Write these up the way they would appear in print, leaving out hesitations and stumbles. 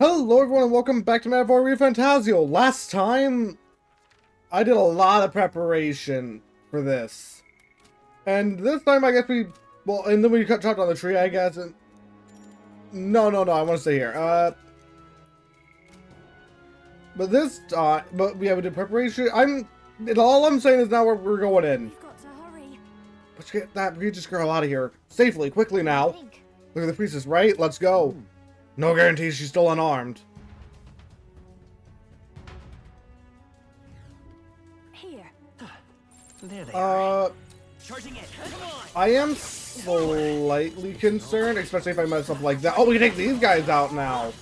Hello everyone and welcome back to ReFantazio. Last time, I did a lot of preparation for this. And this time I guess well, and then we chopped on the tree, I guess, and... No, I want to stay here. But this, but yeah, we did preparation. All I'm saying is now we're going in. We've got to hurry. Let's get that Regis girl out of here. Safely, quickly now. Look at the priestess, right? Let's go. No guarantees she's still unarmed. Here. There they are. Charging it. Come on. I am slightly concerned, especially if I mess up like that. Oh, we can take these guys out now.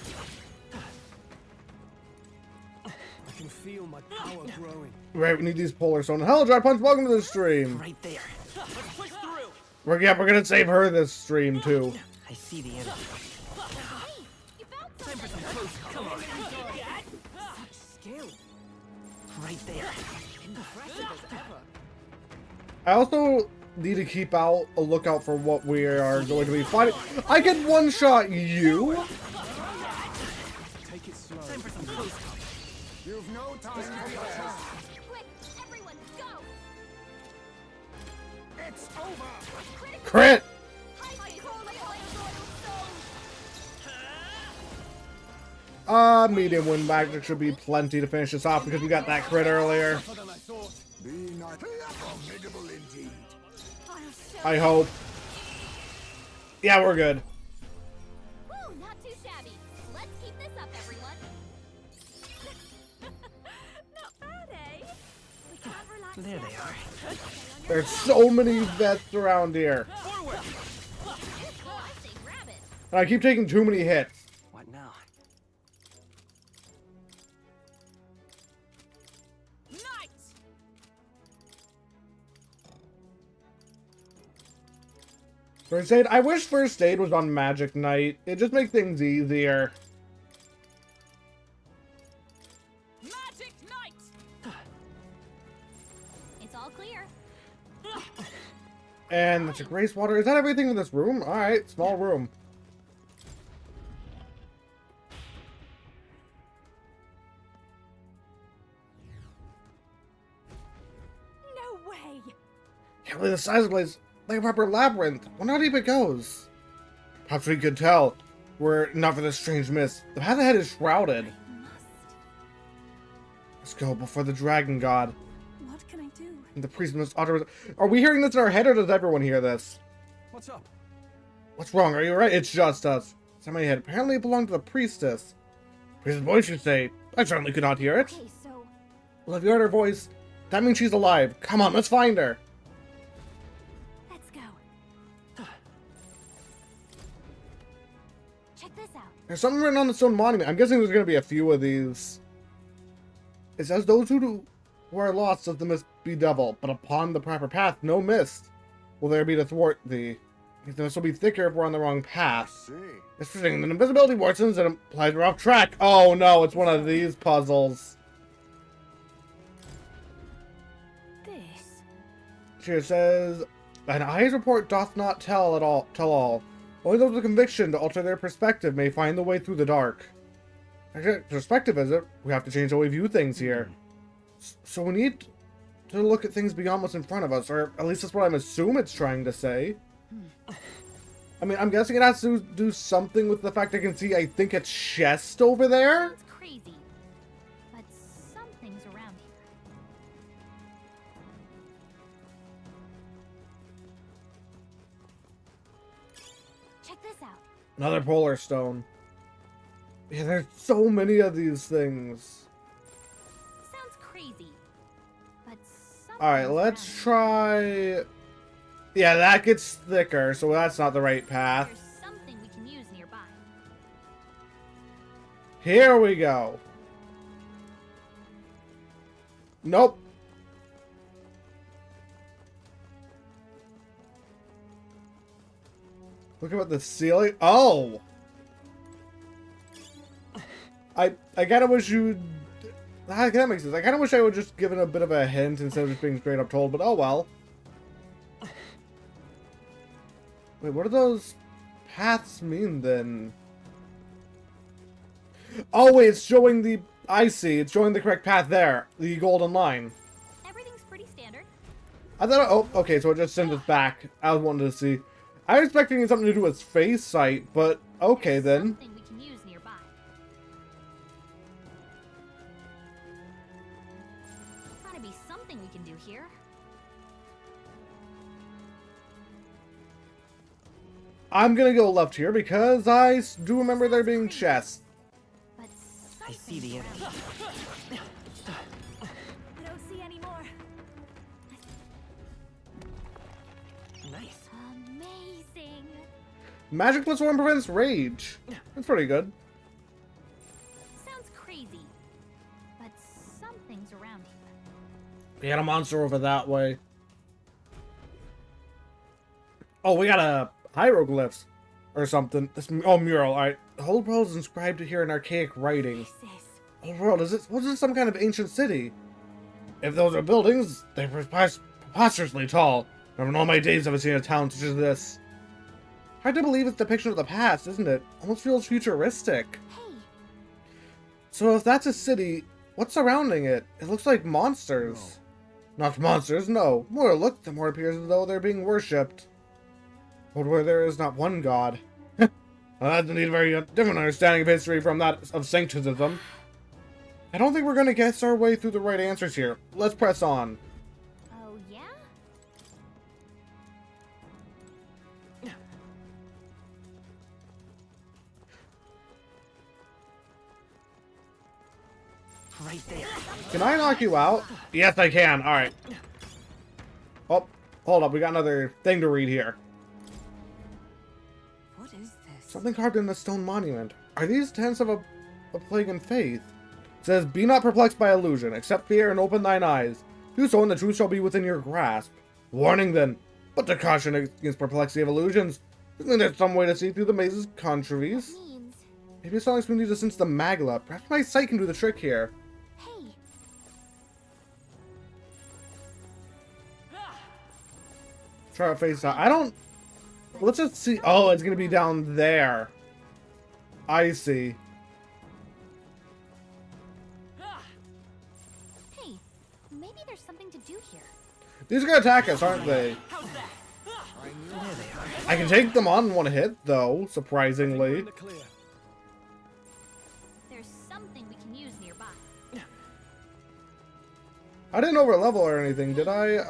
I can feel my power growing. Right, we need these polar stone. Hello, Dry Punch, welcome to the stream. Right there. Let's push through. We're gonna save her this stream too. I see the enemy. Hey, you found Time for something. some close Come combat. on. Skill. Right there. Impressive as ever. I also need to keep a lookout for what we are going to be fighting. I can one-shot you. Take it slow. Time for some close combat. You've no time to prepare. Quick, everyone, go. It's over. Crit. Medium wind magic should be plenty to finish this off because we got that crit earlier. Tougher than I thought. Be not formidable indeed. I hope. Yeah, we're good. Woo, not too shabby. Let's keep this up, everyone. Not bad, eh? We can't relax. There they are. There's so many vets around here. Forward. I say grab it. And I keep taking too many hits. What now? Knights. First aid. I wish first aid was on Magic Knight. It just makes things easier. Magic Knight. It's all clear. And that's a grace water. Is that everything in this room? Alright, small room. No way. Can't believe the size of the place. Like a proper labyrinth. Wonder how deep it goes. Perhaps we could tell. Were it not for this strange mist. The path ahead is shrouded. Must. Let's go before the dragon god. What can I do? And the priest must utter. Are we hearing this in our head or does everyone hear this? What's up? What's wrong? Are you right? It's just us. It's in my head. Apparently it belonged to the priestess. Priestess voice, you say? I certainly could not hear it. Okay, so Well, if you heard her voice, that means she's alive. Come on, let's find her. let's go. Check this out. There's something written on the stone monument. I'm guessing there's going to be a few of these. It says, those who are lost of the mist be devil, but upon the proper path, no mist will there be to thwart thee. The mist will be thicker if we're on the wrong path. See. It's interesting. The invisibility worsens and implies we're off track. Oh no, it's one of these puzzles. This. She says, an eye's report doth not tell all. Only those with conviction to alter their perspective may find the way through the dark. Actually, perspective is it? We have to change how we view things here. So we need to look at things beyond what's in front of us, or at least that's what I'm assuming it's trying to say. I mean, I'm guessing it has to do something with the fact I can see, I think, a chest over there? Sounds crazy, but something's around here. Check this out. Another polar stone. Yeah, there's so many of these things. Sounds crazy, but something's Alright, let's try... Yeah, that gets thicker, so that's not the right path. There's something we can use nearby. Here we go. Nope. Look at the ceiling. Oh! I kind of wish you'd... That makes sense. I kind of wish I would just given a bit of a hint instead of just being straight up told, but oh well. Wait, what do those paths mean then? Oh wait, it's showing the... I see. It's showing the correct path there. The golden line. Everything's pretty standard. I thought... Oh, okay, so it just sends us back. I was wanting to see. I was expecting something to do with face sight, but okay There's then. something we can use nearby. Gotta be something we can do here. I'm gonna go left here because I do remember there being chests. But I see the enemy. I don't see any more. Nice. Amazing. Magic plus 1 prevents rage. That's pretty good. Sounds crazy, but something's around here. We got a monster over that way. Oh, we got a hieroglyphs or something. This mural. All right, the whole world is inscribed here in archaic writing. Whole world is this? What's this? Some kind of ancient city? If those are buildings, they're preposterously tall. Never in all my days have I seen a town such as this. Hard to believe it's a depiction of the past, isn't it? Almost feels futuristic. Hey, So if that's a city, what's surrounding it? It looks like monsters. Not monsters, no. The more I look, the more it appears as though they're being worshipped. But where there is not one god. Well, that's indeed a very different understanding of history from that of sanctism. I don't think we're going to guess our way through the right answers here. Let's press on. oh yeah? Right there. Can I knock you out? Yes, I can. Alright. Oh, hold up. We got another thing to read here. What is this? Something carved in the stone monument. Are these tents of a plague and faith? It says, be not perplexed by illusion. Accept fear and open thine eyes. Do so and the truth shall be within your grasp. Warning then. But to caution against perplexity of illusions. Isn't there some way to see through the maze's controversies? Means, Maybe it's not like we need to sense the magla. Perhaps my sight can do the trick here. hey, Try to face out. I don't... Let's just see. Oh, it's going to be down there. I see. hey, maybe there's something to do here. These are going to attack us, aren't they? I can take them on in one hit, though, We're surprisingly. in the clear. There's something we can use nearby. I didn't over level or anything, did I? Maybe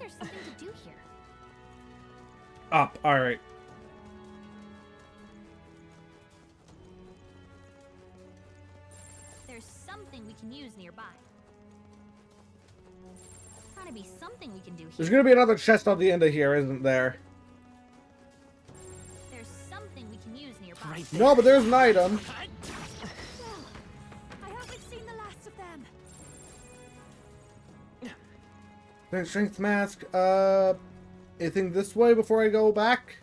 there's something to do here. Up. Alright. There's something we can use nearby. Gotta be something we can do There's here. going to be another chest on the end of here, isn't there? There's something we can use nearby. Right there. No, but there's an item. Well, I hope we've seen the last of them. Strength mask. Anything this way before I go back?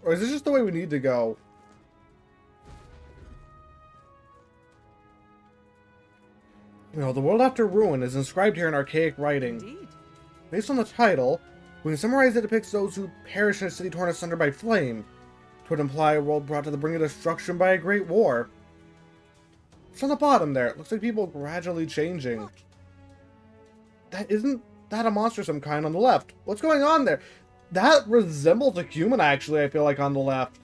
Or is this just the way we need to go? You know, the world after ruin is inscribed here in archaic writing. Indeed. Based on the title, we can summarize it depicts those who perish in a city torn asunder by flame. It would imply a world brought to the brink of destruction by a great war. It's on the bottom there. It looks like people gradually changing. Look, Isn't that a monster of some kind on the left? What's going on there? That resembles a human, actually, I feel like, on the left.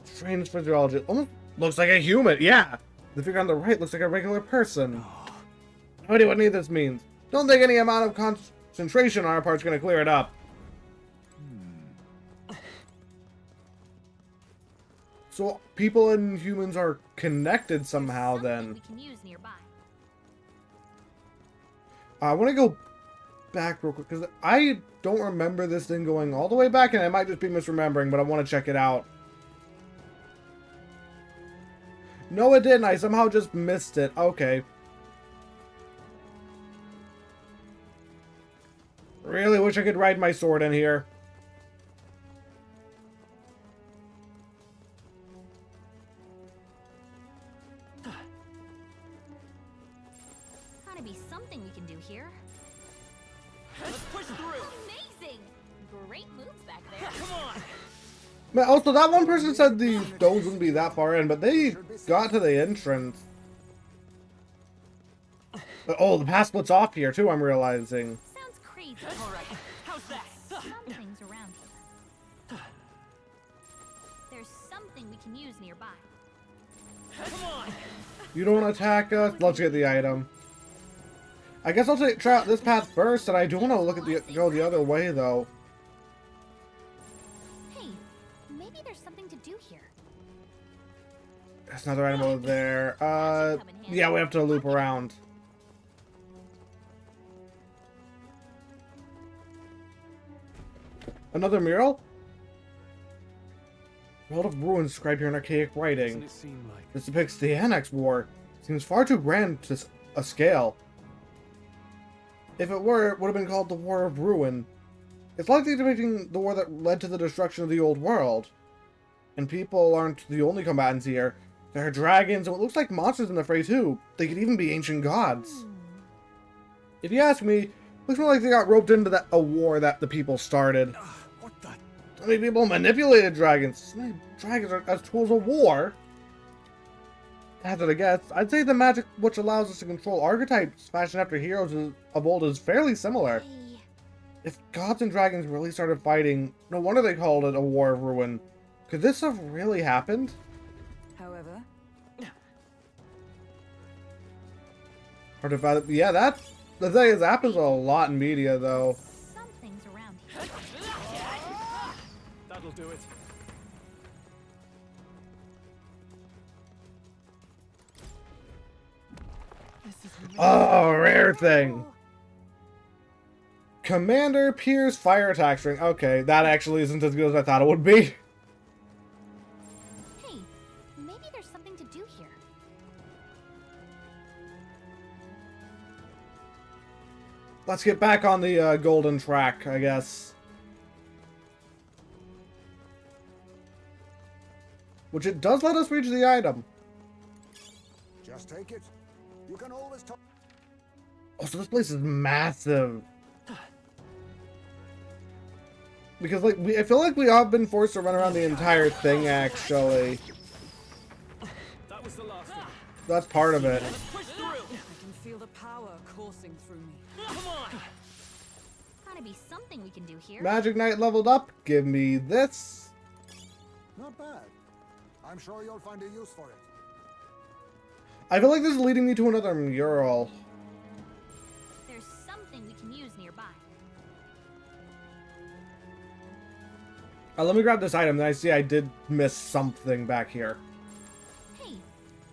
Strange physiology. Almost looks like a human, yeah. The figure on the right looks like a regular person. No idea what any of this means. Don't think any amount of concentration on our part's gonna clear it up. So people and humans are connected somehow something then. we can use nearby. I want to go back real quick because I don't remember this thing going all the way back, and I might just be misremembering, but I want to check it out. No, it didn't. I somehow just missed it. Okay. Really wish I could ride my sword in here. Gotta be something we can do here. Let's push through. Amazing! Great moves back there. Come on. Man, also, that one person said the stones wouldn't be that far in, but they got to the entrance. Oh, the path splits off here, too, I'm realizing. Sounds crazy. All right. How's that? Something's around here. There's something we can use nearby. Come on. You don't want to attack us? Let's get the item. I guess I'll try out this path first, and I do want to look at go the other way, though. Hey, maybe there's something to do here. There's another item over there. Yeah, we have to loop around. Another mural? World of Ruins described here in archaic writing. Doesn't it seem like This depicts the Annex War. Seems far too grand to a scale. If it were, it would have been called the War of Ruin. It's likely depicting the war that led to the destruction of the old world. And people aren't the only combatants here. There are dragons and what looks like monsters in the fray too. They could even be ancient gods. If you ask me, looks more like they got roped into a war that the people started. what the? So many people manipulated dragons. So many dragons are as tools of war. Hazard a guess, I'd say the magic which allows us to control archetypes fashioned after heroes of old is fairly similar. Hey, If gods and dragons really started fighting, no wonder they called it a war of ruin. Could this have really happened? However, Or if I, yeah, that the thing is, happens a lot in media though. something's around here. That'll do it. this is Oh, rare thing. Commander Pierce fire attack string. Okay, that actually isn't as good as I thought it would be. Hey, maybe there's something to do here. Let's get back on the golden track, I guess. Which it does let us reach the item. Just take it. You can always talk. Oh, so this place is massive. Because, like, I feel like we have been forced to run around the entire thing, actually. That was the last one. That's part of it. Push through. I can feel the power coursing through me. Come on. Gotta be something we can do here. Magic Knight leveled up. Give me this. Not bad. I'm sure you'll find a use for it. I feel like this is leading me to another mural. There's something we can use nearby. Let me grab this item. Then I see I did miss something back here. Hey,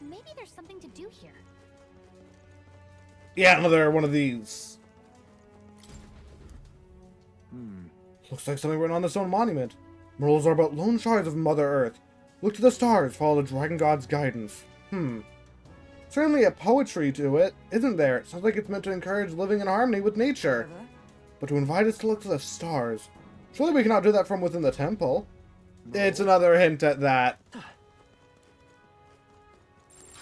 maybe there's something to do here. Yeah, another one of these. Looks like something written on the stone monument. Murals are but lone shards of Mother Earth. Look to the stars, follow the dragon god's guidance. Certainly a poetry to it, isn't there? It sounds like it's meant to encourage living in harmony with nature. However, But to invite us to look to the stars. Surely we cannot do that from within the temple. It's another hint at that.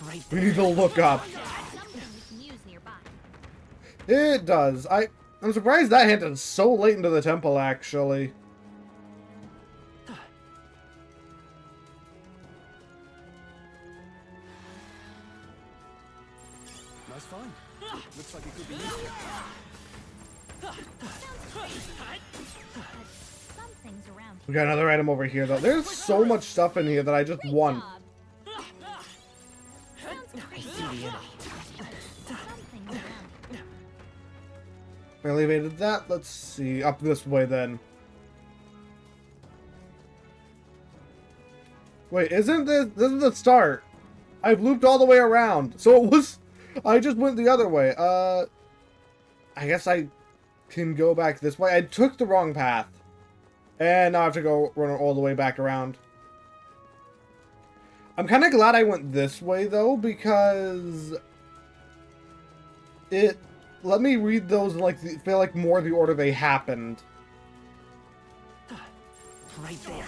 Right We there. need to look up. There's something we can use nearby. It does. I'm surprised that hint is so late into the temple, actually. Nice find. Looks like it could be useful. But something's around here. We got another item over here, though. There's so much stuff in here that I just Great want. job. Sounds I crazy. see the enemy. Something's around here. I elevated that. Let's see. Up this way, then. Wait, isn't this... This is the start. I've looped all the way around. So it was... I just went the other way. I guess I can go back this way. I took the wrong path. And now I have to go run all the way back around. I'm kind of glad I went this way, though, because... it... Let me read those in, like, feel like more the order they happened. Right there.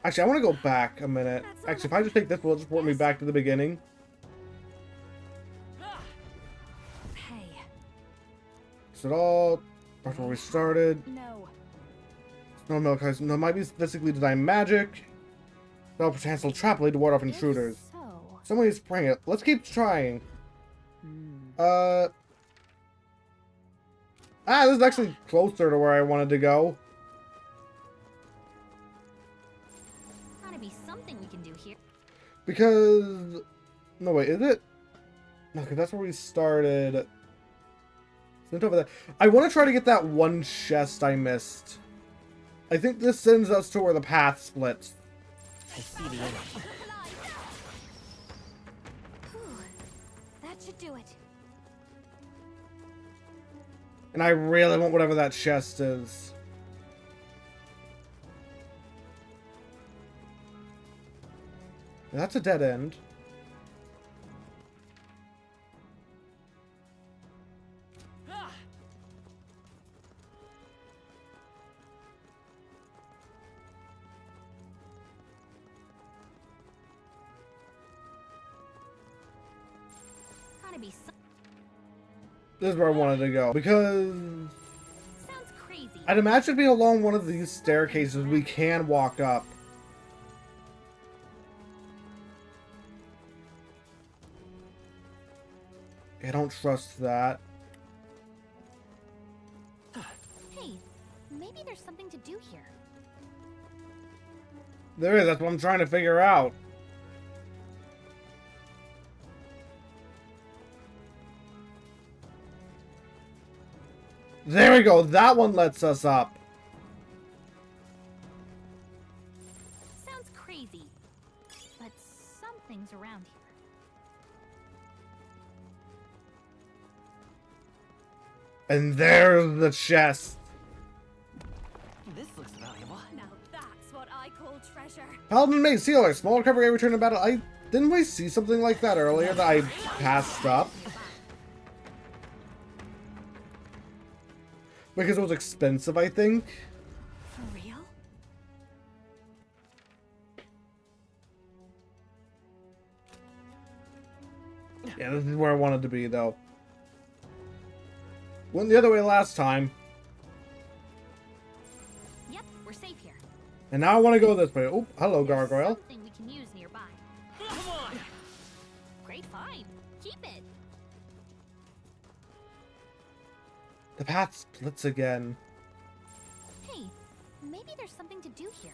Actually, I want to go back a minute. Actually, if I just take this, will it just port me back to the beginning? works at all. Back where we started. No. No milk ice. No, might be physically designed magic. No potential trap lead to ward off intruders. If so, Somebody's spraying it. Let's keep trying. This is actually closer to where I wanted to go. gotta be something we can do here. Because... No, wait, is it? No, because that's where we started. It's over there. I want to try to get that one chest I missed. I think this sends us to where the path splits. I see the end. Whew. That should do it. And I really want whatever that chest is. That's a dead end. Gotta be This is where I wanted to go. Because sounds crazy. I'd imagine being along one of these staircases we can walk up. I don't trust that. Hey, maybe there's something to do here. There is, that's what I'm trying to figure out. There we go, that one lets us up. Sounds crazy, but something's around here. And there's the chest. This looks valuable. Now that's what I call treasure. Paladin Mage Sealer, small recovery every turn in battle. Didn't we see something like that earlier that I passed up? Because it was expensive, I think. For real? Yeah, this is where I wanted to be, though. Went the other way last time. Yep, we're safe here. And now I want to go this way. Oh, hello, gargoyle. Something we can use nearby. Come on! Great find. Keep it. The path splits again. Hey, maybe there's something to do here.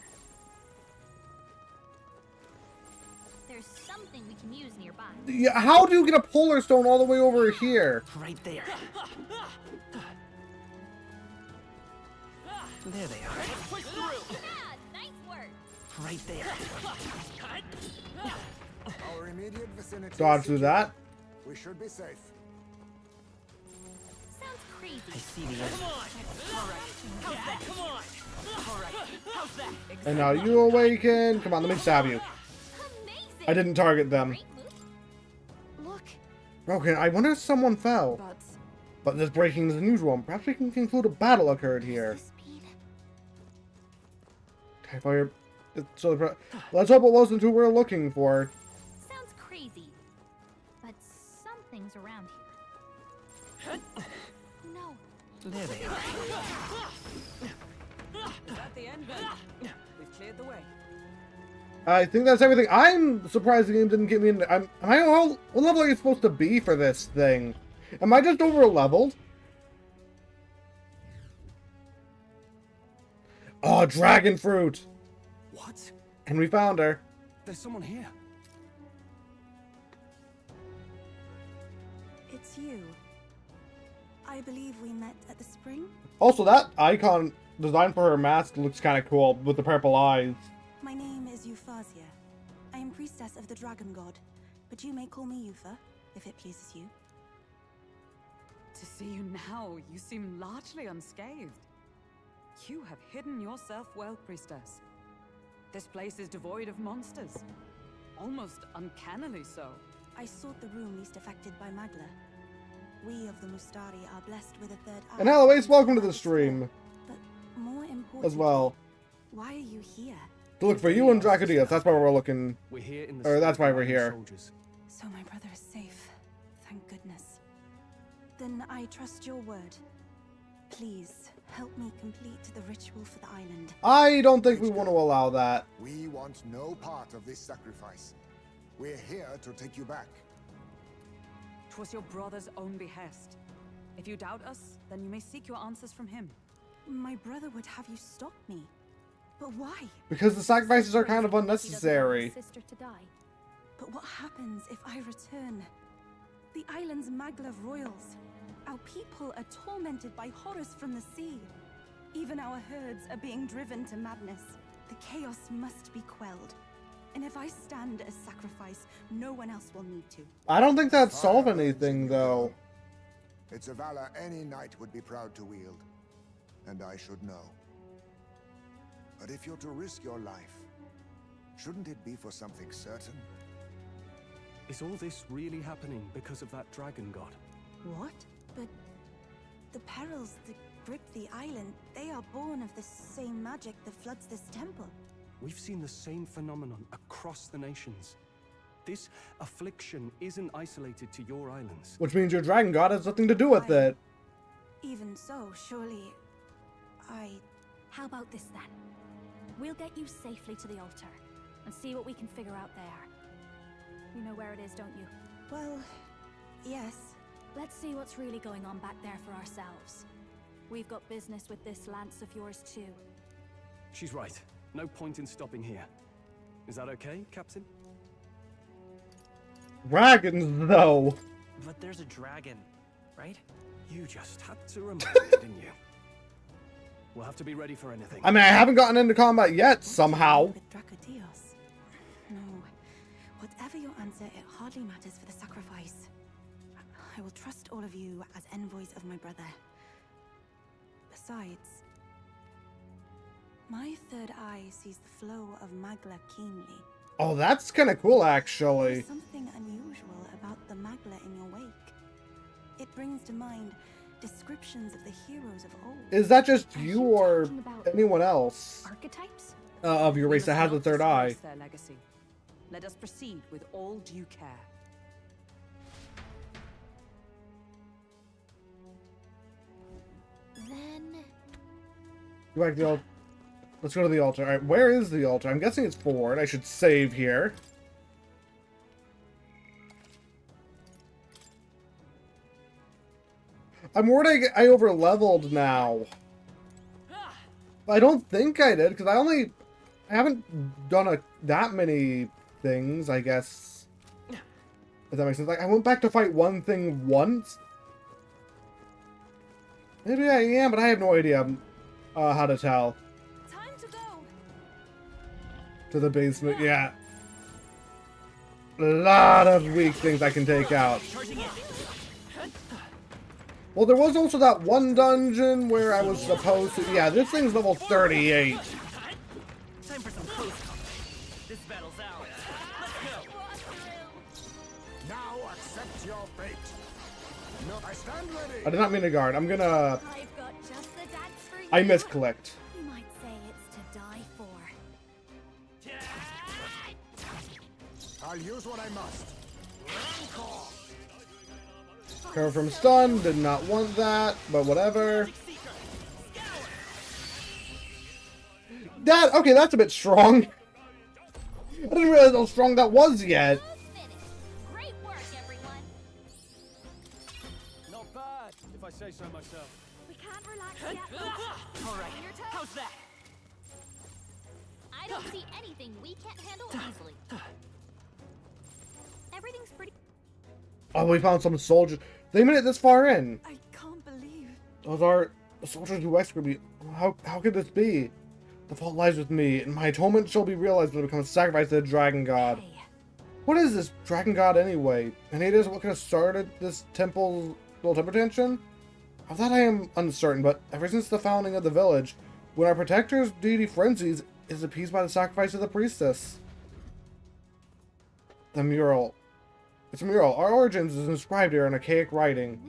There's something we can use nearby. Yeah, how do you get a polar stone all the way over here? Right there. There they are. Push through. Yeah, nice work. Right there. Our immediate vicinity. Dodge is through secure. that. We should be safe. Sounds I crazy. see the end. Come on! Alright, how's that? And now you awaken. Come on, let me stab you. Amazing. I didn't target them. Great move. Look, Okay, I wonder if someone fell. But But this breaking is unusual. Perhaps we can conclude a battle occurred here. the speed. Okay, fire. So let's hope it wasn't who we're looking for. Sounds crazy, but something's around here. No. There they are. is that the end then? We've cleared the way. I think that's everything. I'm surprised the game didn't get me in. Am I what level are you supposed to be for this thing? Am I just over leveled? Oh, dragon fruit! What? And we found her. There's someone here. It's you. I believe we met at the spring. Also, that icon design for her mask looks kind of cool with the purple eyes. My name is Euphazia. I am priestess of the dragon god, but you may call me Eupha, if it pleases you. To see you now, you seem largely unscathed. You have hidden yourself well, priestess. This place is devoid of monsters. Almost uncannily so. I sought the room least affected by Magla. We of the Mustari are blessed with a third eye. And Eloise, welcome to the stream But more important, as well. why are you here? To look for you and Drakodios. That's why we're looking. We're here in the Or that's why spirit we're of here. soldiers. So my brother is safe. Thank goodness. Then I trust your word. Please, help me complete the ritual for the island. I don't think we want to allow that. We want no part of this sacrifice. We're here to take you back. 'Twas your brother's own behest. If you doubt us, then you may seek your answers from him. My brother would have you stop me. But why? Because the sacrifices are kind of He doesn't want unnecessary. his sister to die. But what happens if I return? The island's Maglev royals. Our people are tormented by horrors from the sea. Even our herds are being driven to madness. The chaos must be quelled. And if I stand as sacrifice, no one else will need to. I don't think that'd solve anything, though. It's a valor any knight would be proud to wield. And I should know. But if you're to risk your life, shouldn't it be for something certain? Is all this really happening because of that dragon god? What? But the perils that grip the island, they are born of the same magic that floods this temple. We've seen the same phenomenon across the nations. This affliction isn't isolated to your islands. Which means your dragon god has nothing to do with it. Even so, surely How about this then? We'll get you safely to the altar and see what we can figure out there. You know where it is, don't you? well, yes. Let's see what's really going on back there for ourselves. We've got business with this lance of yours too. She's right. No point in stopping here. Is that okay, Captain? Dragons, though. But there's a dragon, right? You just had to remind me, didn't you? We'll have to be ready for anything. I mean, I haven't gotten into combat yet, somehow. With Drakodios. No. Whatever your answer, it hardly matters for the sacrifice. I will trust all of you as envoys of my brother. Besides, my third eye sees the flow of Magla keenly. Oh, that's kind of cool, actually. There's something unusual about the Magla in your wake. It brings to mind descriptions of the heroes of old. Is that just Are you you or talking about anyone else archetypes? of your We race that must has a not third eye? disgrace their legacy. Let us proceed with all due care. Then Go back to the altar. Let's go to the altar. Alright, where is the altar? I'm guessing it's forward. I should save here. I'm worried I over-leveled now. I don't think I did, because I haven't done that many things, I guess. If that makes sense. Like, I went back to fight one thing once. Maybe I am, but I have no idea how to tell. Time to go. To the basement, yeah. A lot of weak things I can take out. Well, there was also that one dungeon where I was supposed to... Yeah, this thing's level 38. Time for some close combat. This battle's ours. Let's go. Now accept your fate. No, I stand ready. I did not mean to guard. I'm gonna... I've got just the dance for you. I misclicked. You might say it's to die for. I'll use what I must. Rancor. Cover from stun. Did not want that, but whatever. That... Okay, that's a bit strong. I didn't realize how strong that was yet. All finished. Great work, everyone. Not bad, if I say so myself. We can't relax yet. All right. Your turn. How's that? I don't see anything we can't handle easily. Everything's pretty. Oh, we found some soldiers. They made it this far in. I can't believe. Those are the soldiers who rescued me. How could this be? The fault lies with me, and my atonement shall be realized when I become a sacrifice to the dragon god. Hey, What is this dragon god anyway? Any ideas what could have started this little temper tension? Of that I am uncertain, but ever since the founding of the village, when our protector's deity frenzies is appeased by the sacrifice of the priestess. The mural. It's a mural. Our origins is inscribed here in archaic writing.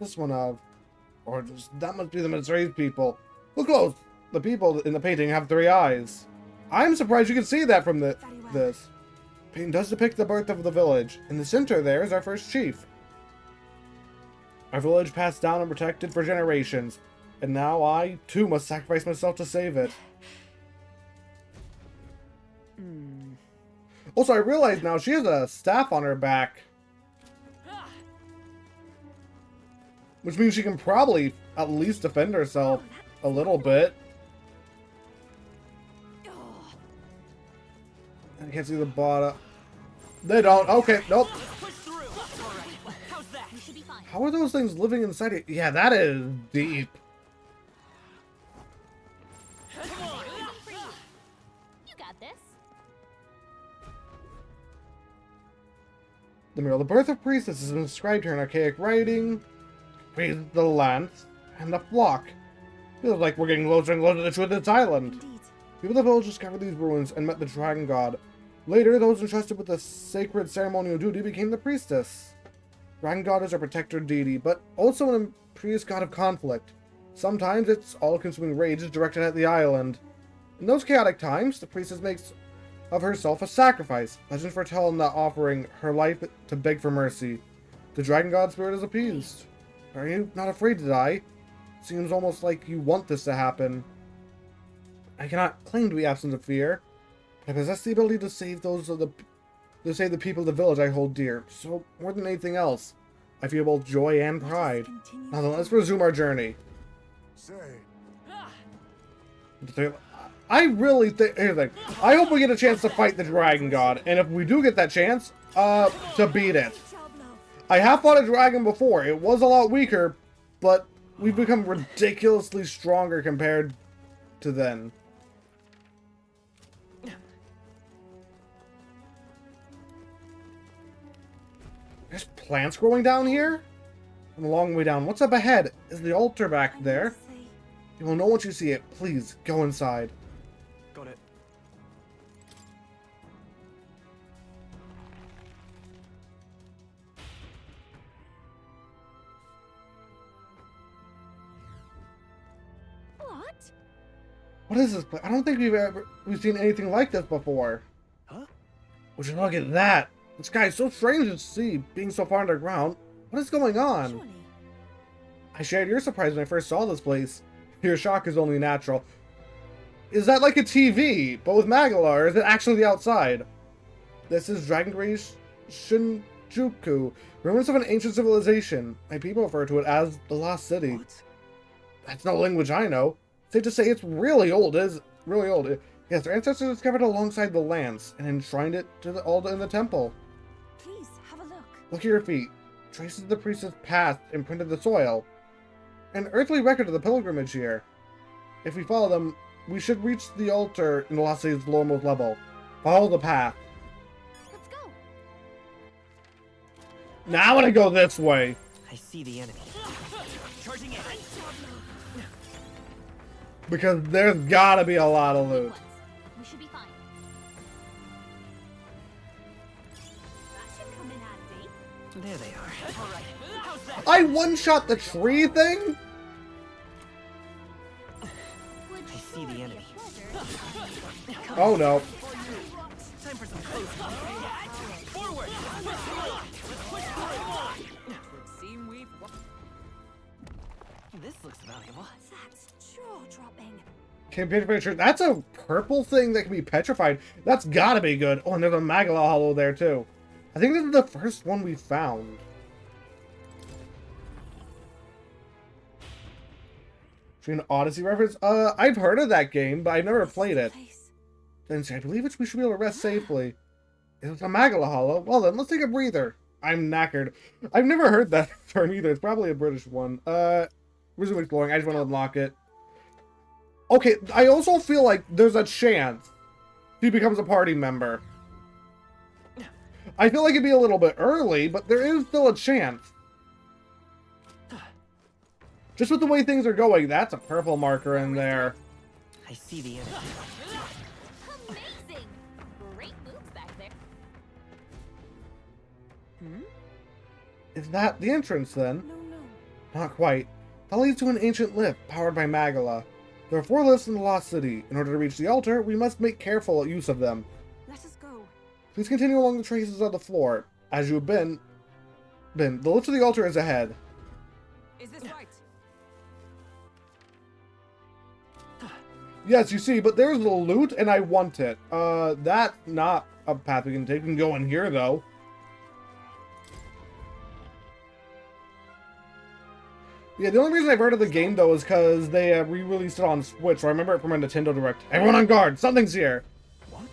This one of... that must be the Mizrahi people. Look close! The people in the painting have 3 eyes. I'm surprised you can see that from this. Painting does depict the birth of the village. In the center there is our first chief. Our village passed down and protected for generations. And now I, too, must sacrifice myself to save it. Also, I realize now she has a staff on her back. Which means she can probably at least defend herself a little bit. I can't see the bottom. They don't. Okay, nope. How are those things living inside it? Yeah, that is deep. You got this. The mural, the birth of priestesses is inscribed here in archaic writing. Praise the lance and the flock. Feels like we're getting closer and closer to the truth of this island. Indeed. People of the village discovered these ruins and met the dragon god. Later, those entrusted with the sacred ceremonial duty became the priestess. Dragon god is a protector deity, but also an imperious god of conflict. Sometimes its all-consuming rage is directed at the island. In those chaotic times, the priestess makes of herself a sacrifice. Legends foretell in that offering her life to beg for mercy. The dragon god spirit is appeased. Are you not afraid to die? Seems almost like you want this to happen. I cannot claim to be absent of fear. I possess the ability to save the people of the village I hold dear. So, more than anything else, I feel both joy and pride. Now then, let's resume our journey. Say, I really think... Here's the thing. I hope we get a chance to fight the dragon god. And if we do get that chance, to beat it. I have fought a dragon before. It was a lot weaker, but we've become ridiculously stronger compared to then. There's plants growing down here? I'm a long way down. What's up ahead? Is the altar back there? You will know once you see it. Please, go inside. Got it. What? What is this place? I don't think we've seen anything like this before. Huh? Would you look at that? The sky is so strange to see, being so far underground. What is going on? Surely. I shared your surprise when I first saw this place. Your shock is only natural. Is that like a TV, but with Magala, or is it actually the outside? This is Dragon Grace Shinjuku, ruins of an ancient civilization. My people refer to it as the Lost City. What? That's no language I know. Safe to say it's really old, really old. Yes, their ancestors discovered it alongside the lance and enshrined it to in the temple. Please, have a look. Look at your feet. Traces of the priest's path imprinted the soil. An earthly record of the pilgrimage here. If we follow them, we should reach the altar in the Lost City's lowermost level. Follow the path. Let's go. Now I want to go this way. I see the enemy. Charging in. Because there's gotta be a lot of loot. We should be fine. That should come in handy. There they are. All right. How's that? I one-shot the tree thing? I see the enemy. Oh no. Time for some close combat. Forward. Let's push through. Would seem we've This looks valuable. That's jaw-dropping. Can petrify. That's a purple thing that can be petrified. That's gotta be good. Oh, and there's a Magala hollow there too. I think this is the first one we found. An Odyssey reference? I've heard of that game, but I've never played it. Then I believe we should be able to rest safely. It's a Magala hollow. Well then, let's take a breather. I'm knackered. I've never heard that term either. It's probably a British one. Resume exploring. I just want to unlock it. Okay, I also feel like there's a chance he becomes a party member. I feel like it'd be a little bit early, but there is still a chance. Just with the way things are going, that's a purple marker in there. I see the enemy. Amazing. Great moves back there. Is that the entrance then? No, no. Not quite. That leads to an ancient lift powered by Magala. There are 4 lifts in the Lost City. In order to reach the altar, we must make careful use of them. Let us go. Please continue along the traces of the floor. As you've been. The lift to the altar is ahead. Is this right? Yes, you see, but there's the loot, and I want it. That's not a path we can take. We can go in here, though. Yeah, the only reason I've heard of the game, though, is because they re-released it on Switch. So I remember it from a Nintendo Direct. Everyone on guard! Something's here! What?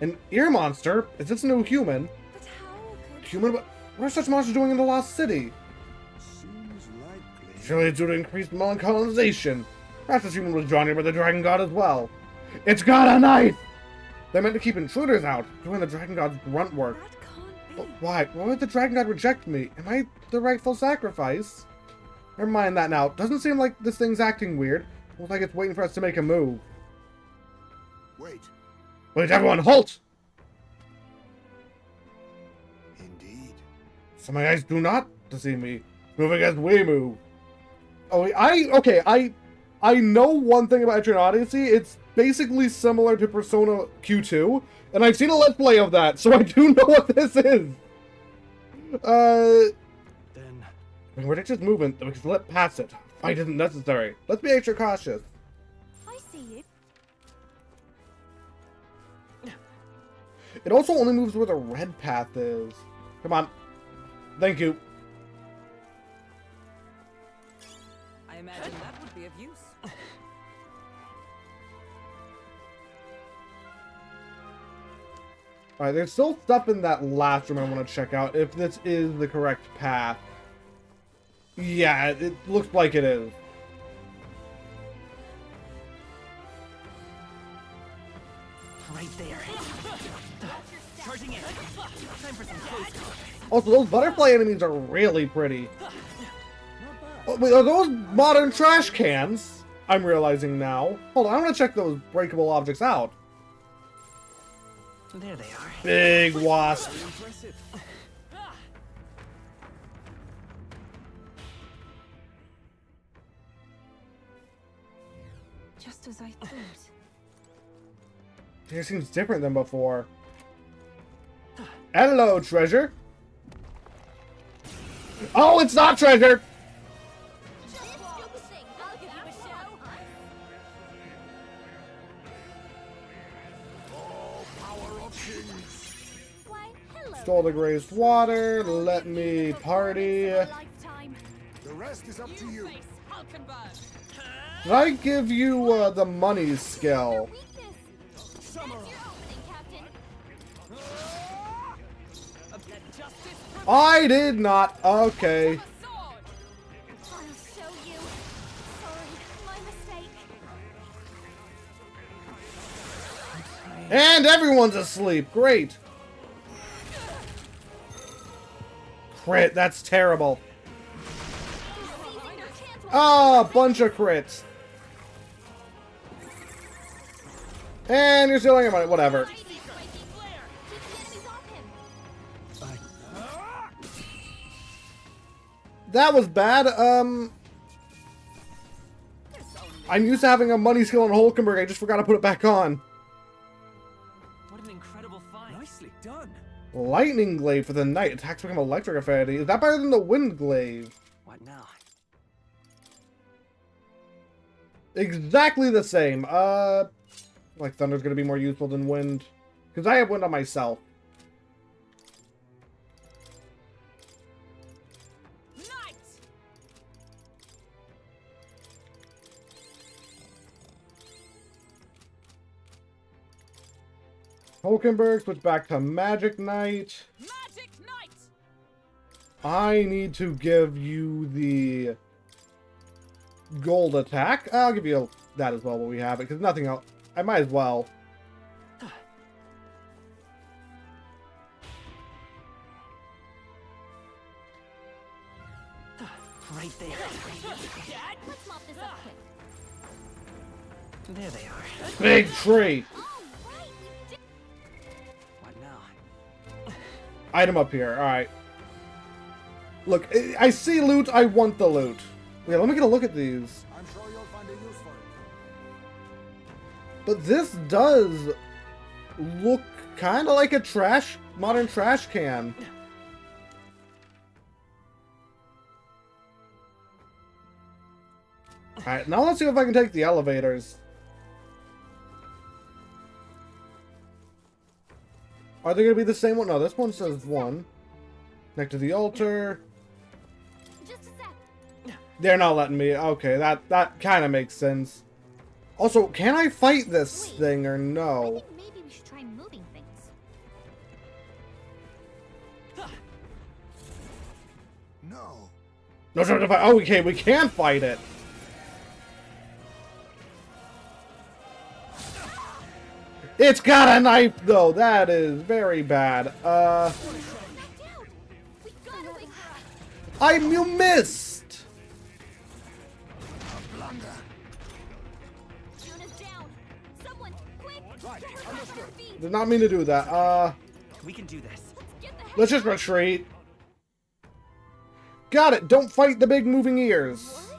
An ear monster? Is this a new human? But how could... Human? What are such monsters doing in the Lost City? Seems likely. Surely it's due to increased colonization. Perhaps this human was drawn here by the Dragon God as well. It's got a knife! They meant to keep intruders out, doing the Dragon God's grunt work. That can't be. But why? Why would the Dragon God reject me? Am I the rightful sacrifice? Never mind that now. Doesn't seem like this thing's acting weird. Looks like it's waiting for us to make a move. Wait. Wait, everyone, halt! Indeed. So my eyes do not deceive me. Moving as we move. Oh, I know one thing about Etrian Odyssey. It's basically similar to Persona Q2, and I've seen a Let's Play of that, so I do know what this is. Then We're just moving, we can slip past it. Fight isn't necessary. Let's be extra cautious. I see you. It also only moves where the red path is. Come on. Thank you. I imagine that would be of use. Alright, there's still stuff in that last room I want to check out, if this is the correct path. Yeah, it looks like it is. Right there. Charging in. Time for some close combat. Also, those butterfly enemies are really pretty. Oh, wait, are those modern trash cans? I'm realizing now. Hold on, I want to check those breakable objects out. There they are. Big wasp. impressive. Just as I thought. It seems different than before. Hello, treasure. Oh, it's not treasure. Stole the grazed water. Let me party. The rest is up to you. Did I give you the money skill? I did not. Okay. And everyone's asleep. Great. Crit. That's terrible. Ah, bunch of crits. And you're stealing your money. Whatever. That was bad. I'm used to having a money skill on Hulkenberg. I just forgot to put it back on. What an incredible find. Nicely done. Lightning Glaive for the night. Attacks become electric affinity. Is that better than the Wind Glaive? What now? Exactly the same. Like Thunder's gonna be more useful than Wind. Because I have Wind on myself. Hulkenberg, switch back to Magic Knight. Magic Knight! I need to give you the gold attack. I'll give you that as well when we have it, because nothing else. I might as well. Right there. Let's mop this up quick. There they are. Big tree. What now? Item up here. Alright. Look, I see loot. I want the loot. Yeah, let me get a look at these. I'm sure you'll find a use for it. But this does look kind of like a modern trash can. Alright, now let's see if I can take the elevators. Are they gonna be the same one? No, this one says 1. Connect to the altar. Just a sec. They're not letting me. Okay, that kind of makes sense. Also, can I fight this thing or I no? think maybe we should try moving things. No. No, trying to fight. Oh, okay, we can fight it. It's got a knife, though. That is very bad. Knocked out. We gotta wake her up. You missed. Blunder. Yuna's down. Someone, quick! Right, Get her back on her feet. Did not mean to do that. We can do this. Get the heck Let's just retreat. Got it. Don't fight the big moving ears.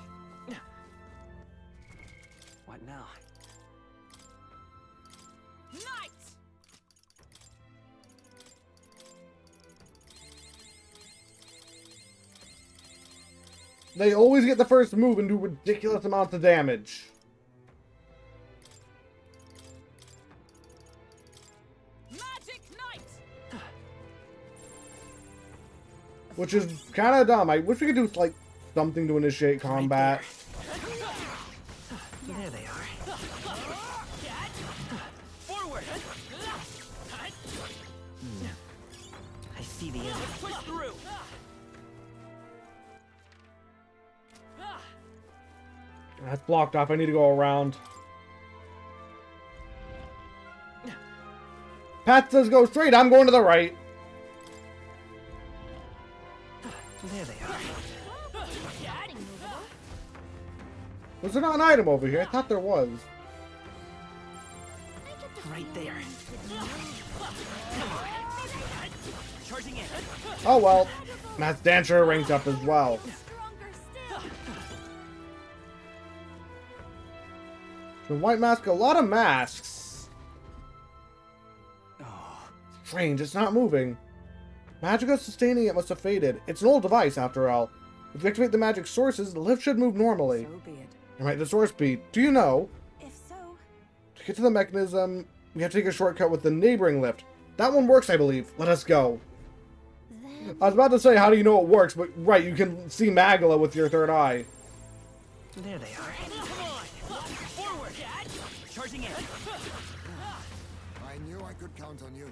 What now? Knights! They always get the first move and do ridiculous amounts of damage. Magic Knight! Which is kind of dumb. I wish we could do, like, something to initiate combat. There they are. Forward! I see the enemy. Push through! That's blocked off. I need to go around. Pat says go straight. I'm going to the right. There they are. Getting movable. Was there not an item over here? I thought there was. I get the Right feeling there. Charging in. Oh well. Matt's Dancer ranked up as well. stronger still. So White Mask, a lot of masks. Oh, Strange, it's not moving. Magicka sustaining it must have faded. It's an old device, after all. If you activate the magic sources, the lift should move normally. So be it. It might the source be. Do you know? If so, To get to the mechanism, we have to take a shortcut with the neighboring lift. That one works, I believe. Let us go. Then I was about to say, how do you know it works? But right, you can see Magala with your third eye. there they are. Come on! Forward! Charging in. I knew I could count on you.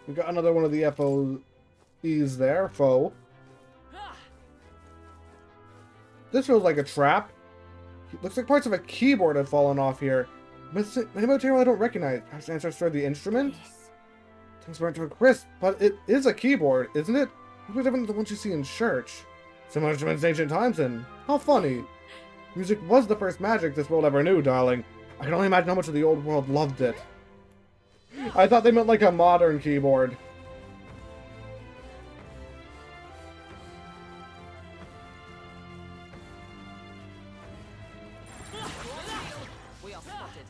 We got another one of the FOEs there, foe. This feels like a trap. Looks like parts of a keyboard have fallen off here. Many material I don't recognize. Perhaps the ancestor of the instrument? this. Things burnt to a crisp, but it is a keyboard, isn't it? Completely different than the ones you see in church. Similar instruments in ancient times, and how funny. Music was the first magic this world ever knew, darling. I can only imagine how much of the old world loved it. I thought they meant like a modern keyboard. We are spotted.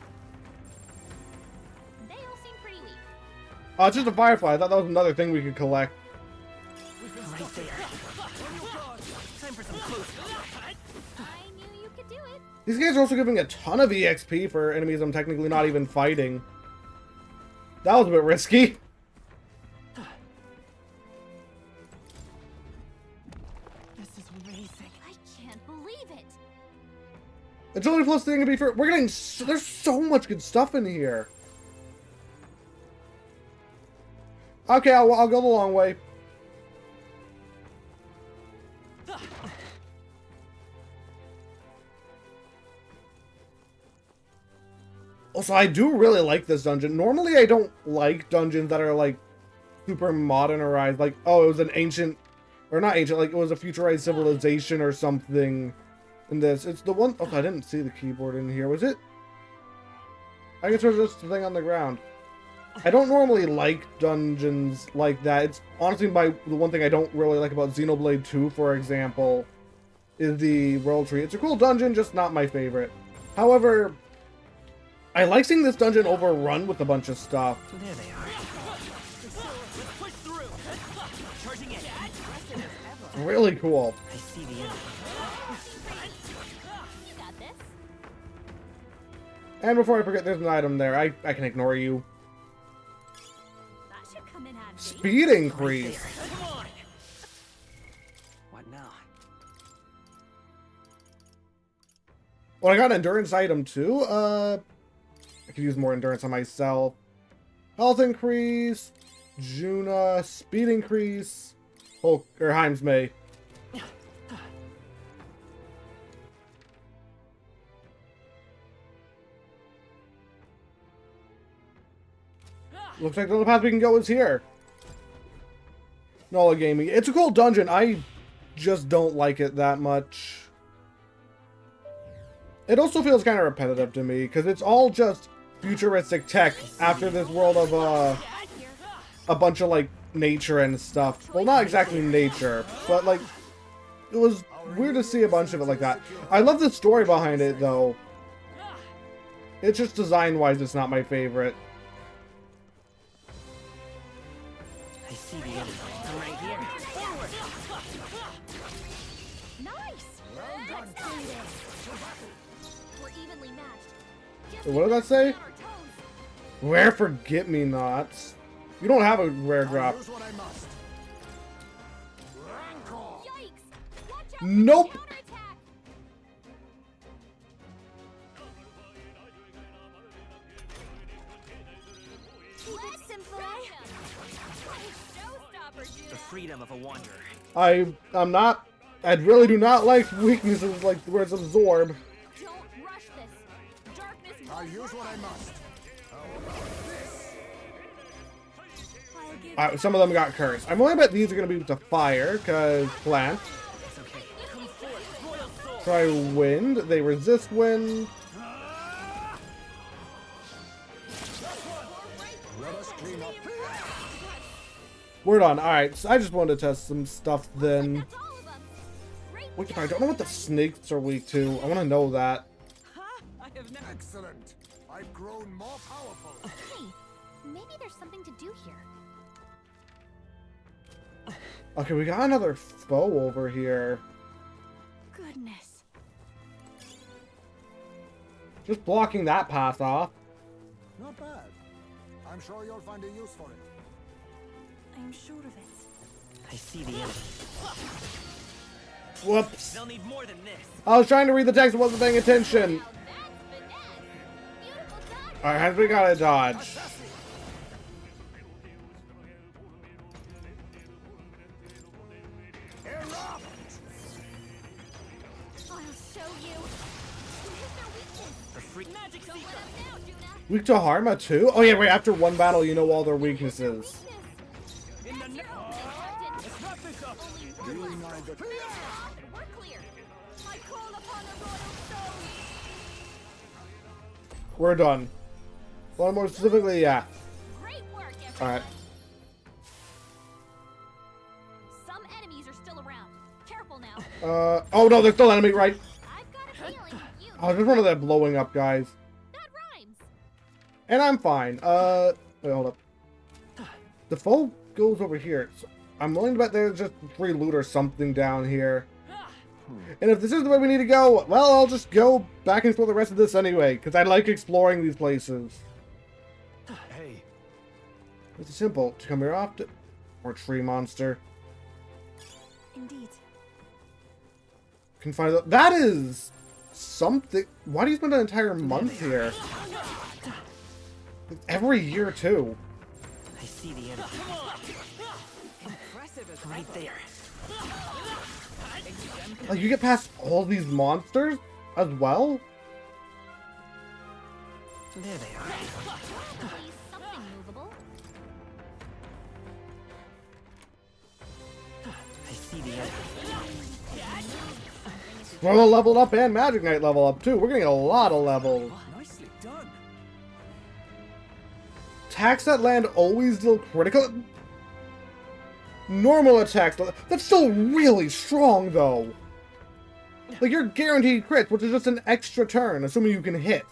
They all seem pretty weak. Oh, it's just a firefly. I thought that was another thing we could collect. Right there. Time for some close. I knew you could do it. These guys are also giving a ton of EXP for enemies I'm technically not even fighting. That was a bit risky. This is amazing. I can't believe it. It's only plus thing to be fair. We're getting there's so much good stuff in here. Okay, I'll go the long way. Also, I do really like this dungeon. Normally, I don't like dungeons that are, like, super modernized. Like, oh, it was an ancient... Or not ancient, like, it was a futurized civilization or something in this. It's the one... Oh, I didn't see the keyboard in here. Was it? I guess it was just the thing on the ground. I don't normally like dungeons like that. It's honestly the one thing I don't really like about Xenoblade 2, for example, is the World Tree. It's a cool dungeon, just not my favorite. However... I like seeing this dungeon overrun with a bunch of stuff. There they are. Push through. Charging in. Really cool. I see the enemy. You got this. And before I forget, there's an item there. I can ignore you. That should come in Speed increase. Come on. What now? Well, I got an endurance item too. I could use more endurance on myself. Health increase. Juna. Speed increase. Hulk or Heims May. Looks like the only path we can go is here. Nola Gaming. It's a cool dungeon. I just don't like it that much. It also feels kind of repetitive to me, because it's all just futuristic tech after this world of a bunch of like nature and stuff. Well, not exactly nature, but like it was weird to see a bunch of it like that. I love the story behind it though. It's just design-wise, it's not my favorite. I see the enemy. I'm right here. Forward. Nice! Let's do this! We're evenly matched. Just What did that say? on our toes. Rare forget-me-nots. You don't have a rare drop. Use what I must. Rancor. Yikes! Watch out for Nope. the counterattack! Keep it simple. Showstopper, The Judah. freedom of a wanderer. I really do not like weaknesses like where it's absorb. Don't rush this. Darkness will I'll use what I must. I'll give Some of them got cursed. I'm only bet these are gonna be to fire, cause plant. It's okay. Come forth, royal soul. Try wind. They resist wind. Let us clean up. We're done. Alright, so I just wanted to test some stuff then. That's all of them. Great Wait, I don't know what the snakes are weak to. I wanna know that. I have never. Excellent. I've grown more powerful. Hey, maybe there's something to do here. Okay, we got another foe over here. Goodness. Just blocking that path off. Not bad. I'm sure you'll find a use for it. I'm sure of it. I see the enemy. Whoops. They'll need more than this. I was trying to read the text and wasn't paying attention. Now that's finesse. Beautiful dodge. Alright, has we got a dodge. Erupt! I'll show you. Here's their weakness. The free magic Don't let seeker. them down, Juna. Weak to Harma too? Oh yeah, wait, after one battle you know all their weaknesses. In the net. Let's wrap this up. Only one Doing left. neither. We're clear. I call upon the royal stone. We're done. Well, more specifically, yeah. Great work, everyone. Alright. Some enemies are still around. Careful now. Oh no, there's still enemy, right? I've got a feeling you. Oh, there's one of them blowing up guys. That rhymes. And I'm fine. Wait, hold up. The foe goes over here. So I'm willing to bet there's just free loot or something down here. And if this is the way we need to go, well, I'll just go back and explore the rest of this anyway, because I like exploring these places. Hey, It's simple. To come here often. Or tree monster. Indeed. Can find that is something. Why do you spend an entire month here? Every year too. I see the enemy. Impressive as Right there. Like you get past all these monsters as well. There they are. Probably something movable. I see the enemy. Well, leveled up and Magic Knight level up too. We're getting a lot of levels. nicely done. Attacks that land always deal critical. Normal attacks. That's still really strong though. Like you're guaranteed crits, which is just an extra turn, assuming you can hit.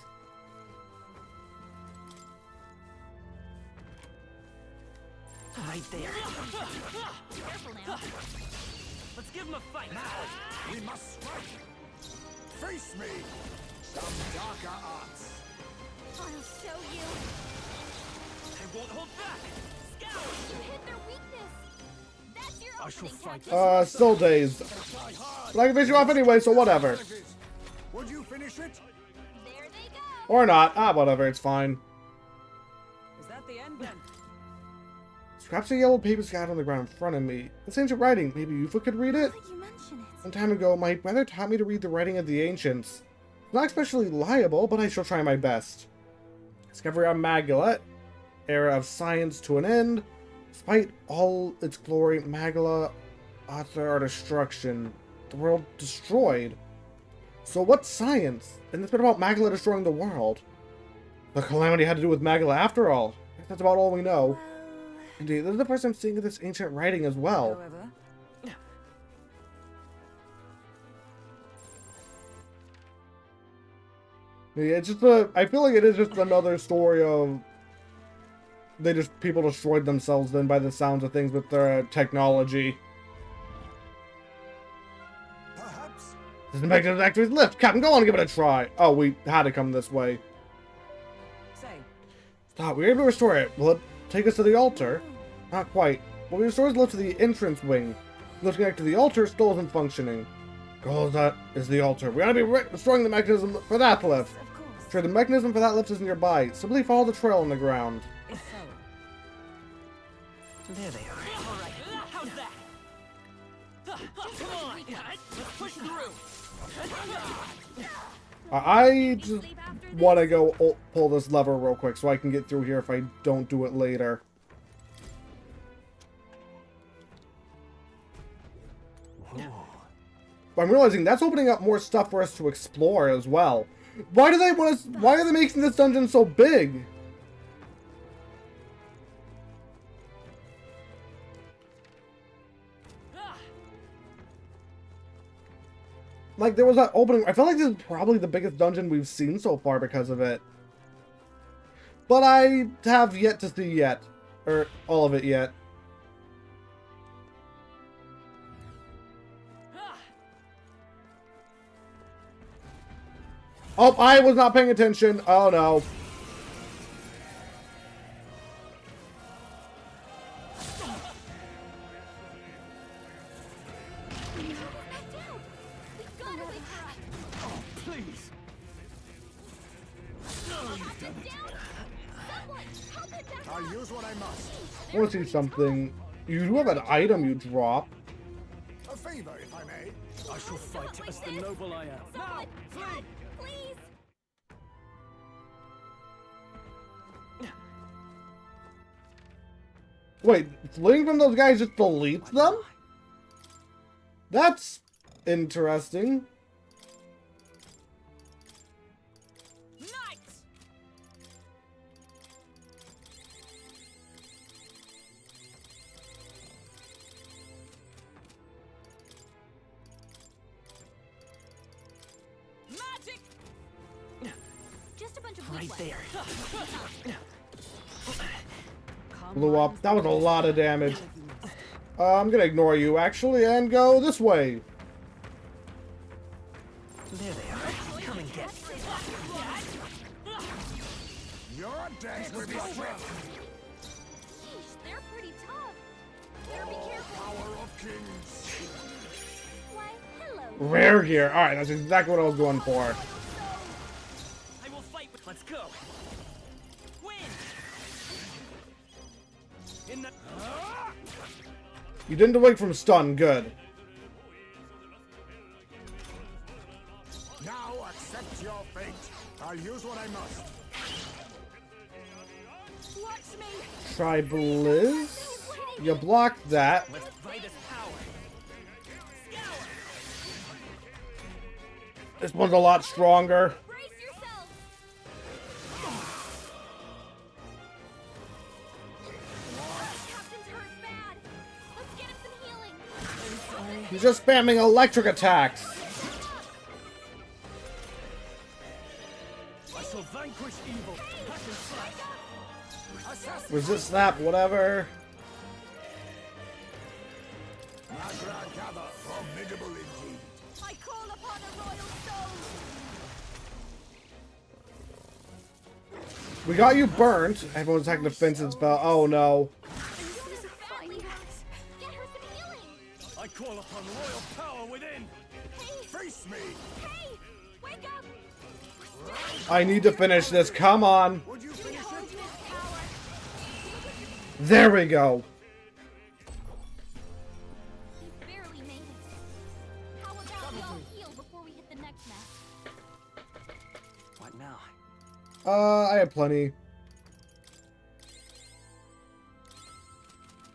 Right there. Careful now. Let's give him a fight. We must strike. Face me. Some darker arts. I'll show you. I won't hold back. hit their weakness. That's your I shall opening, fight. Captain. Still dazed. But I can finish you off anyway, so whatever. Would you finish it? There they go. Or not. Whatever, it's fine. Is that the end then? Scraps of yellow paper scattered on the ground in front of me. It's ancient writing. Maybe Yufa could read it? Now that you mention it. Some time ago, my mother taught me to read the writing of the ancients. Not especially liable, but I shall try my best. Discovery on Magala. Era of science to an end. Despite all its glory, Magala author our destruction. The world destroyed. So what's science? And it's been about Magala destroying the world. The calamity had to do with Magala after all. That's about all we know. Well, Indeed, this is the first I'm seeing of this ancient writing as well. However, Yeah, it's just I feel like it is just another story of people destroyed themselves then by the sounds of things with their technology. Perhaps. This mechanism activates lift. Captain, go on and give it a try. Oh, we had to come this way. say, Stop, we were able to restore it. Will it take us to the altar? Not quite. Well, we restored the lift to the entrance wing. Lift connected to the altar still isn't functioning. Goal of that is the altar. We ought to be restoring the mechanism for that lift. of course. Sure, the mechanism for that lift is nearby. Simply follow the trail on the ground. if so. There they are. All right. How's that? Come on. Let's push through. I just want to go pull this lever real quick so I can get through here if I don't do it later. But I'm realizing that's opening up more stuff for us to explore as well. Why do they want us? Why are they making this dungeon so big? Like, there was that opening. I feel like this is probably the biggest dungeon we've seen so far because of it. But I have yet to see yet. Or all of it yet. Oh, I was not paying attention. Oh, no. Please. I'll use what I must. I want to see something. You do have an item you drop. A favor, if I may. I shall fight as the noble I am. Now, please. Wait, fleeing from those guys just deletes them? That's interesting. Knights. Magic. Just a bunch of Right leeway. there. Blew up. That was a lot of damage. I'm gonna ignore you, actually, and go this way. There they are. Come and get me. Your death will be swift. Sheesh, they're pretty tough. Better be careful. Power of kings. Why, hello. Rare gear. Alright, that's exactly what I was going for. I will fight. Let's go. Win. In the. You didn't awake from stun. Good. Now accept your fate. I'll use what I must. Watch me. Try Blizz. You blocked that. Let's fight his power. Scour. This one's a lot stronger. Brace yourself. Captain's hurt bad. Let's get him some healing. He's just spamming electric attacks. I shall vanquish evil. Hack and slash. Resist snap, whatever. Magra gather, formidable indeed. I call upon a royal soul. We got you burnt. Everyone's attacking defensive spell. Oh no. Get her some healing! I call upon royal power within. Hey! Face me! Hey! Wake up! I need to finish this. Come on. Would you finish Hold it? this power! There we go. You barely made it. How about we all heal before we hit the next mess? What now? I have plenty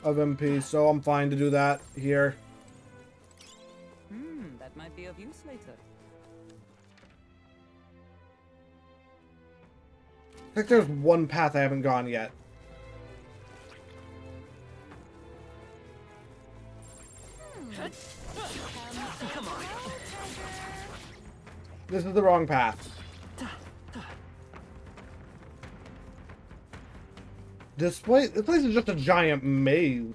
of MP, so I'm fine to do that here. That might be of use later. I think there's one path I haven't gone yet. Come on. This is the wrong path. This place is just a giant maze.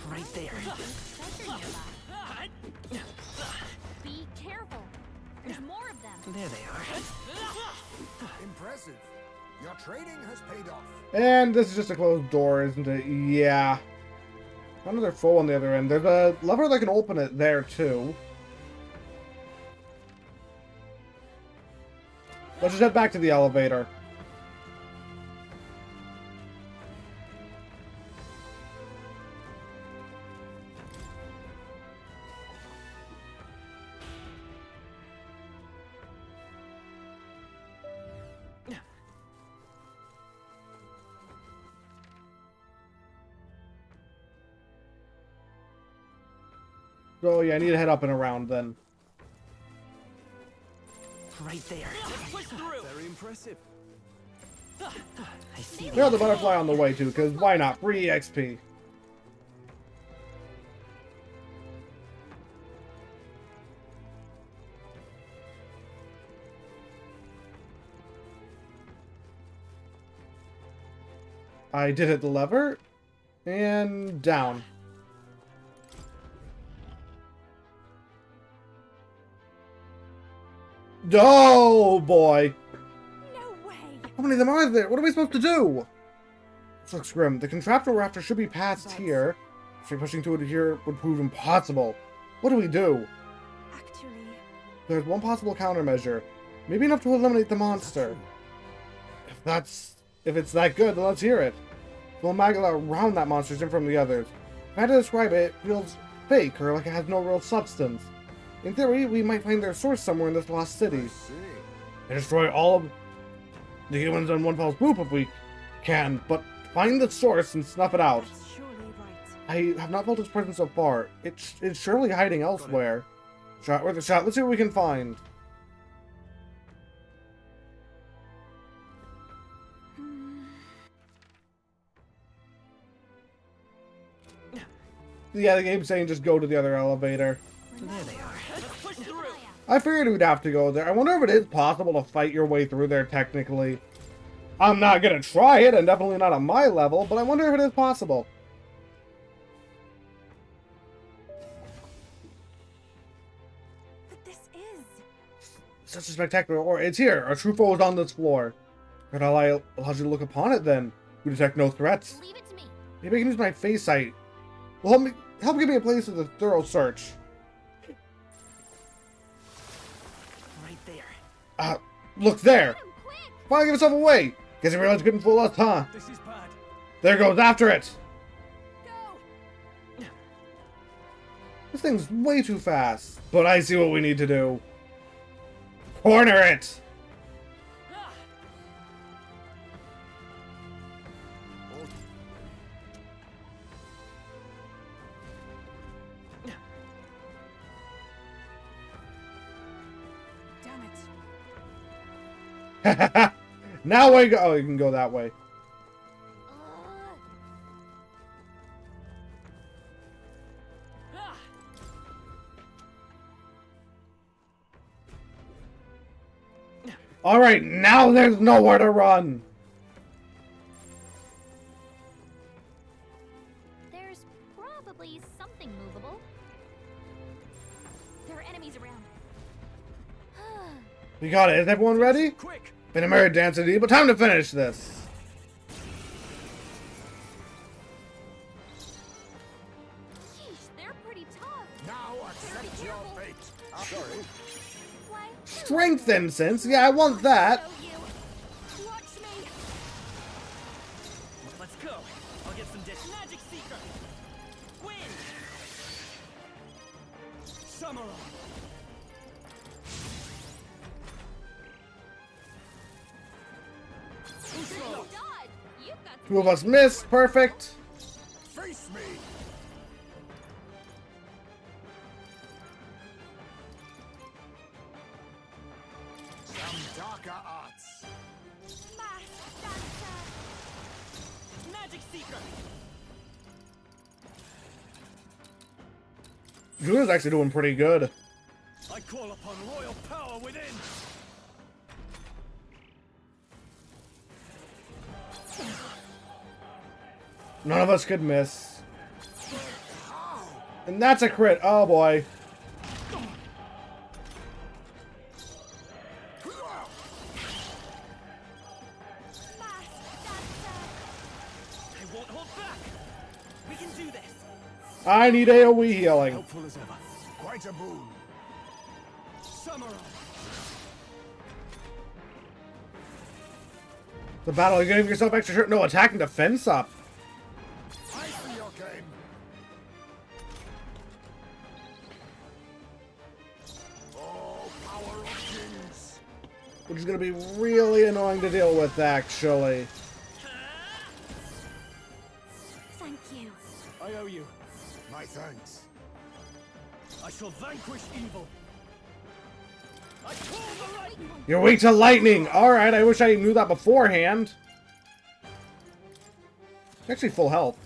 Right there. Be careful. There's more of them. There they are. Impressive. Your trading has paid off. And this is just a closed door, isn't it? Yeah. Another foe on the other end. There's a lever that can open it there, too. Let's just head back to the elevator. So yeah, I need to head up and around then. Right there. Push through. Very impressive. I see There's the butterfly on the way too, because why not? Free XP. I did hit the lever. And down. Oh boy! No way! How many of them are there? What are we supposed to do? This looks grim. The contraptor we're after should be past here. If pushing through it here would prove impossible. What do we do? Actually, There's one possible countermeasure. Maybe enough to eliminate the monster. If it's that good, then let's hear it. We'll magla around that monster different from the others. If I had to describe it, it feels fake or like it has no real substance. In theory, we might find their source somewhere in this lost city. See. And destroy all of the humans in one fell swoop if we can, but find the source and snuff it out. that's surely right. I have not felt its presence so far. It's surely hiding elsewhere. Shot worth a shot. Let's see what we can find. Yeah, the game's saying just go to the other elevator. There they are. Push through. I figured we'd have to go there. I wonder if it is possible to fight your way through there technically. I'm not gonna try it, and definitely not on my level, but I wonder if it is possible. But this is. Such a spectacular ore. It's here. Our true foe is on this floor. But allows you to look upon it then. We detect no threats. Leave it to me. Maybe I can use my face sight. Well, help give me a place with a thorough search. Right there. Look there. Get him, quick! Finally give itself away. Guess you realized you couldn't fool us, huh? This is bad. There goes after it. Go! This thing's way too fast. But I see what we need to do. Corner it. Damn it. Now we go. Oh, you can go that way. All right, now there's nowhere to run. There's probably something movable. There are enemies around. We got it. Is everyone ready? Quick. Been a merry dance indeed, but time to finish this. Sorry. Strength incense? Yeah, I want that. Watch me. Let's go. I'll get some dish. Magic Seeker. Win. Samurai. Two of us missed. Perfect. Face me. Some darker arts. Magic Seeker. Juna's actually doing pretty good. I call upon royal power within. None of us could miss. And that's a crit. Oh boy. I won't hold back. We can do this. I need AoE healing. Helpful as ever. Quite a boon. Samurai. The battle, you're giving yourself extra shirt. No, attack and defense up. I see your game. Oh, power of kings. Which is going to be really annoying to deal with, actually. Thank you. I owe you. My thanks. I shall vanquish evil. I call the lightning. You're weak to lightning. Alright, I wish I knew that beforehand. Actually, full health.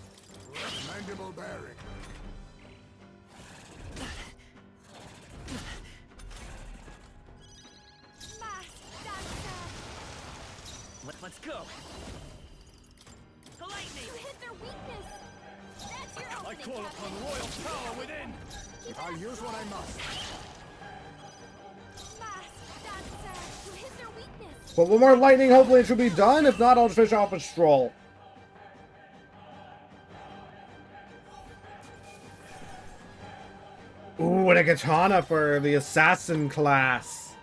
Mandible bearing. Let's go. The lightning. You hit their weakness. That's your I ultimate, call Captain. upon royal power within. I'll use what I must. You hit their weakness. But one more lightning, hopefully it should be done. If not, I'll just finish off a stroll. Ooh, and a katana for the assassin class.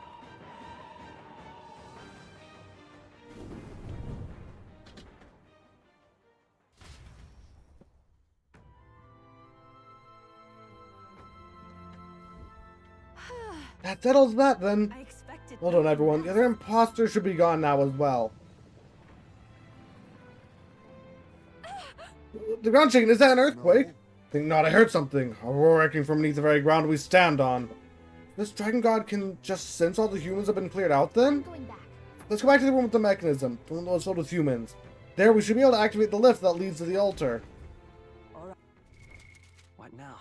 That settles that then. I expected. Hold on, everyone. The other imposter should be gone now as well. The ground shaking, is that an earthquake? No. Think not, I heard something. A roar echoing from beneath the very ground we stand on. This dragon god can just sense all the humans have been cleared out then? Going back. Let's go back to the room with the mechanism. The one that was filled with humans. There, we should be able to activate the lift that leads to the altar. All right. What now?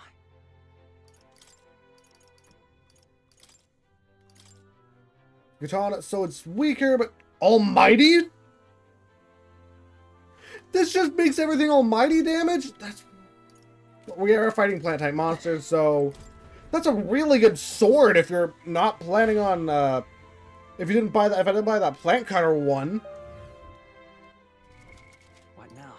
Katana, so it's weaker, but almighty? This just makes everything almighty damage? That's... We are fighting plant type monsters, so... That's a really good sword if you're not planning on, if you didn't buy that, if I didn't buy that plant cutter one. What now?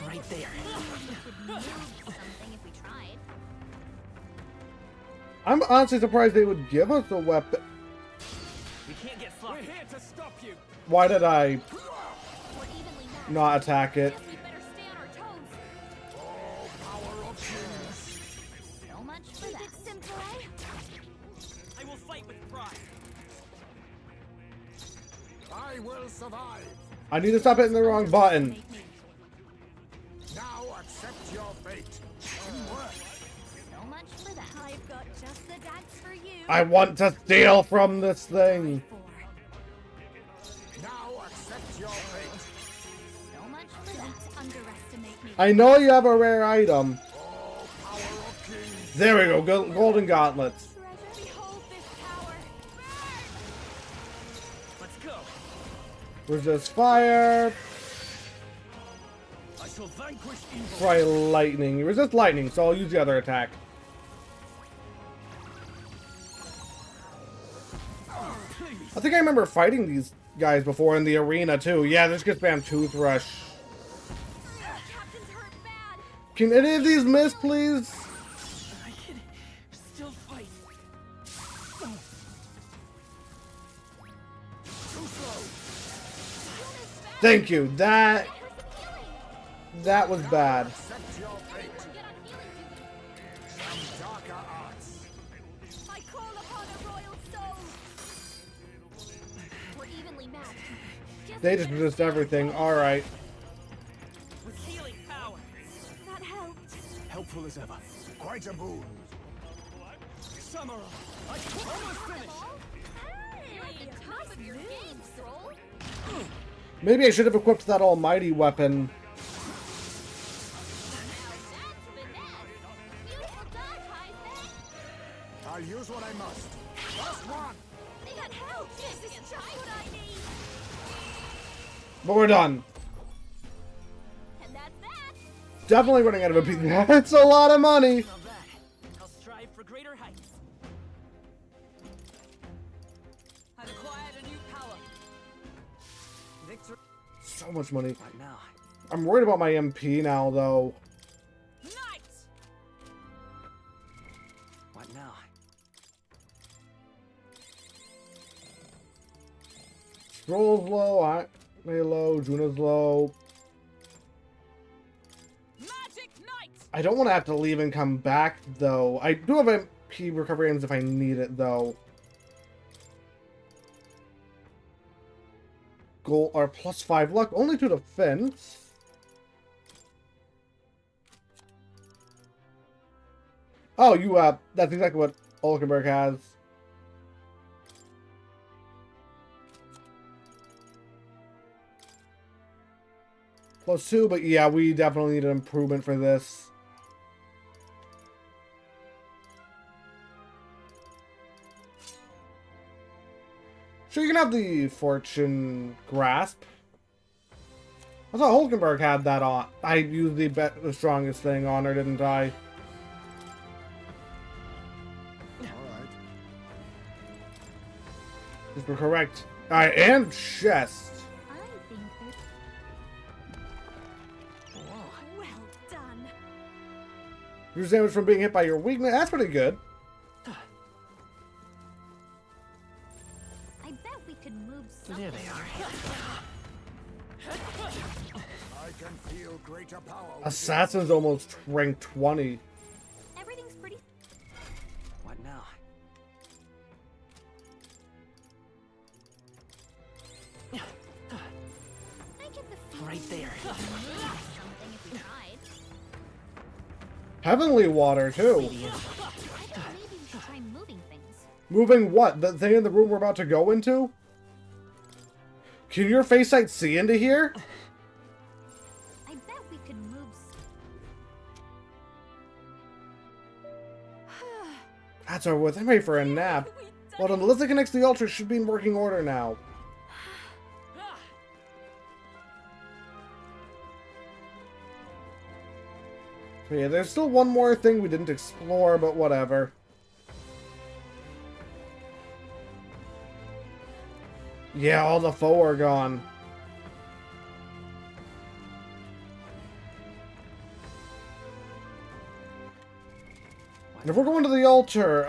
Right there. Something if we tried. I'm honestly surprised they would give us a weapon. We can't get We're sloppy. here to stop you. Why did I We're evenly matched. not attack it? Guess we better stay on our toes. Oh, power of kings. So much for that. It's simple, eh? I will fight with pride. I will survive. I need to stop hitting the wrong button. Make me. Now accept your fate. So much for that. I've got just the dance for you. I want to steal from this thing. Now accept your fate. So much for that. Underestimate me. I know you have a rare item. Oh, power of kings. There we go, golden gauntlets. Treasure. Behold this power. Let's go. Resist fire. I shall vanquish evil. Try lightning. You resist lightning, so I'll use the other attack. Please. I think I remember fighting these guys before in the arena too. Yeah, this gets spam Toothrush. Captain's hurt bad. Can any of these miss, please? I can still fight. Thank you. That was bad. Accept your fate. Some darker arts. I call upon a royal soul. We're evenly matched. They just resist everything. All right. With healing power. That helped. Helpful as ever. Quite a boon. Samurai. Almost finished. You're at the top of your game, Stroll. Maybe I should have equipped that almighty weapon. I'll use what I must. Last one. That helped. This is just what I need. But we're done. And that's that. Definitely running out of MP. That's a lot of money. Now that, I'll strive for greater heights. I've acquired a new power. Victory. So much money. Right now. I'm worried about my MP now, though. Knights. What now? Stroll's low, May low, Juna's low. Magic Knight. I don't want to have to leave and come back, though. I do have MP recovery items if I need it, though. Goal or +5 luck, only to defense. Oh, that's exactly what Olkenberg has. +2, but yeah, we definitely need an improvement for this. Sure, you can have the Fortune Grasp. I thought Hulkenberg had that on. I used the strongest thing on her, didn't I? All right. If we're correct. Alright, and chest. I think that. Well done. Reduce damage from being hit by your weakness. That's pretty good. I bet we could move something. There they are. I can feel greater power. Assassin's almost rank 20. Everything's pretty. What now? I get the feeling Right there. we could move something if we tried. Heavenly water, too. I thought maybe we should try moving things. Moving what? The thing in the room we're about to go into? Can your face sight see into here? I bet we could move. That's our worth. I'm ready for a nap. Well done. The list that connects to the altar should be in working order now. So yeah, there's still one more thing we didn't explore, but whatever. Yeah, all the foe are gone. And if we're going to the altar,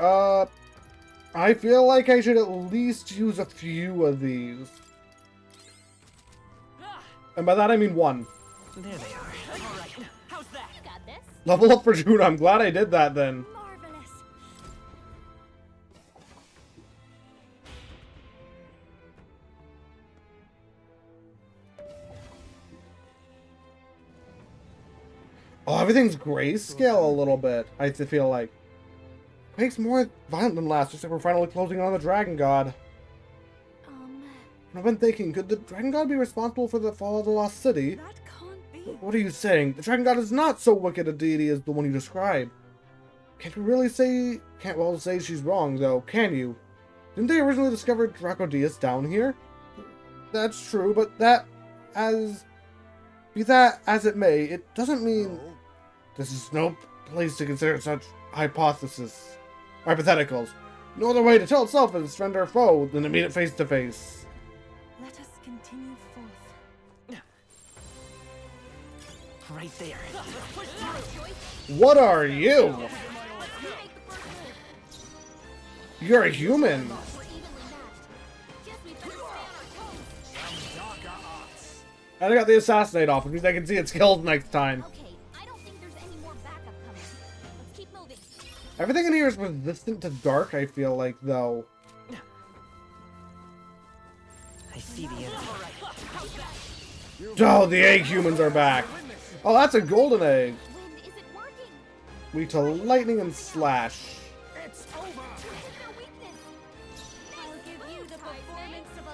I feel like I should at least use a few of these. And by that I mean one. There they are. All right. How's that? You got this. Level up for June. I'm glad I did that then. Marvelous. Oh, everything's grayscale a little bit, I feel like. Makes more violent than last, just like we're finally closing on the Dragon God. I've been thinking, could the Dragon God be responsible for the fall of the Lost City? That can't be. What are you saying? The Dragon God is not so wicked a deity as the one you describe. Can't we really say... Can't well say she's wrong, though, can you? Didn't they originally discover Drakodios down here? That's true, but that... Be that as it may, it doesn't mean... No. This is no place to consider such hypotheticals. No other way to tell itself is friend or foe than to meet it face to face. Let us continue forth. Right there. What are you? You're a human. And I got the assassinate off, which means I can see its skills next time. Okay, I don't think there's any more backup coming. Let's keep moving. Everything in here is resistant to dark, I feel like, though. I see the enemy. Oh, the egg humans are back. Oh, that's a golden egg. Wind isn't working. Weak to lightning and slash. It's over! Hit their weakness. I'll give you the performance of a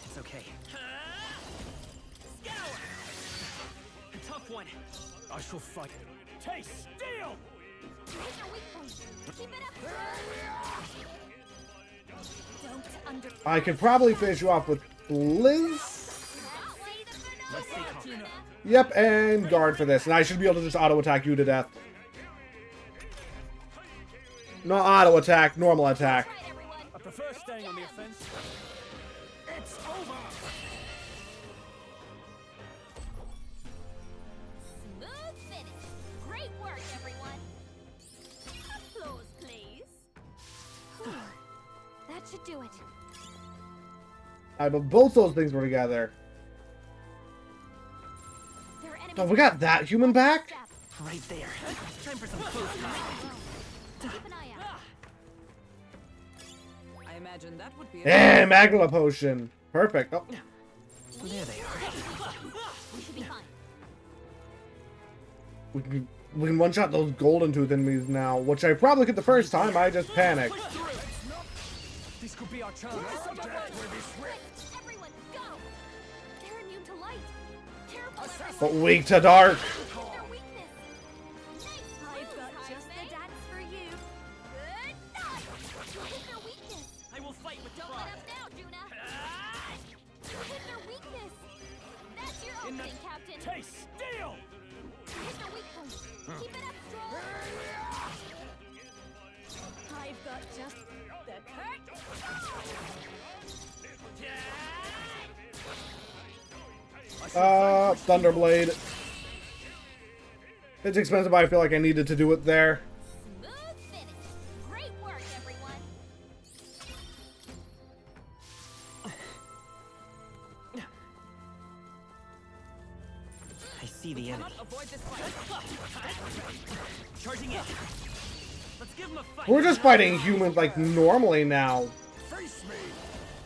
It's okay. Scour! A tough one. I shall fight. Taste steel! Hit their weak point. Keep it up. Don't under. I could probably finish you off with Blizz. Let's stay calm. Yep, and guard for this. And I should be able to just auto-attack you to death. Not auto-attack, normal attack. Right, everyone. I prefer staying on the offense. It's over! Smooth finish. Great work, everyone. Applause, please. That should do it. But both those things were together. There are enemies. Oh, we got that human back? Step. Right there. Time for some close combat. Keep an eye out. I imagine that would be Hey, Magma Potion. Perfect. Oh, There they are. We should be fine. we can one-shot those golden tooth enemies now, which I probably could the first time. I just panicked. This could be our chance. Everyone, go! They're immune to light. Careful, everyone. But weak to dark. Hit their weakness. Nice. I've got just the dance for you. Good night. Hit their weakness. I will fight with Don't let up now, Juna. Hit their weakness. That's your opening, Captain. Taste steel! Hit their weak point. Keep it up, Stroll. I've got just the hurt. Thunderblade. It's expensive, but I feel like I needed to do it there. Smooth finish. Great work, everyone. I see the enemy. avoid this fight. Charging in. Let's give him a fight. We're just fighting humans like normally now. Face me!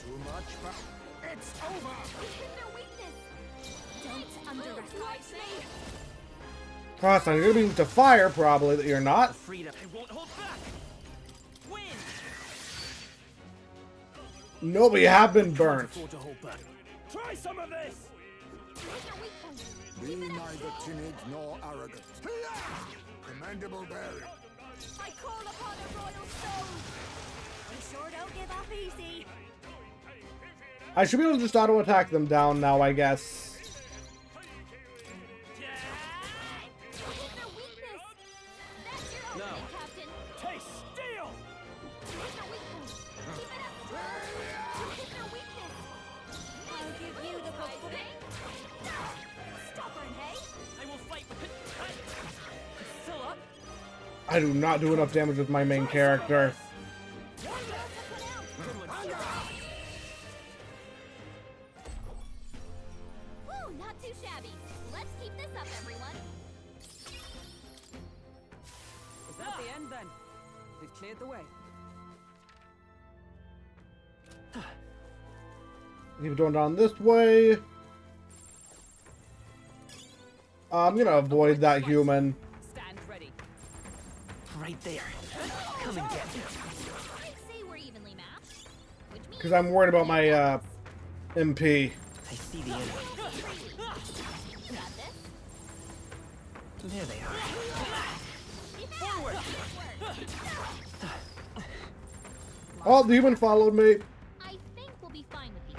Too much, but it's over! Hit their weakness. Don't underestimate me. Cross on, you're gonna be weak to fire, probably, that you're not. Freedom. I won't hold back. Win. No, but you have been burnt. Afford to hold back. Try some of this! Hit their weak point. Be neither timid nor arrogant. Commendable bearing. I call upon a royal stone. We sure don't give up easy. I should be able to just auto-attack them down now, I guess. Hit their weakness. That's your opening, Captain. Taste steel! Hit their weak point. Keep it up, Stroll. Hit their weakness. I'll give you the performance. Stubborn, hey? I will fight with it. Still up. I do not do enough damage with my main character. Woo, not too shabby. Let's keep this up, everyone. Is that the end then? We've cleared the way. Keep going down this way. I'm gonna avoid that human. Stand ready. Right there. Come and get me. I'd say we're evenly matched. Which means Because I'm worried about my MP. I see the enemy. you got this. There they are. Forward. Oh, the human followed me. I think we'll be fine with these.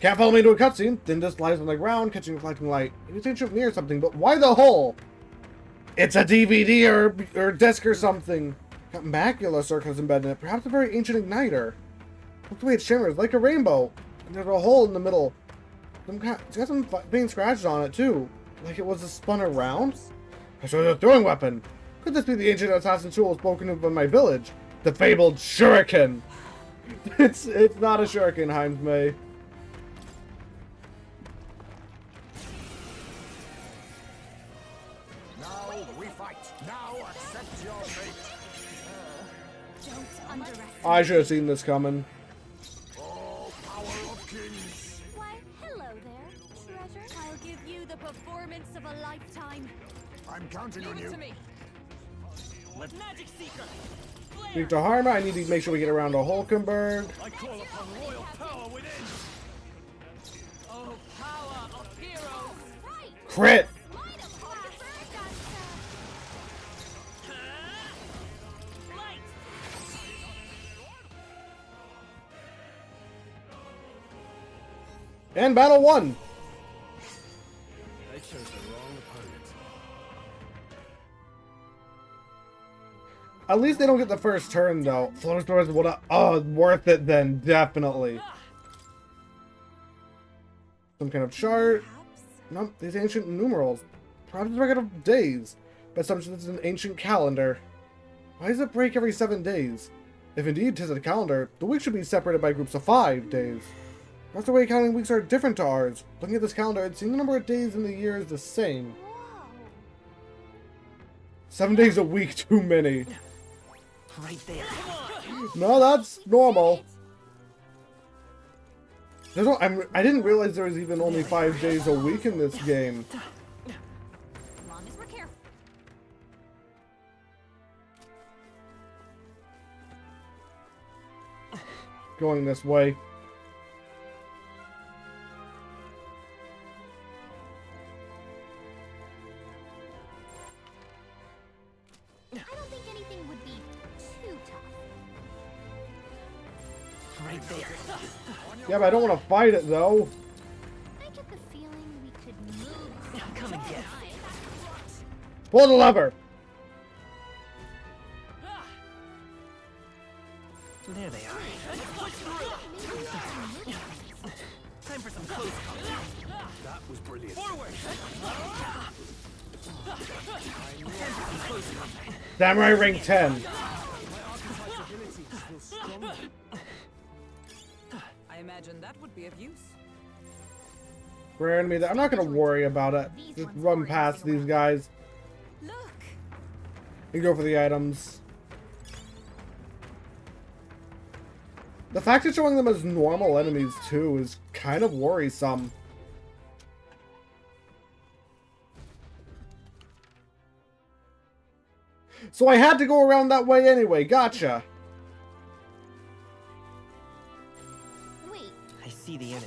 Can't follow me into a cutscene. Then just lies on the ground, catching reflecting light. You think you're near something, but why the hole? It's a DVD or disc or something. Got macula circles embedded in it. Perhaps a very ancient igniter. Look the way it shimmers, like a rainbow. And there's a hole in the middle. It's got some faint scratches on it too. Like it was spun around. I showed a throwing weapon. Could this be the ancient assassin tool spoken of in my village? The fabled shuriken. It's not a shuriken, Heinz May. Now we fight. Now accept your fate. Don't underestimate. I should have seen this coming. Oh, power of kings. Why, hello there, treasure. I'll give you the performance of a lifetime. I'm counting on you. Let's Magic Seeker! Speak to Harma. I need to make sure we get around to Hulkenberg. I call upon royal power within! Oh, power of heroes! Right. Crit! Might have passed. Light! And battle 1. They chose the wrong opponent. At least they don't get the first turn though. Floating stars would worth it then, definitely. Some kind of chart. Perhaps? Nope, these ancient numerals. Perhaps it's a record of days. By assumption it's an ancient calendar. Why does it break every 7 days? If indeed 'tis a calendar, the weeks should be separated by groups of 5 days. That's the way counting weeks are different to ours. Looking at this calendar, it seems the number of days in the year is the same. Whoa. 7 days a week, too many. Right there. No, that's normal. I didn't realize there was even only 5 days a week in this game. As long as we're careful. Going this way. I don't think anything would be too tough. Right there. Yeah, but I don't want to fight it though. I get the feeling we could move. Come and get it. Pull the lever. There they are. Time for some close combat. That was brilliant. Forward! Samurai Ring 10. I imagine that would be of use. Rare enemy that I'm not gonna worry about it. Just run past these guys Look! and go for the items. The fact that showing them as normal enemies too is kind of worrisome. So I had to go around that way anyway, gotcha. Wait, I see the enemy.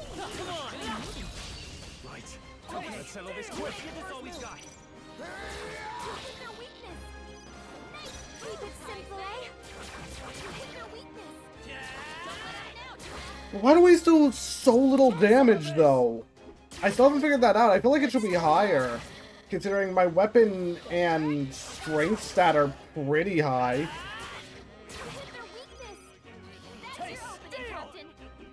Right. Let's settle this quick. That's all we've got. hit their weakness. Nice. Keep it simple, eh? You hit their weakness. Don't let them down. Why do we still do so little damage though? I still haven't figured that out. I feel like it should be higher, considering my weapon and strength stat are pretty high. You hit their weakness. That's your opening, Captain.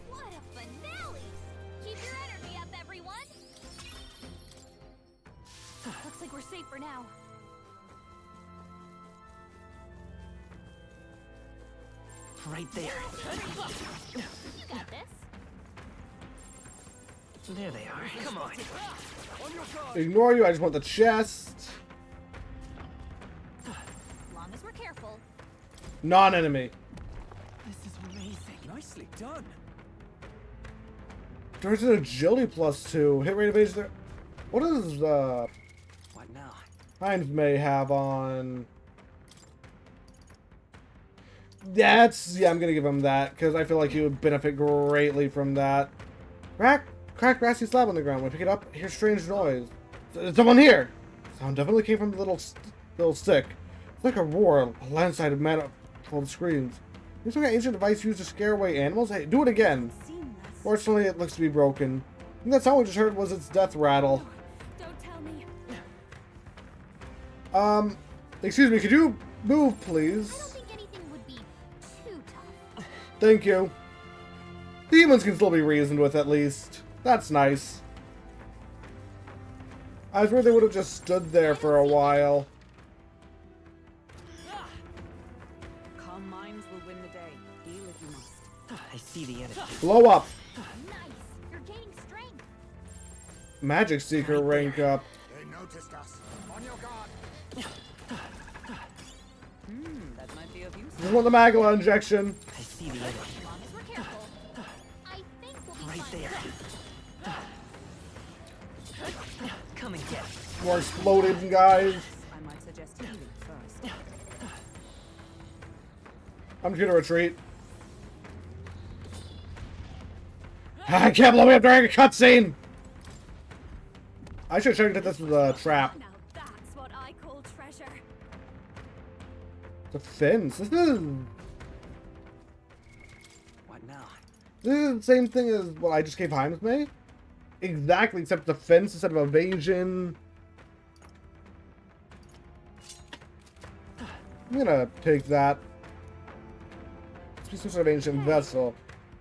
What a finale! Keep your energy up, everyone. Looks like we're safe for now. Right there. You got this. There they are. Come on. Ignore you, I just want the chest. As long as we're careful. Non-enemy. This is amazing. Nicely done. There's an agility +2. Hit rate evasion there. What does What now? Heinz may have on? Yeah, I'm gonna give him that because I feel like he would benefit greatly from that. Cracked grassy slab on the ground. When I pick it up, I hear strange noise. There's someone here. Sound definitely came from the little stick. It's like a roar, a landslide of manifold screams. This is an ancient device used to scare away animals. Hey, do it again. Seamless. Fortunately, it looks to be broken. think that sound we just heard was its death rattle. Don't tell me. Excuse me, could you move, I please? don't think anything would be too tough. Thank you. Demons can still be reasoned with, at least. That's nice. I was worried they would have just stood there for a while. Calm minds will win the day. Deal if you must. I see the enemy. Blow up. Nice. You're gaining strength. Magic Seeker rank up. They noticed us. On your guard. That might be of use. Just want the Magma injection. I see the enemy. As long as we're careful. I think we'll be Right fine. there. Come and get it. More exploding guys. I might suggest healing first. I'm just gonna retreat. I can't believe we have during a cutscene. I should have checked that this was a trap. Now that's what I call treasure. The fins. This is What now? the same thing as what I just gave Heinz me. Exactly, except the fence instead of evasion. I'm gonna take that. Let's be some sort of ancient vessel.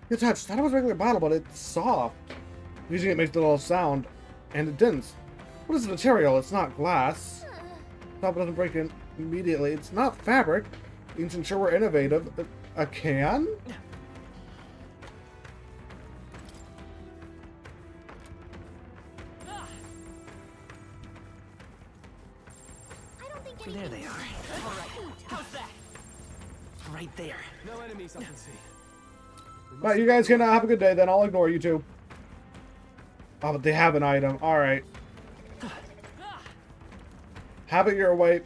It's touched. Thought it was a regular bottle, but it's soft. Usually it makes a little sound, and it didn't. What is the material? It's not glass. Top doesn't break in immediately. It's not fabric. Ancient sure were innovative. A can? I don't think There anything they are. All right. How's that? Right there. No enemies I can see. Right, you guys can have a good day then. I'll ignore you two. Oh, but they have an item. Alright. Have it your way.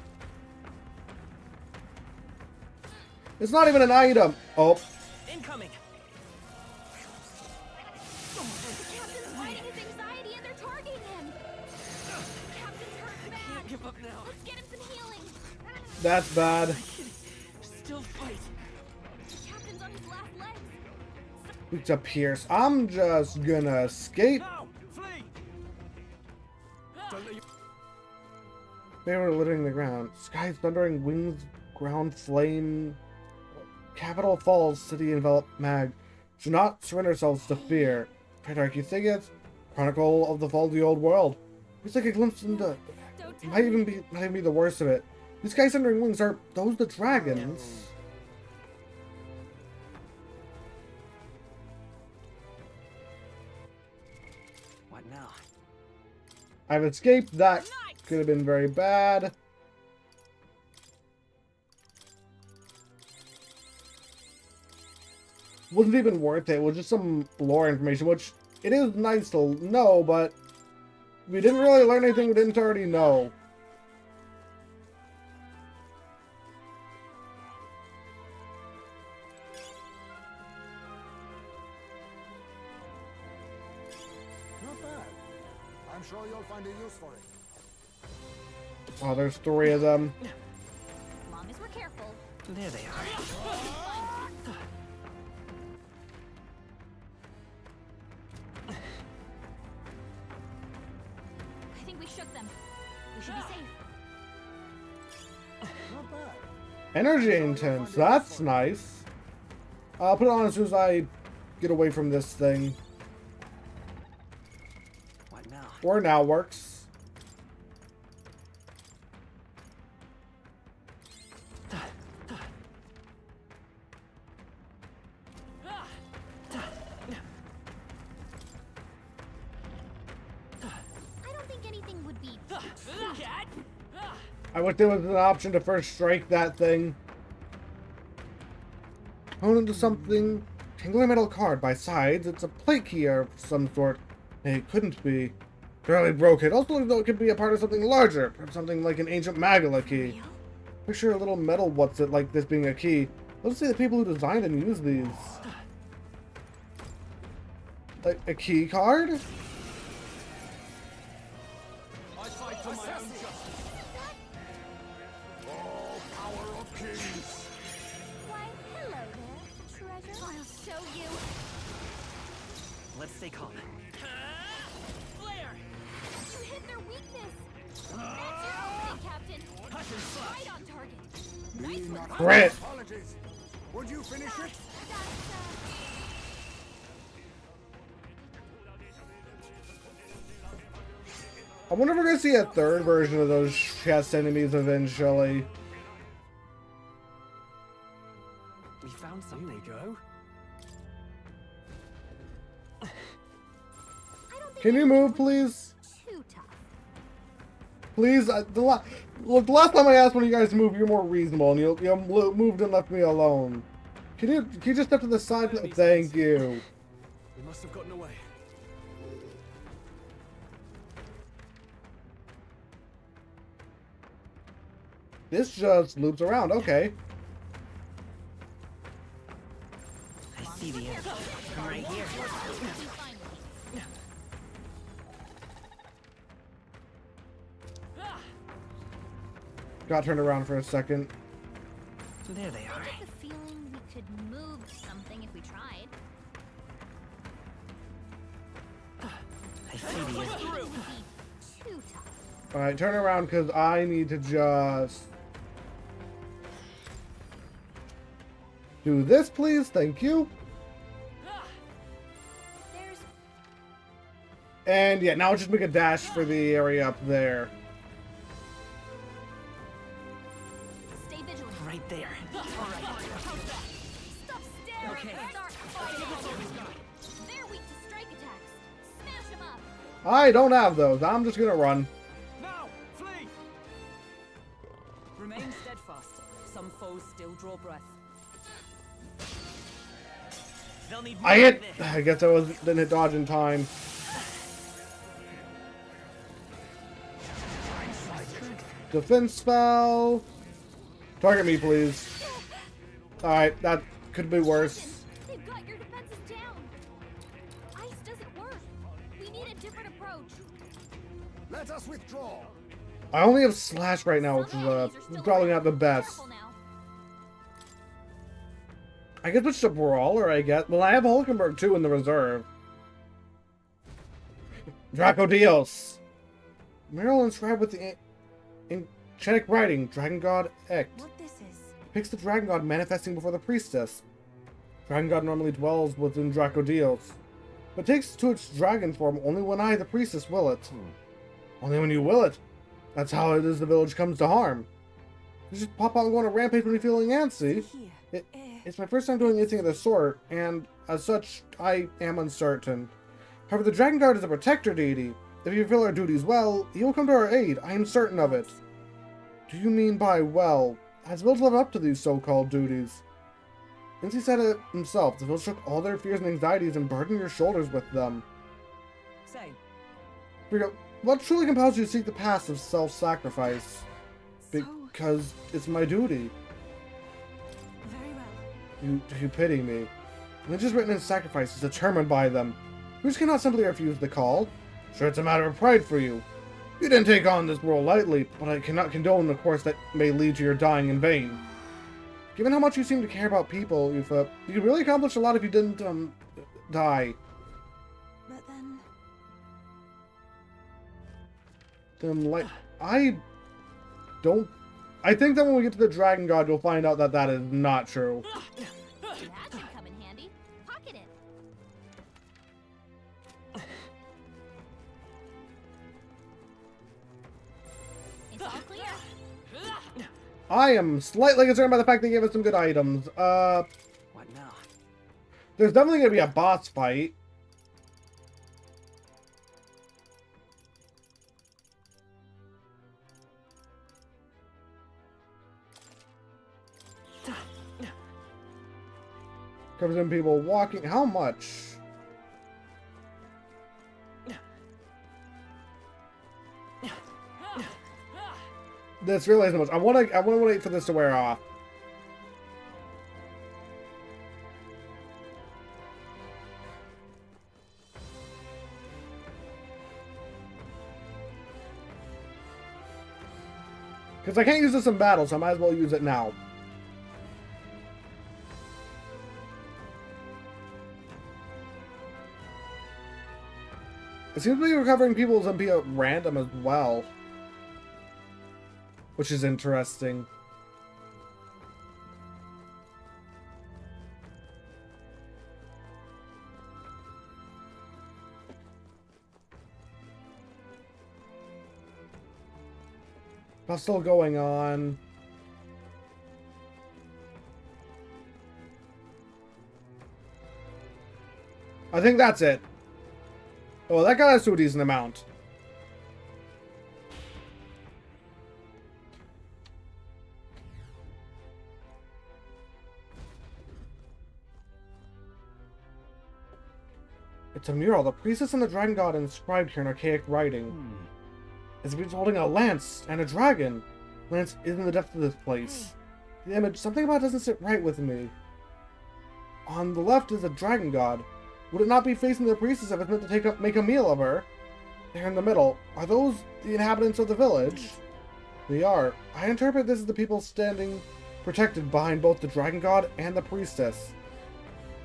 It's not even an item. Oh. Incoming. The captain's fighting his anxiety and they're targeting him. Captain's hurt bad. Can't give up now. Let's get him some healing. That's bad. Still fight. Captain's on his last legs. Weak to Pierce. I'm just gonna escape. Now, flee! Don't let you... They were littering the ground. Skies thundering, wings, ground flame. Capital falls, city enveloped mag. Do not surrender ourselves to fear. Predarch, you think it's Chronicle of the Fall of the Old World. It's like a glimpse into. Don't tell Might me. even be the worst of it. These guys thundering wings are those the dragons? What now? I've escaped. That could have been very bad. Wasn't even worth it. It was just some lore information, which it is nice to know, but we didn't really learn anything we didn't already know. Not bad. I'm sure you'll find a use for it. Oh, there's 3 of them. As long as we're careful. There they are. I think we shook them. We should be safe. Not bad. Energy intense. That's nice. I'll put it on as soon as I get away from this thing. What now? Or now works. I don't think anything would be I wish there was an option to first strike that thing. Hone into something. Tangular metal card by sides. It's a plate key of some sort. It couldn't be. Barely broke it. Also, though, it could be a part of something larger. Perhaps something like an ancient Magala key. Picture a little metal what's it like this being a key. Let's see the people who designed and used these. Like a key card? I fight for my own justice. Oh, power of kings! Why, hello there, treasure. I'll show you. Let's stay calm. flare! You hit their weakness. That's your opening, Captain. Hush and slush! Right on target. Need not Crit. apologies. Would you finish it? I wonder if we're gonna see a third version of those chest enemies eventually. We found something. There you go. I don't think Can you move, please? too tough. Please, look, the last time I asked one of you guys to move, you're more reasonable, and you moved and left me alone. Can you just step to the side? Thank you. We must have gotten away. This just loops around. Okay. I see the end. I'm right here. Got turned around for a second. There they I are. get the feeling we could move something if we tried. I see the end. It would be too tough. All right, turn around because I need to just do this, please. Thank you. There's And yeah, now just make a dash for the area up there. stay vigilant. Right there. All right. Stop staring. Okay. Start fighting. They're weak to strike attacks. Smash them up. I don't have those. I'm just gonna run. Now, flee! Remain steadfast. Some foes still draw breath. They'll need more I hit. than this. I guess I didn't hit dodge in time. Defense spell. Target me, please. Alright, that could be worse. They've got your defenses down. Ice doesn't work. We need a different approach. Let us withdraw. I only have slash right now, which is Some enemies are still probably around. not the best. Careful now. I guess it's a brawler, I guess. Well, I have Hulkenberg too in the reserve. Drakodios. Meryl inscribed with the enchantic writing, Dragon God Ect. What this is? Depicts the Dragon God manifesting before the priestess. Dragon God normally dwells within Drakodios, but takes to its dragon form only when I, the priestess, will it. Only when you will it. That's how it is the village comes to harm. You just pop out and go on a rampage when you're feeling antsy. Here. It's my first time doing anything of the sort, and as such, I am uncertain. However, the Dragon Guard is a protector deity. If you fulfill our duties well, he will come to our aid. I am certain of it. Do you mean by well? Has the village lived up to these so-called duties? Since he said it himself, the village took all their fears and anxieties and burdened your shoulders with them. Say, Rico, what truly compels you to seek the path of self-sacrifice? So, Because it's my duty. very well. You pity me. Religious written in sacrifice is determined by them. We just cannot simply refuse the call. Sure, it's a matter of pride for you. You didn't take on this role lightly, but I cannot condone the course that may lead to your dying in vain. Given how much you seem to care about people, you could really accomplish a lot if you didn't, die. But then, I think that when we get to the Dragon God, you'll find out that that is not true. That should come in handy. Pocket it. It's all clear. I am slightly concerned by the fact they gave us some good items. What now? There's definitely gonna be a boss fight. Covers in people walking. How much? This really isn't much. I wanna wait for this to wear off. Because I can't use this in battle, so I might as well use it now. It seems to be recovering people's MP at random as well. Which is interesting. That's still going on. I think that's it. Oh, that got us to a decent amount. It's a mural. The priestess and the dragon god inscribed here in archaic writing. It's been holding a lance and a dragon. Lance is in the depth of this place. The image, something about it doesn't sit right with me. On the left is a dragon god. Would it not be facing the priestess if it's meant to make a meal of her? There in the middle, are those the inhabitants of the village? They are. I interpret this as the people standing protected behind both the dragon god and the priestess.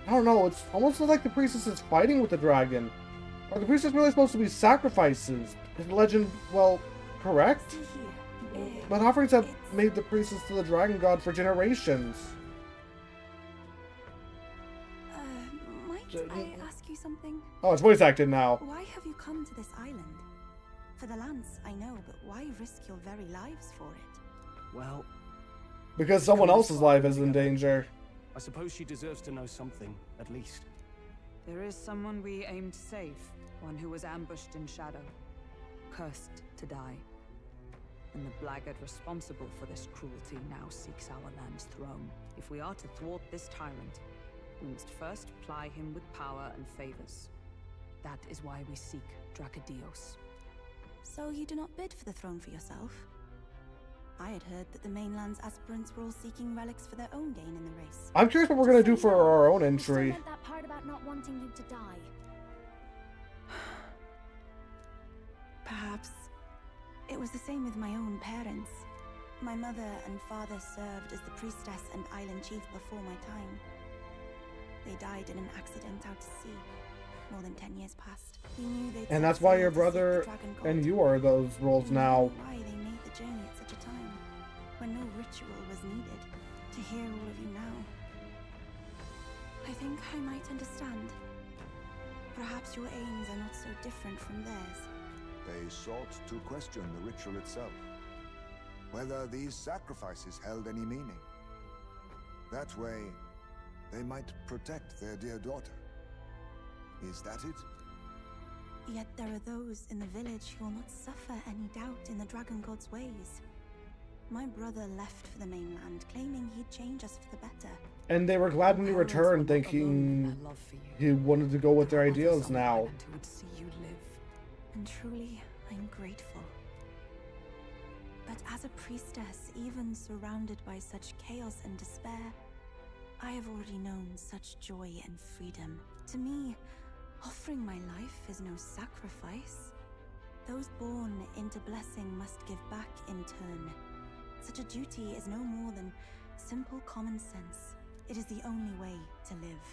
I don't know, it's almost like the priestess is fighting with the dragon. Are the priestess really supposed to be sacrifices? Is the legend, well, correct? But offerings have made the priestess to the dragon god for generations. Might I ask you something? Oh, it's voice acted now. Why have you come to this island? For the lance, I know, but why risk your very lives for it? Well, Because someone else's life is in danger. I suppose she deserves to know something, at least. There is someone we aim to save, one who was ambushed in shadow, cursed to die. And the blackguard responsible for this cruelty now seeks our land's throne. If we are to thwart this tyrant, we must first ply him with power and favors. That is why we seek Drakodios. So you do not bid for the throne for yourself? I had heard that the mainland's aspirants were all seeking relics for their own gain in the race. I'm curious what we're gonna do for our own You still entry. meant that part about not wanting you to die. Perhaps. It was the same with my own parents. My mother and father served as the priestess and island chief before my time. They died in an accident out to sea. More than 10 years passed. We knew they'd And set that's why sail your to seek the brother dragon god. and you are those roles We now. knew why they made the journey at such a time, when no ritual was needed. To hear all of you now, I think I might understand. Perhaps your aims are not so different from theirs. They sought to question the ritual itself, whether these sacrifices held any meaning. That way, they might protect their dear daughter. Is that it? Yet there are those in the village who will not suffer any doubt in the dragon god's ways. My brother left for the mainland, claiming he'd change us for the better. And they were glad when he Parents were returned, not alone in thinking their love for you. he wanted to go with their Others ideals on the now. island who would see you live. And truly, I'm grateful. But as a priestess, even surrounded by such chaos and despair, I have already known such joy and freedom. To me, offering my life is no sacrifice. Those born into blessing must give back in turn. Such a duty is no more than simple common sense. It is the only way to live.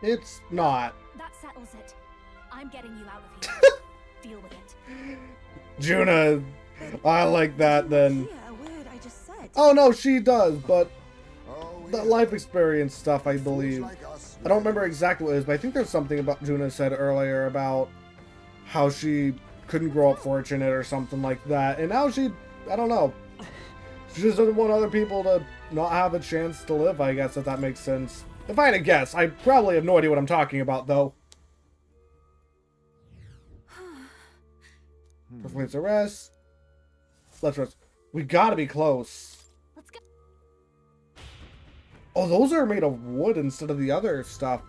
It's not. That settles it. I'm getting you out of here. Deal with it. Juna, I like that then. Hear a word I just said. Oh no, she does, but Oh, the yeah. life experience stuff, I Fools believe. like us I don't remember exactly what it is, but I think there's something about Juna said earlier about how she couldn't grow up fortunate or something like that. And now she, I don't know. She just doesn't want other people to not have a chance to live, I guess, if that makes sense. If I had to guess, I probably have no idea what I'm talking about, though. Let's rest. Let's rest. We gotta be close. Let's go. Oh, those are made of wood instead of the other stuff.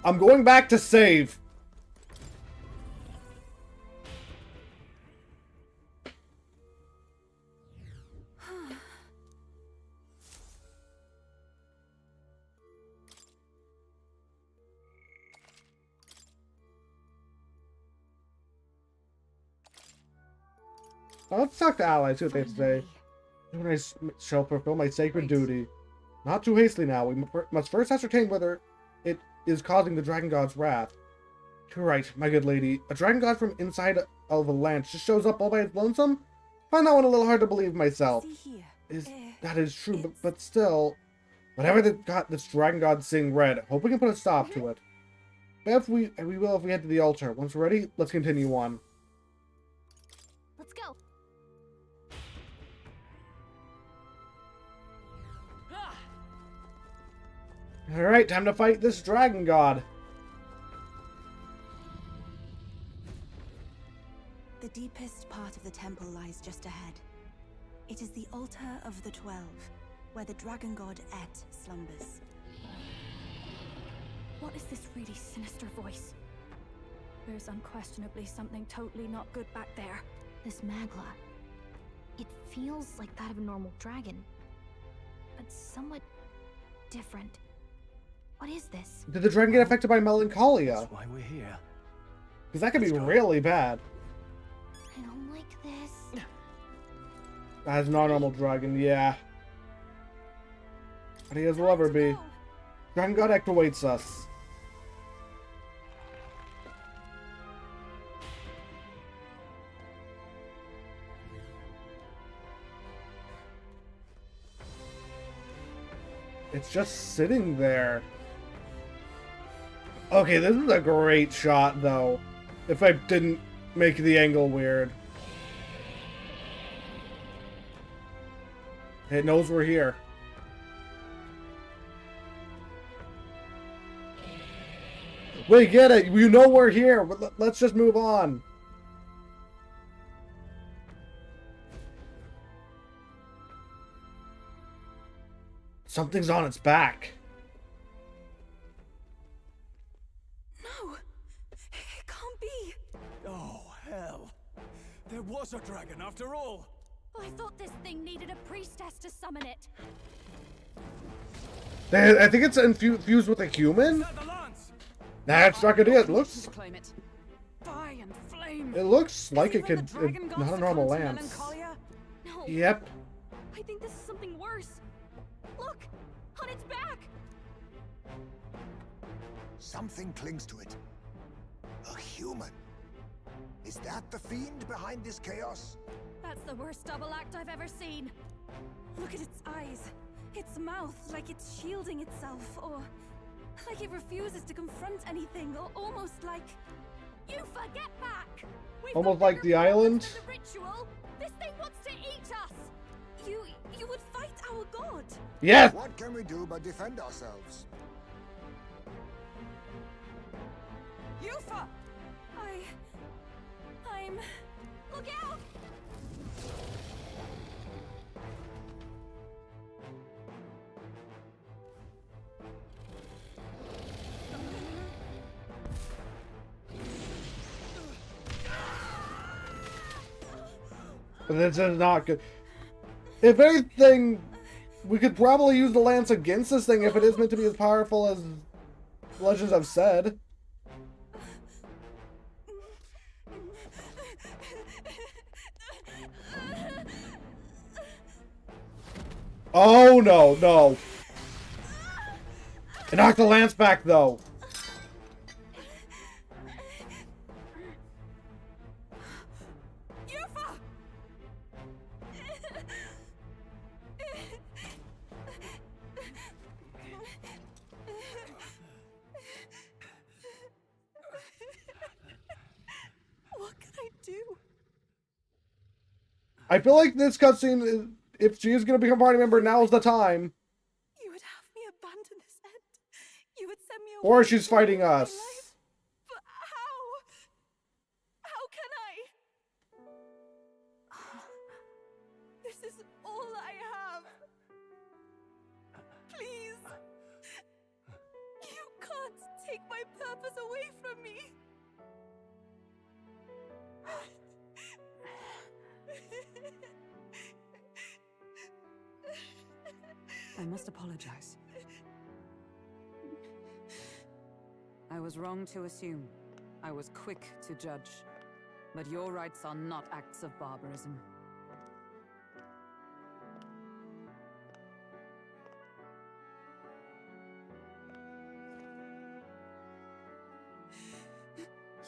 I'm going back to save. Let's talk to allies, see what they have to say. When I shall fulfill my sacred duty. Not too hastily now. We must first ascertain whether it is causing the Dragon God's wrath. You're right, my good lady. A Dragon God from inside of a lance just shows up all by its lonesome? Find that one a little hard to believe myself. See here. That is true, but still... Whatever this Dragon God's seeing red, hope we can put a stop to it. But we will if we head to the altar. Once we're ready, let's continue on. Let's go. Alright, time to fight this Dragon God. The deepest part of the temple lies just ahead. It is the altar of the 12, where the dragon god Et slumbers. What is this really sinister voice? There's unquestionably something totally not good back there. This magla. It feels like that of a normal dragon, but somewhat different. What is this? Did the dragon get affected by melancholia? That's why we're here. Because that could be really bad. I don't like this. That's not a normal dragon, yeah. But he as will ever be. Dragon God Act awaits us. It's just sitting there. Okay, this is a great shot, though. If I didn't make the angle weird. It knows we're here. We get it. You know we're here. Let's just move on. Something's on its back. No! It can't be! Oh, hell. There was a dragon after all. I thought this thing needed a priestess to summon it. I think it's infused with a human. The lance! That's Drakodios. It looks. Claim it. Fire and flame. It looks like it Even could. the dragon gods Not a normal succumb to lance. melancholia? No. Yep. I think this is something worse. Look! On its back! Something clings to it. A human. Is that the fiend behind this chaos? That's the worst double act I've ever seen. Look at its eyes, its mouth, like it's shielding itself, or like it refuses to confront anything, or almost like... You forget back! We've Almost got like bigger the problems island. than the ritual. This thing wants to eat us! You would fight our god! Yes. What can we do but defend ourselves? Yufa! I'm... Look out! This is not good. If anything, we could probably use the lance against this thing if it is meant to be as powerful as legends have said. Oh no, no. It knocked the lance back though. Yufa! What can I do? I feel like this cutscene, if she is going to become a party member, now's the time. You would have me abandon this end. You would send me away. Or she's from my fighting us. life. But how? How can I? This is all I have. Please. You can't take my purpose away from me. I must apologize. I was wrong to assume. I was quick to judge. But your rites are not acts of barbarism.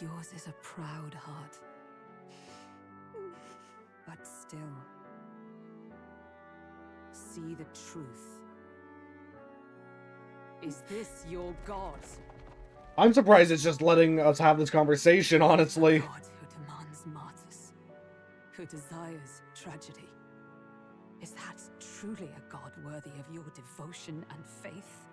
Yours is a proud heart. But still, see the truth. Is this your god? I'm surprised it's just letting us have this conversation, honestly. A god who demands martyrs, who desires tragedy. Is that truly a god worthy of your devotion and faith?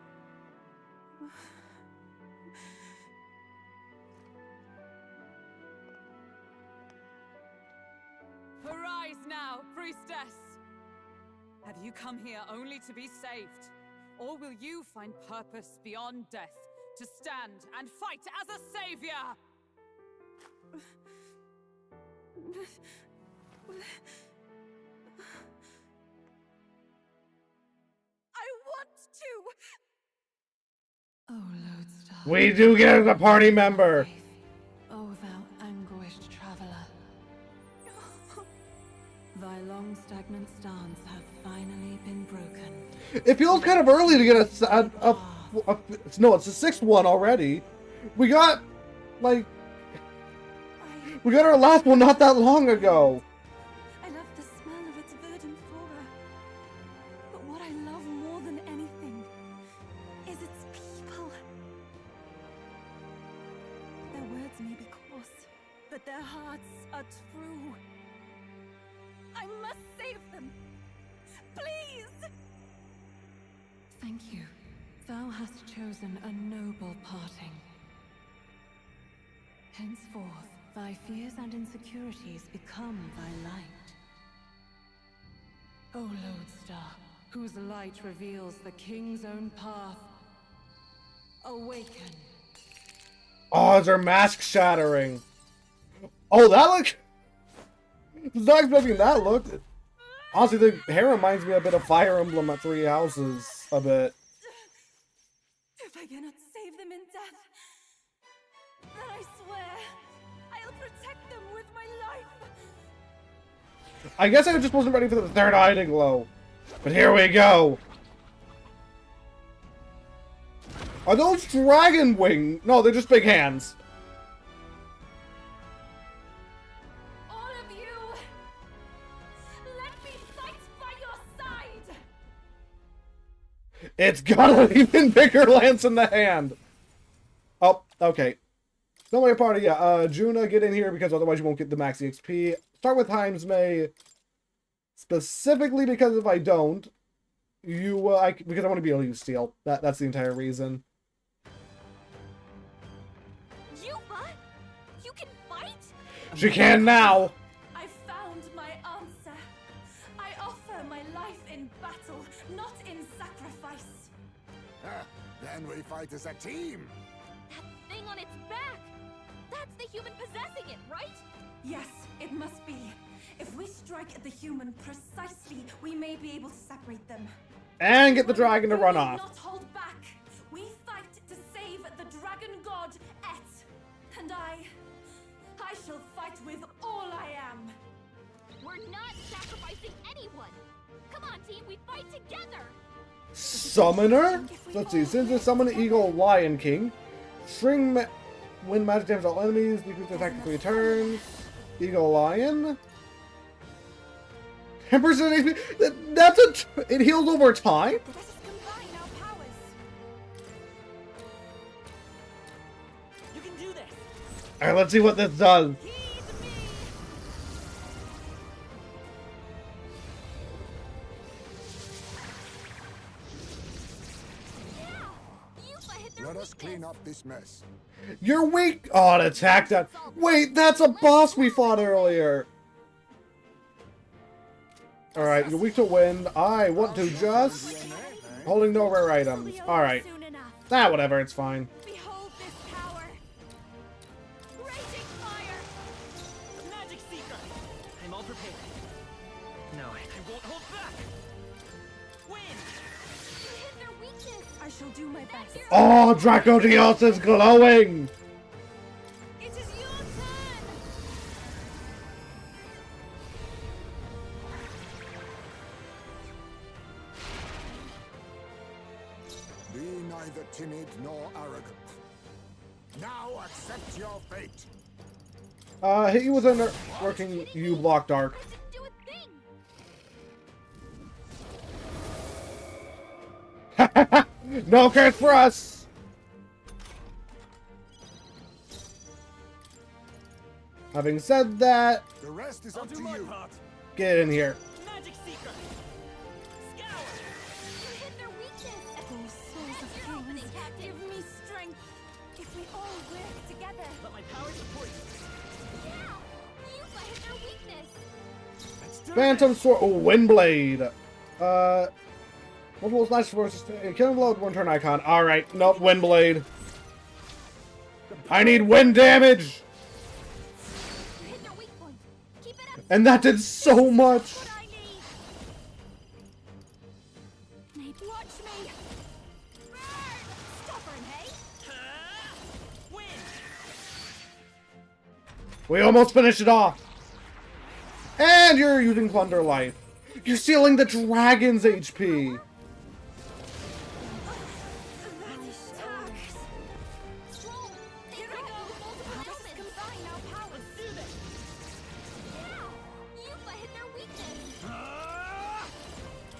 Arise now, priestess! Have you come here only to be saved? Or will you find purpose beyond death, to stand and fight as a savior? I want to! Oh, Lodestar. We do get a party member. O thou anguished traveler. Thy long stagnant stance hath finally been broken. It feels kind of early to get no, it's the 6th one already. We got, like, we got our last one not that long ago. I love the smell of its verdant flora. But what I love more than anything is its people. Their words may be coarse, but their hearts are true. I must save them. Please! Thank you. Thou hast chosen a noble parting. Henceforth, thy fears and insecurities become thy light. O Lodestar, whose light reveals the king's own path, awaken. Oh, is her mask shattering? Oh, that look. I was not expecting that look. Honestly, the hair reminds me a bit of Fire Emblem at Three Houses. A bit. If I cannot save them in death, then I swear I'll protect them with my life. I guess I just wasn't ready for the third eye to glow. But here we go. Are those dragon wing? No, they're just big hands. All of you, let me fight by your side. It's got an even bigger lance in the hand. Oh, okay. Don't worry, party. Yeah, Juna, get in here because otherwise you won't get the max XP. Start with Himes May. Specifically because if I don't, you because I want to be able to use steel. That's the entire reason. You can fight? She can now. I found my answer. I offer my life in battle, not in sacrifice. Then we fight as a team. That thing on its back! That's the human possessing it, right? Yes, it must be. If we strike at the human precisely, we may be able to separate them. And get the dragon to run We will off. not hold back. We fight to save the dragon god Et. And I shall fight with all I am. We're not sacrificing anyone! Come on, team, we fight together! Summoner? Let's see. Since they summon an Eagle Lion King, when magic damage all enemies, decrease attack for 3 turns. Eagle Lion. 10% HP. That's it heals over time? Let us combine our powers. You can do this. Alright, let's see what this does. Let us clean up this mess. You're weak! Oh, it attacked that. Wait, that's a boss we fought earlier. Alright, you're weak to wind. I want to just... Holding no rare items. Alright. Ah, whatever, it's fine. Behold this power. Raging fire. Magic Seeker. I'm all prepared. No, I won't hold back. Win. You hit their weakness! I shall do my best. Oh, Drakodios is glowing! It is your turn. Be neither timid nor arrogant. Now accept your fate. Hit you with a working U block dark. Didn't do a thing! No curse for us! Having said that, The rest is I'll up do to my you. part. get in here. Magic Seeker! Scour! You hit their weakness! Oh, souls of Your opening, kings, Captain! give me strength. If we all work together. Let my power support you. Yeah! Yuba hit their weakness! Let's do Phantom Sword. Oh, Windblade. Multiple slash versus killing blow with one turn icon. Alright, nope, Windblade. I need wind damage! You hit their weak point! Keep it up! And that did so much! What I need! Nate, watch me! Burn! Stubborn, hey? Win! We almost finished it off! And you're using Plunder Life. You're stealing the dragon's HP! Stroll! Here we go! Multiple elements! Combine our powers! Let's do this! Yeah! Yuba hit their weakness!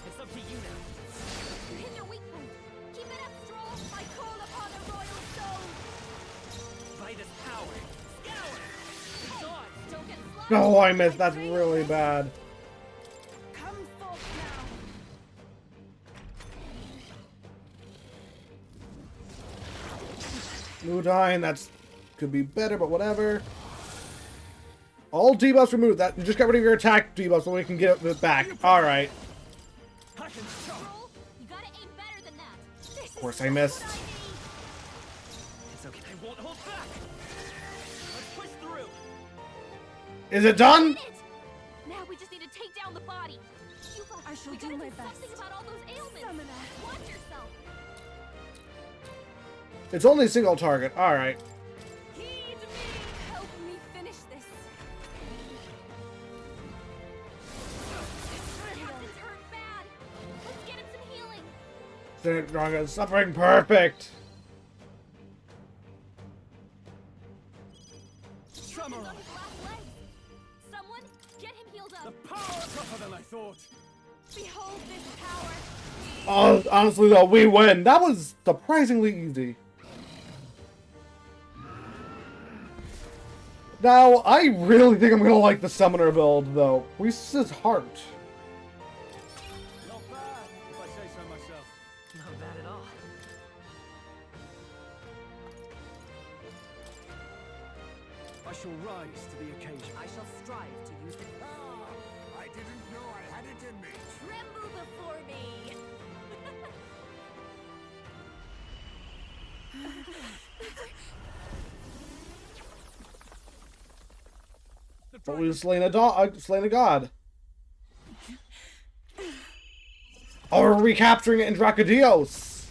It's up to you now. You hit their weak point! Keep it up, Stroll! I call upon a royal soul! By this power. Scour! Dodge! Don't get slow! Oh, I missed. That's really bad. Come forth now. Ludine, that's could be better, but whatever. All debuffs removed. That just get rid of your attack debuff so we can get it back. Alright. I can show. Stroll, you gotta aim better than that! Of course I missed. It's okay. I won't hold back. Let's push through. Is it done? Now we just need to take down the body! Yuba, I shall we do gotta my something best. about all those ailments! Summoner. Watch yourself! It's only a single target. Alright. Heed me. Help me finish this. Captain's hurt bad! Let's get him some healing! The dragon is suffering perfect. Captain's Samurai. on his last legs! Someone, get him healed The up! power tougher than I thought. Behold this power. Oh, honestly though, we win. That was surprisingly easy. Now, I really think I'm gonna like the summoner build, though. Reese's heart. Not bad, if I say so myself. Not bad at all. I shall rise to the occasion. I shall strive to use it. Ah, I didn't know I had it in me. Tremble before me! But we've slain a god. Oh, we're recapturing it in Drakodios.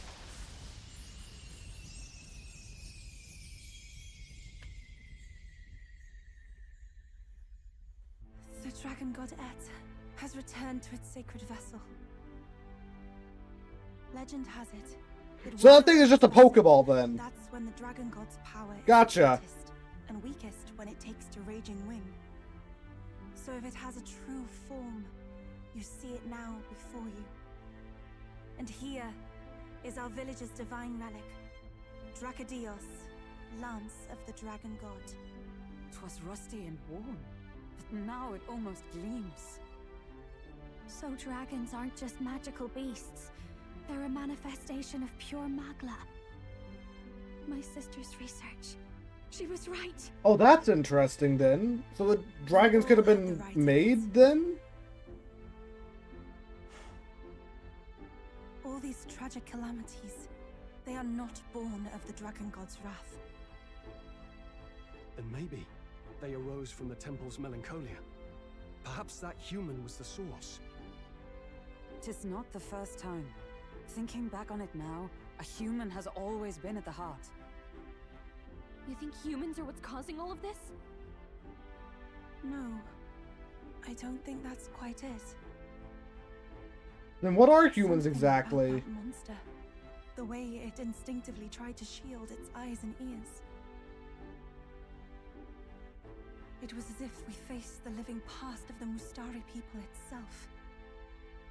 The dragon god Et has returned to its sacred vessel. Legend has it. So that thing is just a Pokeball then. That's when the dragon god's power is Gotcha. greatest and weakest when it takes to raging wing. So if it has a true form, you see it now before you. And here is our village's divine relic, Drakodios, Lance of the Dragon God. 'Twas rusty and worn, but now it almost gleams. So dragons aren't just magical beasts. They're a manifestation of pure magla. My sister's research. She was right. Oh, that's interesting then. So the dragons could have been made then? All these tragic calamities, they are not born of the dragon god's wrath. Then maybe they arose from the temple's melancholia. Perhaps that human was the source. 'Tis not the first time. Thinking back on it now, a human has always been at the heart. You think humans are what's causing all of this? No, I don't think that's quite it. Then what are humans Something exactly? about that monster. The way it instinctively tried to shield its eyes and ears. It was as if we faced the living past of the Mustari people itself.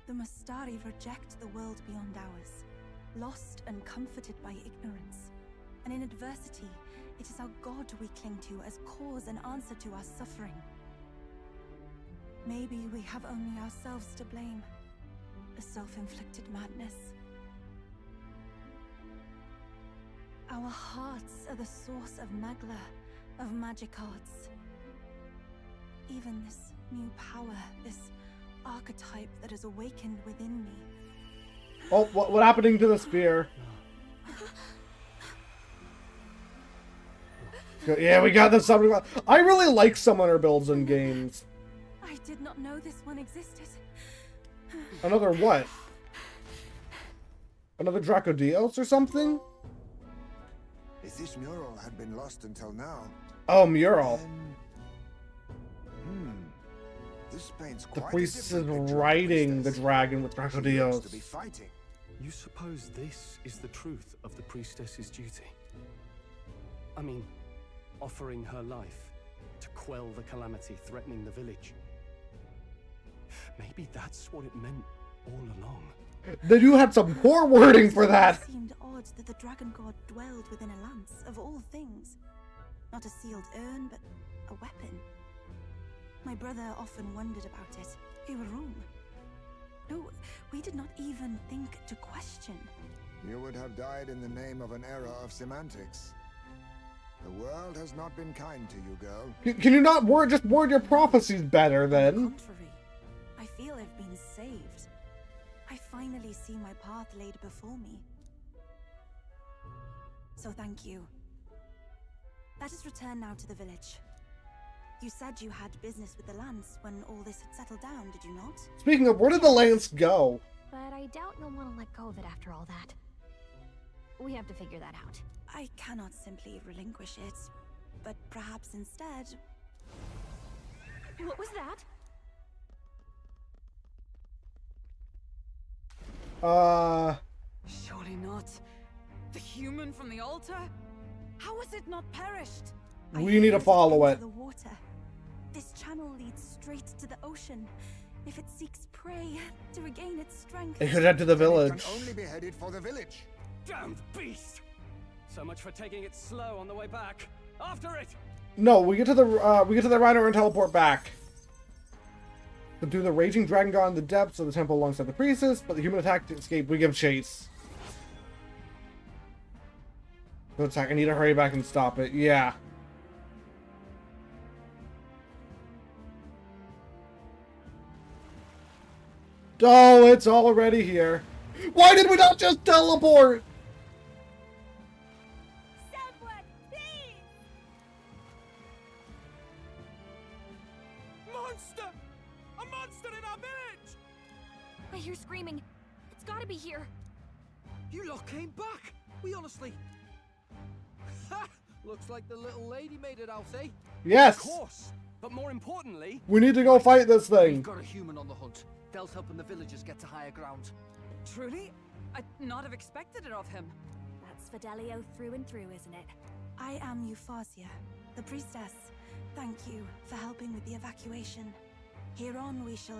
The Mustari reject the world beyond ours, lost and comforted by ignorance. And in adversity, it is our God we cling to as cause and answer to our suffering. Maybe we have only ourselves to blame. A self-inflicted madness. Our hearts are the source of Magla, of magic arts. Even this new power, this archetype that has awakened within me. Oh, what happening to the spear? Yeah, we got the summoner. I really like summoner builds in games. I did not know this one existed. Another what? Another Drakodios or something? If this mural had been lost until now... Oh, mural. then- This paints The quite a priest is different picture of riding the priestess. dragon with She looks Drakodios. to be fighting. You suppose this is the truth of the priestess's duty? I mean, offering her life to quell the calamity threatening the village. Maybe that's what it meant all along. Then you had some poor wording for that. It seemed odd that the dragon god dwelled within a lance, of all things. Not a sealed urn, but a weapon. My brother often wondered about it. We were wrong. No, we did not even think to question. You would have died in the name of an era of semantics. The world has not been kind to you, girl. Can you not just word your prophecies better On the then? contrary, I feel I've been saved. I finally see my path laid before me. So thank you. Let us return now to the village. You said you had business with the Lance when all this had settled down, did you not? Speaking of, where did the lance go? But I doubt you'll want to let go of it after all that. We have to figure that out. I cannot simply relinquish it, but perhaps instead... What was that? Surely not. The human from the altar? How has it not perished? I We need to forced follow into it. The water. This channel leads straight to the ocean. If it seeks prey to regain its strength. It should head to the It village. can only be headed for the village. Damned beast! So much for taking it slow on the way back. After it! No, we get to the rhino and teleport back. Subdue the raging dragon god in the depths of the temple alongside the priestess, but the human attack to escape. We give chase. Go attack. I need to hurry back and stop it. Yeah. Oh, it's already here. Why did we not just teleport? Someone, please! Monster! A monster in our village! I hear screaming. It's gotta be here. You lot came back! We honestly... Ha! Looks like the little lady made it out, eh? Yes. Of course! But more importantly, We need to go fight this thing. We've got a human on the hunt. Del's helping the villagers get to higher ground. Truly? I'd not have expected it of him. That's Fidelio through and through, isn't it? I am Euphausia, the priestess. Thank you for helping with the evacuation. Here on we shall...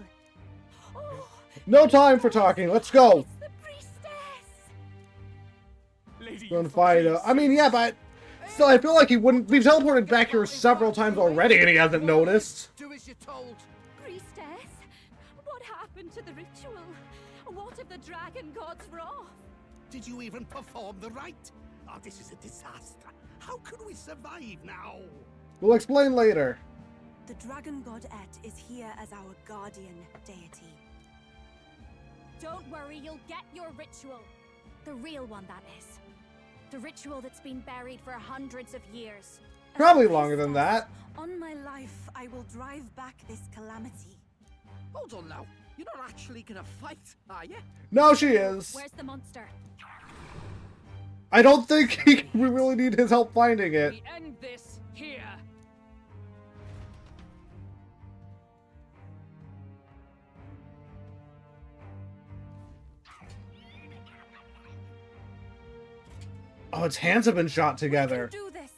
Oh, No time for talking. Let's go. it's the priestess! Lady, Go and fight. I mean, yeah, but still, I feel like he wouldn't. We've teleported back here several times already, and he hasn't noticed. do as you're told. Priestess? What happened to the ritual? What if the dragon god's wrath? Did you even perform the rite? Oh, this is a disaster. How could we survive now? We'll explain later. The dragon god Et is here as our guardian deity. Don't worry, you'll get your ritual. The real one, that is. The ritual that's been buried for hundreds of years. As Probably a longer than priestess, that. On my life, I will drive back this calamity. Hold on now. You're not actually gonna fight, are you? No, she is. Where's the monster? I don't think we really need his help finding it. We end this here. Oh, its hands have been shot together. Do this.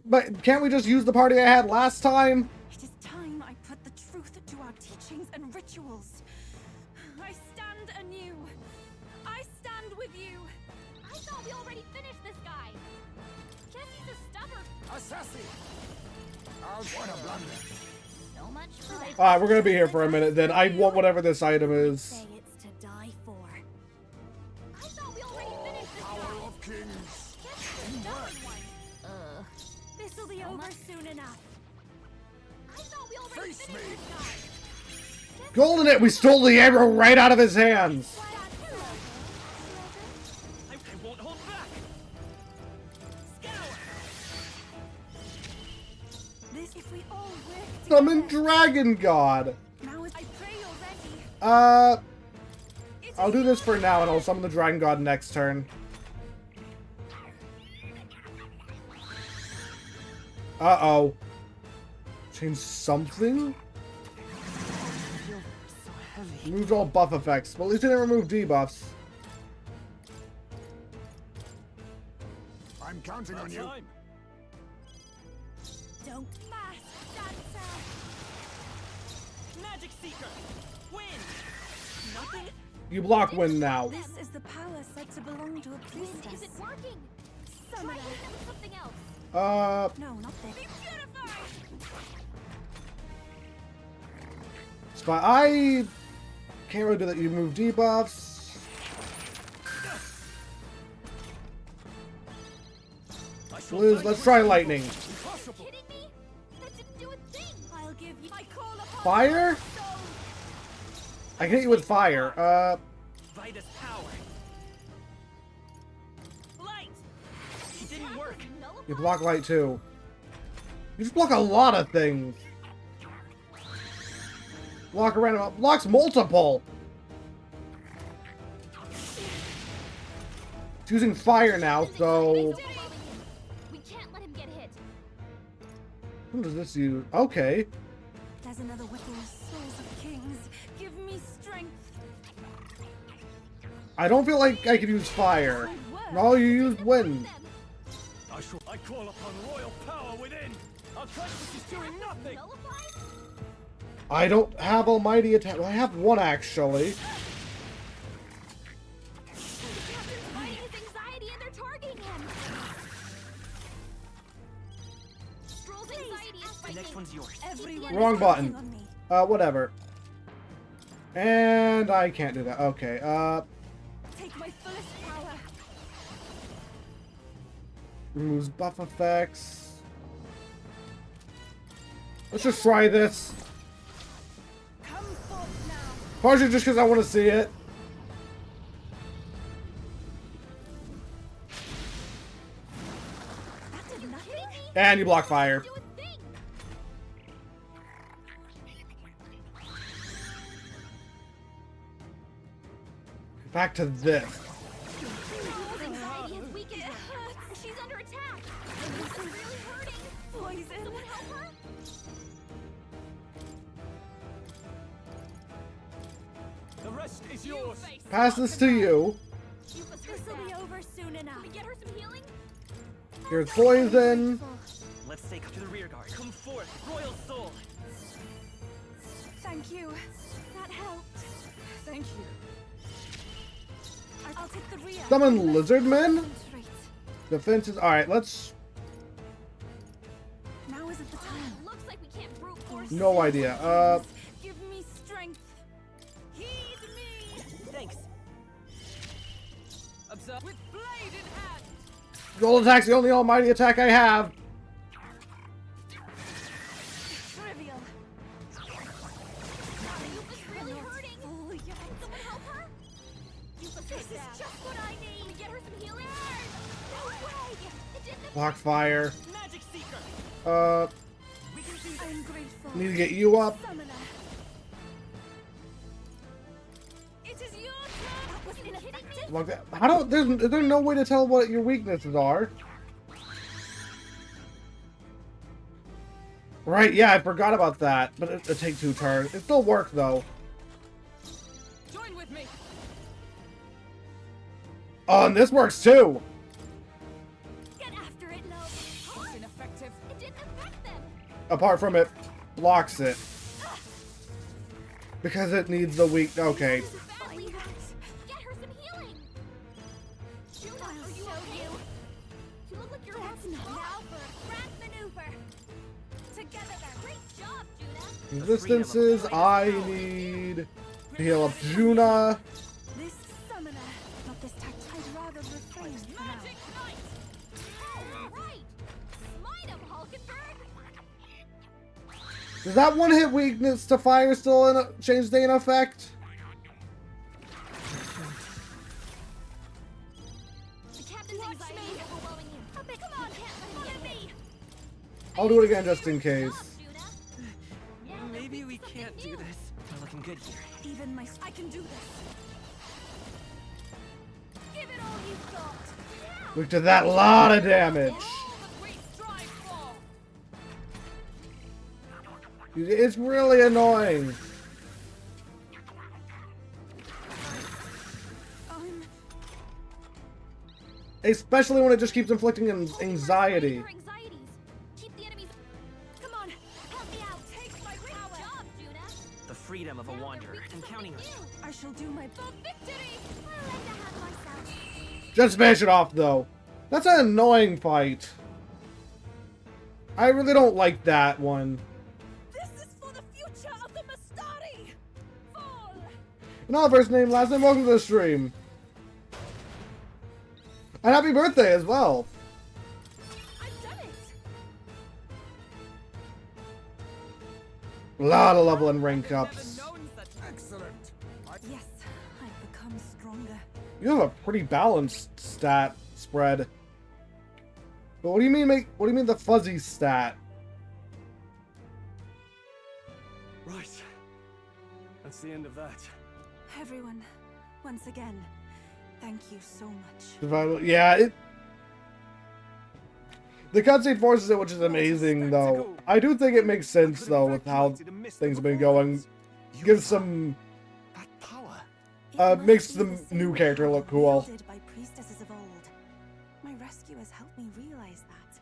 But can't we just use the party I had last time? It is time I put the truth to our teachings and rituals. I stand anew. I stand with you. I thought we already finished this guy. Guess he's a stubborn. Assassin! What a blunder. So much for that. Alright, we're gonna be here for a minute then. I want whatever this item is. Say it's to die for. I thought we already finished this Power guy. of kings! Guess he's a stubborn one. This'll be over soon enough. I thought we already Face finished me. this guy. Golden it! We stole the arrow right out of his hands! I won't hold back. Scour. This, if we all work Summon together. Dragon God! Now is I pray you're ready. I'll do this for now and I'll summon the Dragon God next turn. Uh-oh. Change something? Removed all buff effects, but at least it didn't remove debuffs. I'm counting on you. Time. Don't mask, dancer. Magic Seeker. Win. Nothing. You block wind now. This is the power said to belong to a priestess. Is it working? Try Summoner. hitting him with something else. No, not this. But I can't really do that. You move debuffs. Liz, let's try lightning. Kidding me? That didn't do a thing. I'll give you. I call upon Fire? your soul. I can hit you with fire. Vitus power. Light. It didn't work. You block light too. You just block a lot of things. Block a random, blocks multiple. It's using fire now, so We can't let him get hit. what does this use? Okay. There's another weapon. Souls of kings, give me strength. I don't feel like I could use fire. No, you used wind. I call upon royal power within. Our crisis is doing nothing. Nullified? I don't have almighty attack. Well, I have one actually. Captain's fighting his anxiety and they're targeting him. Stroll's anxiety is The fighting. next one's yours. Everyone Wrong is button. counting on me. Whatever. And I can't do that. Okay, Take my fullest power. removes buff effects. Let's just try this. Come forth now. Partially just because I want to see it. That did nothing. And you block fire. Do a thing. Back to this. Stroll's anxiety has weakened her. She's under attack. This is really hurting. Poison. Someone help her. The rest is yours. Pass this to you. This'll be over soon enough. Can we get her some healing? Here's poison. Let's take her to the rear guard. Come forth, royal soul. Thank you. That helped. Thank you. I'll take the rear. Summon lizard men. Concentrate. Defenses. All right, let's. Now isn't the time. Looks like we can't brute force. No idea. Give me strength. Heed me. Thanks. Observe with blade in hand. Gold attack's the only almighty attack I have. Trivial. Yupa's really hurting. Fool yet. Someone help her. Yupa's This is just what I need. Can we get her some healing? No way. It didn't. Block fire. Magic Seeker. We can do I'm grateful. need to get you up. Summoner. It is your turn. That was ineffective. Like that. How don't there's no way to tell what your weaknesses are. Right, yeah, I forgot about that. But it'll take 2 turns. It still works though. Join with me. Oh, and this works too. Get after it, love. It's ineffective. apart from it blocks it. Because it needs the weak. Okay. Get her some healing. Juna, are you okay? You look like you're about to now for a grand maneuver. Together, great job, Juna. Resistances I need to heal up Juna. This summoner, not this tact, I'd rather refrain for now. Magic Knight. Oh, right. Smite him, Hulkenberg. Does that one hit weakness to fire still change the in effect? The captain's anxiety is overwhelming you. Come on, follow me. I'll do it again just in case. Maybe we can't do this. We're looking good here. Even my... I can do this. Give it all you've got. Look to that lot of damage. It's really annoying. Especially when it just keeps inflicting anxiety. Keep the enemies. Come on, help me out. Take my power. Job, Juna. The freedom of a wanderer. I'm counting on you. I shall do my best. Victory. I'll let that have myself. Just finish it off, though. That's an annoying fight. I really don't like that one. This is for the future of the Mastari. Fall. And all first name, last name, welcome to the stream. And happy birthday as well. I've done it. A lot of level and rank ups. Excellent. Yes, I've become stronger. You have a pretty balanced stat spread. But what do you mean what do you mean the fuzzy stat? Right. That's the end of that. Everyone, once again, thank you so much. Yeah, the cutscene forces it, which is amazing, though. I do think it makes sense, though, with how things have been going. Gives some... makes the new character look cool. By priestesses of old. My rescuers helped me realize that.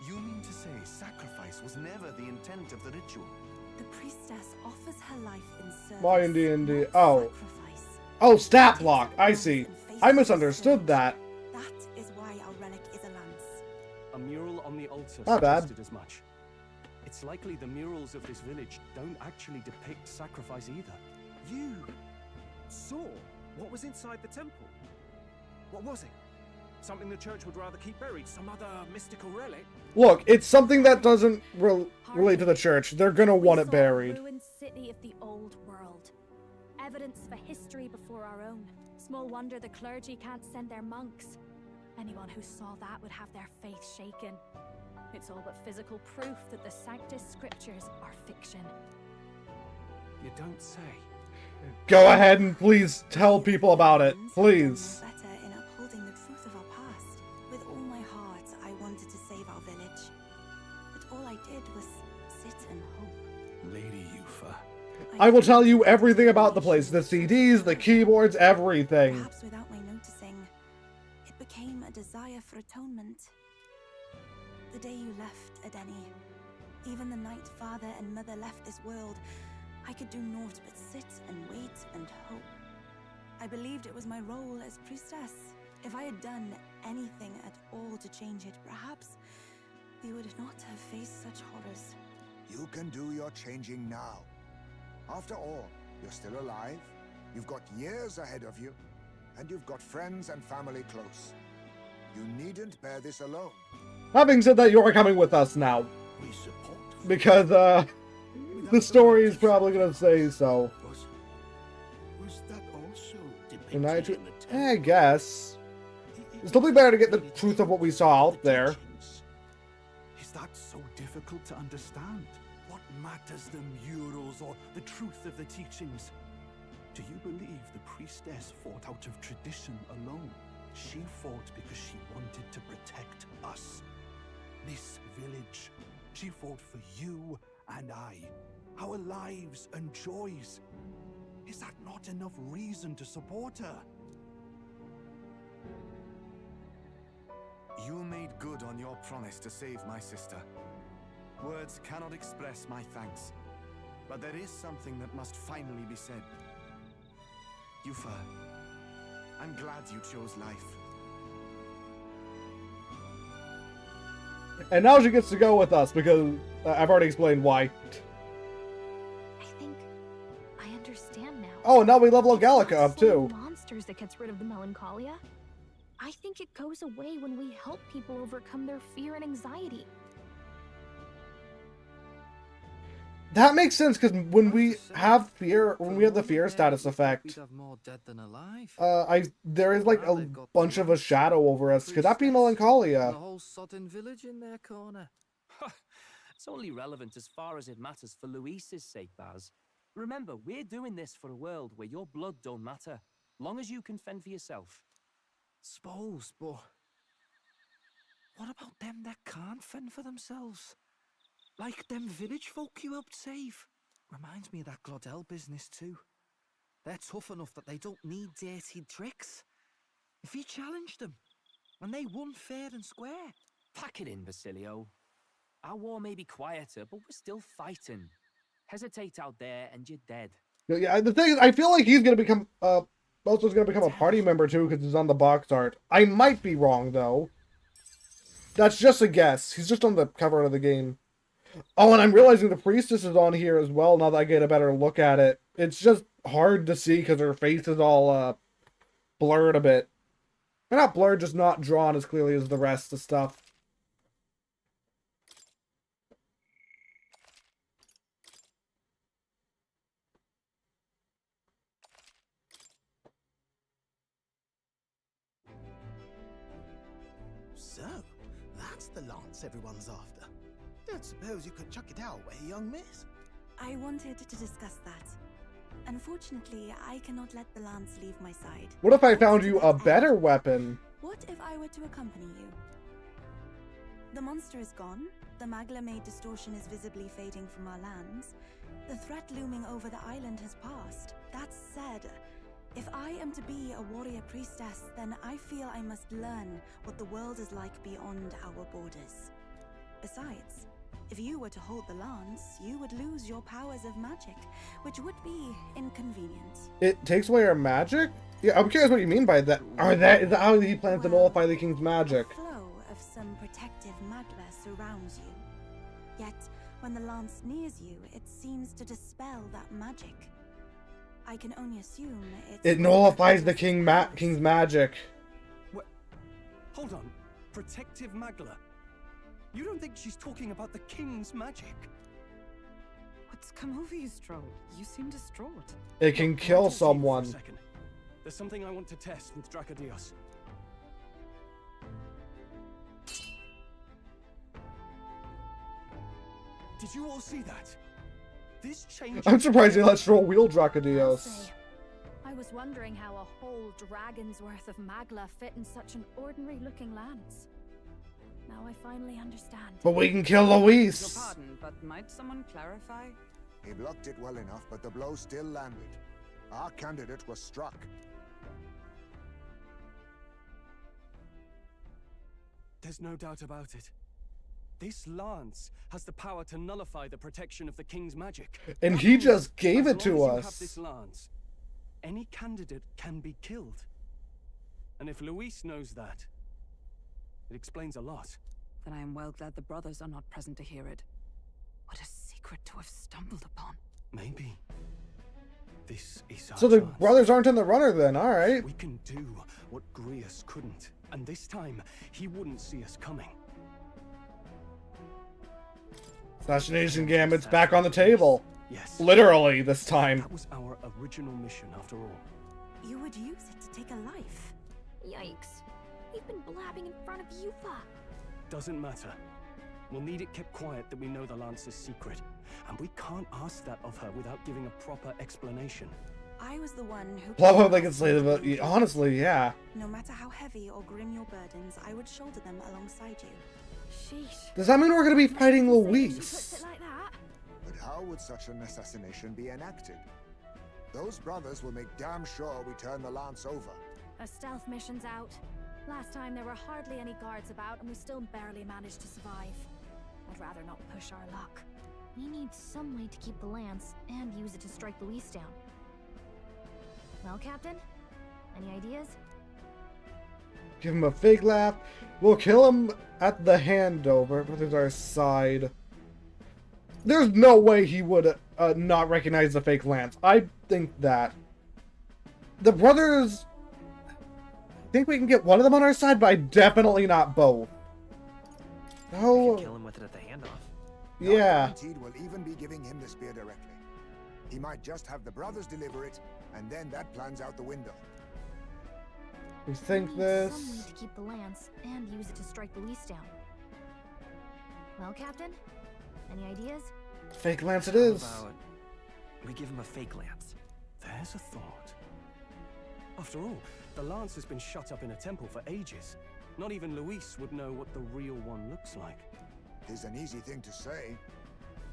You mean to say sacrifice was never the intent of the ritual? The priestess offers her life in service. Why in D&D? not Oh. sacrifice. Oh, stat block. I see. I misunderstood that. That is why our relic is a lance. A mural on the altar Not bad. suggested as much. It's likely the murals of this village don't actually depict sacrifice either. You saw what was inside the temple. What was it? Something the church would rather keep buried? Some other mystical relic? Look, it's something that doesn't relate to the church. They're gonna want it buried. Ruined city of the old world. Evidence for history before our own. Small wonder the clergy can't send their monks. Anyone who saw that would have their faith shaken. It's all but physical proof that the Sanctus Scriptures are fiction. You don't say. Go ahead and please tell people about it. Please. Better in upholding the truth of our past. With all my heart, I wanted to save our village. But all I did was sit and hope. Lady Yufa. I will tell you everything about the place. The CDs, the keyboards, everything. Perhaps without my noticing, it became a desire for atonement. The day you left, Adeni, even the night father and mother left this world, I could do naught but sit and wait and hope. I believed it was my role as priestess. If I had done anything at all to change it, perhaps we would not have faced such horrors. You can do your changing now. After all, you're still alive, you've got years ahead of you, and you've got friends and family close. You needn't bear this alone. Having said that, you're coming with us now. We support. Because, the story is probably gonna say so. Was that also depicted And in the temple? I guess. It's totally better to get the truth of what we saw out there. Is that so difficult to understand? What matters, the murals or the truth of the teachings? Do you believe the priestess fought out of tradition alone? She fought because she wanted to protect us. This village. She fought for you and I. Our lives and joys. Is that not enough reason to support her? You made good on your promise to save my sister. Words cannot express my thanks. But there is something that must finally be said. Yufa, I'm glad you chose life. And now she gets to go with us because I've already explained why. I think I understand now. Oh, and now we level It's Gallica not up too. slaying monsters that gets rid of the melancholia. I think it goes away when we help people overcome their fear and anxiety. That makes sense because when we have fear, when we have the fear status effect, We'd have more dead than alive. there is like a bunch of a shadow over us. Could that be melancholia? The whole sodden village in their corner. It's only relevant as far as it matters for Luis's sake, Baz. Remember, we're doing this for a world where your blood don't matter, long as you can fend for yourself. Suppose, but what about them that can't fend for themselves? Like them village folk you helped save. Reminds me of that Glodell business too. They're tough enough that they don't need dirty tricks. If you challenged them, and they won fair and square. Pack it in, Basilio. Our war may be quieter, but we're still fighting. Hesitate out there and you're dead. Yeah, the thing is, I feel like he's gonna become Boso's gonna become a party member too because he's on the box art. I might be wrong though. That's just a guess. He's just on the cover of the game. Oh, and I'm realizing the priestess is on here as well now that I get a better look at it. It's just hard to see because her face is all blurred a bit. Or not blurred, just not drawn as clearly as the rest of stuff. So, that's the lance everyone's after. Don't suppose you could chuck it our way, young miss? I wanted to discuss that. Unfortunately, I cannot let the lance leave my side. What if I found you a better weapon? What if I were to accompany you? The monster is gone. The Magla-made distortion is visibly fading from our lands. The threat looming over the island has passed. That said, if I am to be a warrior priestess, then I feel I must learn what the world is like beyond our borders. Besides, if you were to hold the lance, you would lose your powers of magic, which would be inconvenient. It takes away our magic? Yeah, I'm curious what you mean by that. Is that how he plans to nullify the king's magic? A flow of some protective magla surrounds you. Yet, when the lance nears you, it seems to dispel that magic. I can only assume it nullifies the king's magic. What? Hold on. Protective magla? You don't think she's talking about the king's magic? What's come over you, Stroll? You seem distraught. It can kill someone. There's something I want to test with Drakodios. Did you all see that? This change. I'm surprised they let Stroll wield Drakodios. I was wondering how a whole dragon's worth of magla fit in such an ordinary-looking lance. Now I finally understand. But we can kill Luis. Your pardon, but might someone clarify? He blocked it well enough, but the blow still landed. Our candidate was struck. There's no doubt about it. This lance has the power to nullify the protection of the king's magic. And he just gave it to As long as you us. have this lance, any candidate can be killed. And if Luis knows that, it explains a lot. Then I am well glad the brothers are not present to hear it. What a secret to have stumbled upon. Maybe. This is our So the chance. brothers aren't in the runner then, alright. We can do what Grius couldn't. And this time, he wouldn't see us coming. Assassination Gambit's back on the table. Yes. Literally this time. That was our original mission, after all. You would use it to take a life. Yikes. We've been blabbing in front of Yufa. Doesn't matter. We'll need it kept quiet that we know the Lance's secret. And we can't ask that of her without giving a proper explanation. I was the one who... Love how they can say that. Honestly, yeah. No matter how heavy or grim your burdens, I would shoulder them alongside you. Sheesh. Does that mean we're gonna be fighting She Luis? puts it like that. But how would such an assassination be enacted? Those brothers will make damn sure we turn the lance over. A stealth mission's out. Last time there were hardly any guards about, and we still barely managed to survive. I'd rather not push our luck. We need some way to keep the lance and use it to strike Luis down. Well, Captain? Any ideas? Give him a fake laugh. We'll kill him at the handover, but there's our side. There's no way he would not recognize the fake lance. I think that. The brothers... I think we can get one of them on our side, but definitely not both. Oh. We can kill him with it at the handoff. Yeah. We'll even be giving him the spear directly. He might just have the brothers deliver it, and then that plan's out the window. We think Some this. way to keep the lance and use it to strike Luis down. Well, Captain? Any ideas? Fake lance it is. How about we give him a fake lance? There's a thought. After all, the lance has been shut up in a temple for ages. Not even Luis would know what the real one looks like. It's an easy thing to say,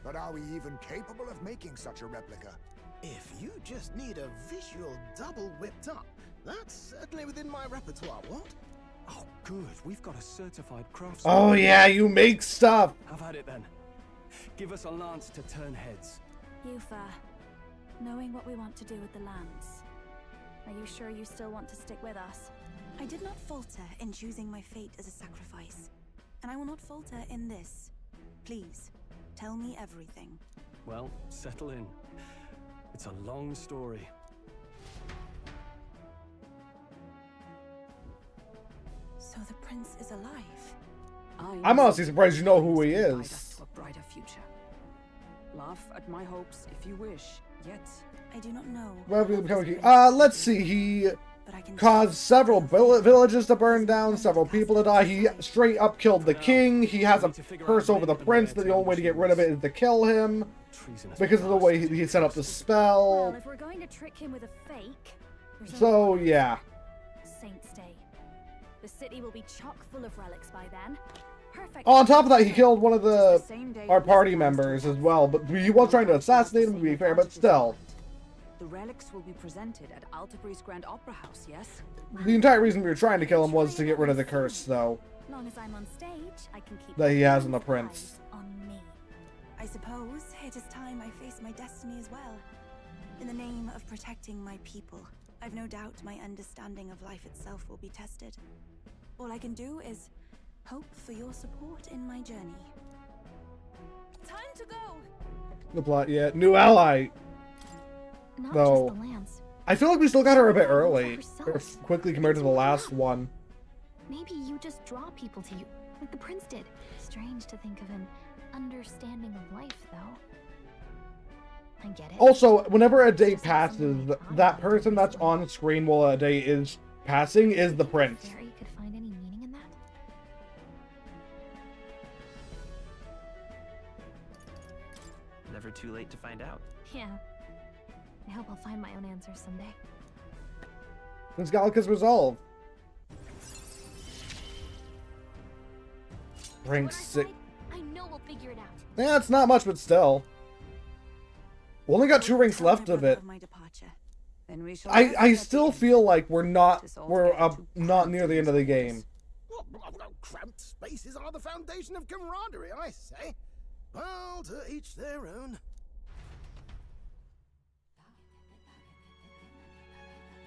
but are we even capable of making such a replica? If you just need a visual double whipped up, that's certainly within my repertoire, what? Oh, good. We've got a certified craftsman. Oh yeah, you make stuff. Have at it then. Give us a lance to turn heads. Yufa, knowing what we want to do with the lance, are you sure you still want to stick with us? I did not falter in choosing my fate as a sacrifice, and I will not falter in this. Please, tell me everything. Well, settle in. It's a long story. So the prince is alive? I'm honestly surprised you know who he Guide us is. to a brighter future. Laugh at my hopes if you wish, yet I do not know. Well, we become let's see. He But I can caused several villages to burn down, several people to die. He straight up killed the king. He has a curse over the prince that the only way to get rid of it is to kill him because of the way he set up the Well, spell. if we're going to trick him with a fake, there's So only one yeah. Saint's Day. The city will be chock full of relics by then. Perfect. On top of that, he killed one of the same day our this party plans members to as well. But he was trying to assassinate him, to be fair. But still, the relics will be presented at Altabreeze Grand Opera House, yes? the entire reason we were trying to kill him was to get rid of the curse, though, Long as I'm on stage, I can keep that he has on the eyes prince. on me. I suppose it is time I face my destiny as well. In the name of protecting my people, I've no doubt my understanding of life itself will be tested. All I can do is hope for your support in my journey. Time to go! The plot, yeah. New ally. Not Though, just the lance. I feel like we still got her a bit early, or quickly compared to the last one. Maybe you just draw people to you, like the prince did. Strange to think of an understanding of life, though. I get it. Also, whenever a day passes, that person that's on screen while a day is passing is the prince. Fairy could find any meaning in that? Never too late to find out. Yeah. I hope I'll find my own answers someday. Since Gallica's resolve. Rank On our 6. side, I know we'll figure it out. Yeah, it's not much, but still. We only got 2 ranks left of it. My departure. Then we shall I still feel like we're not not near the end of the game. Well, cramped spaces are the foundation of camaraderie, I say. Well, to each their own.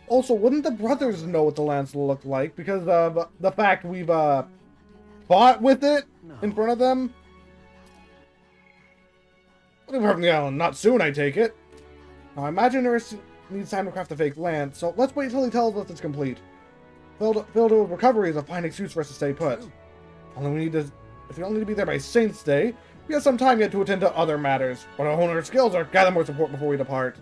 Also, wouldn't the brothers know what the lance looked like because of the fact we've fought with it in front of them? From the island, not soon, I take it. Now, I imagine there needs time to craft a fake lance, so let's wait until he tells us it's complete. Filled with recovery is a fine excuse for us to stay put. Only we need to, if we only need to be there by Saint's Day, we have some time yet to attend to other matters, or to hone our skills or gather more support before we depart.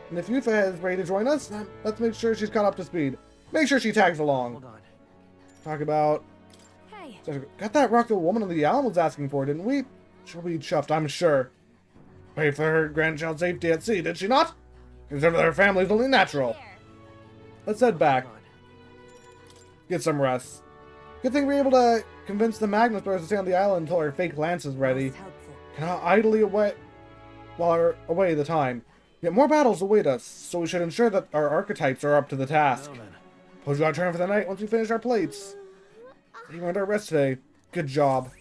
And if Yufa is ready to join us, then let's make sure she's caught up to speed. Make sure she tags along. Hold on. Talk about... Hey. Got that rock the woman on the island was asking for, didn't we? She'll be chuffed, I'm sure. Pay for her grandchild's safety at sea, did she not? Consider that her family's only natural. Let's head back. Get some rest. Good thing we're able to convince the Magnus brothers to stay on the island until our fake lance is ready. Cannot idly away while we're away the time. Yet more battles await us, so we should ensure that our archetypes are up to the task. Now then, Suppose you gotta turn for the night once we finish our plates. You earned our rest today. Good job.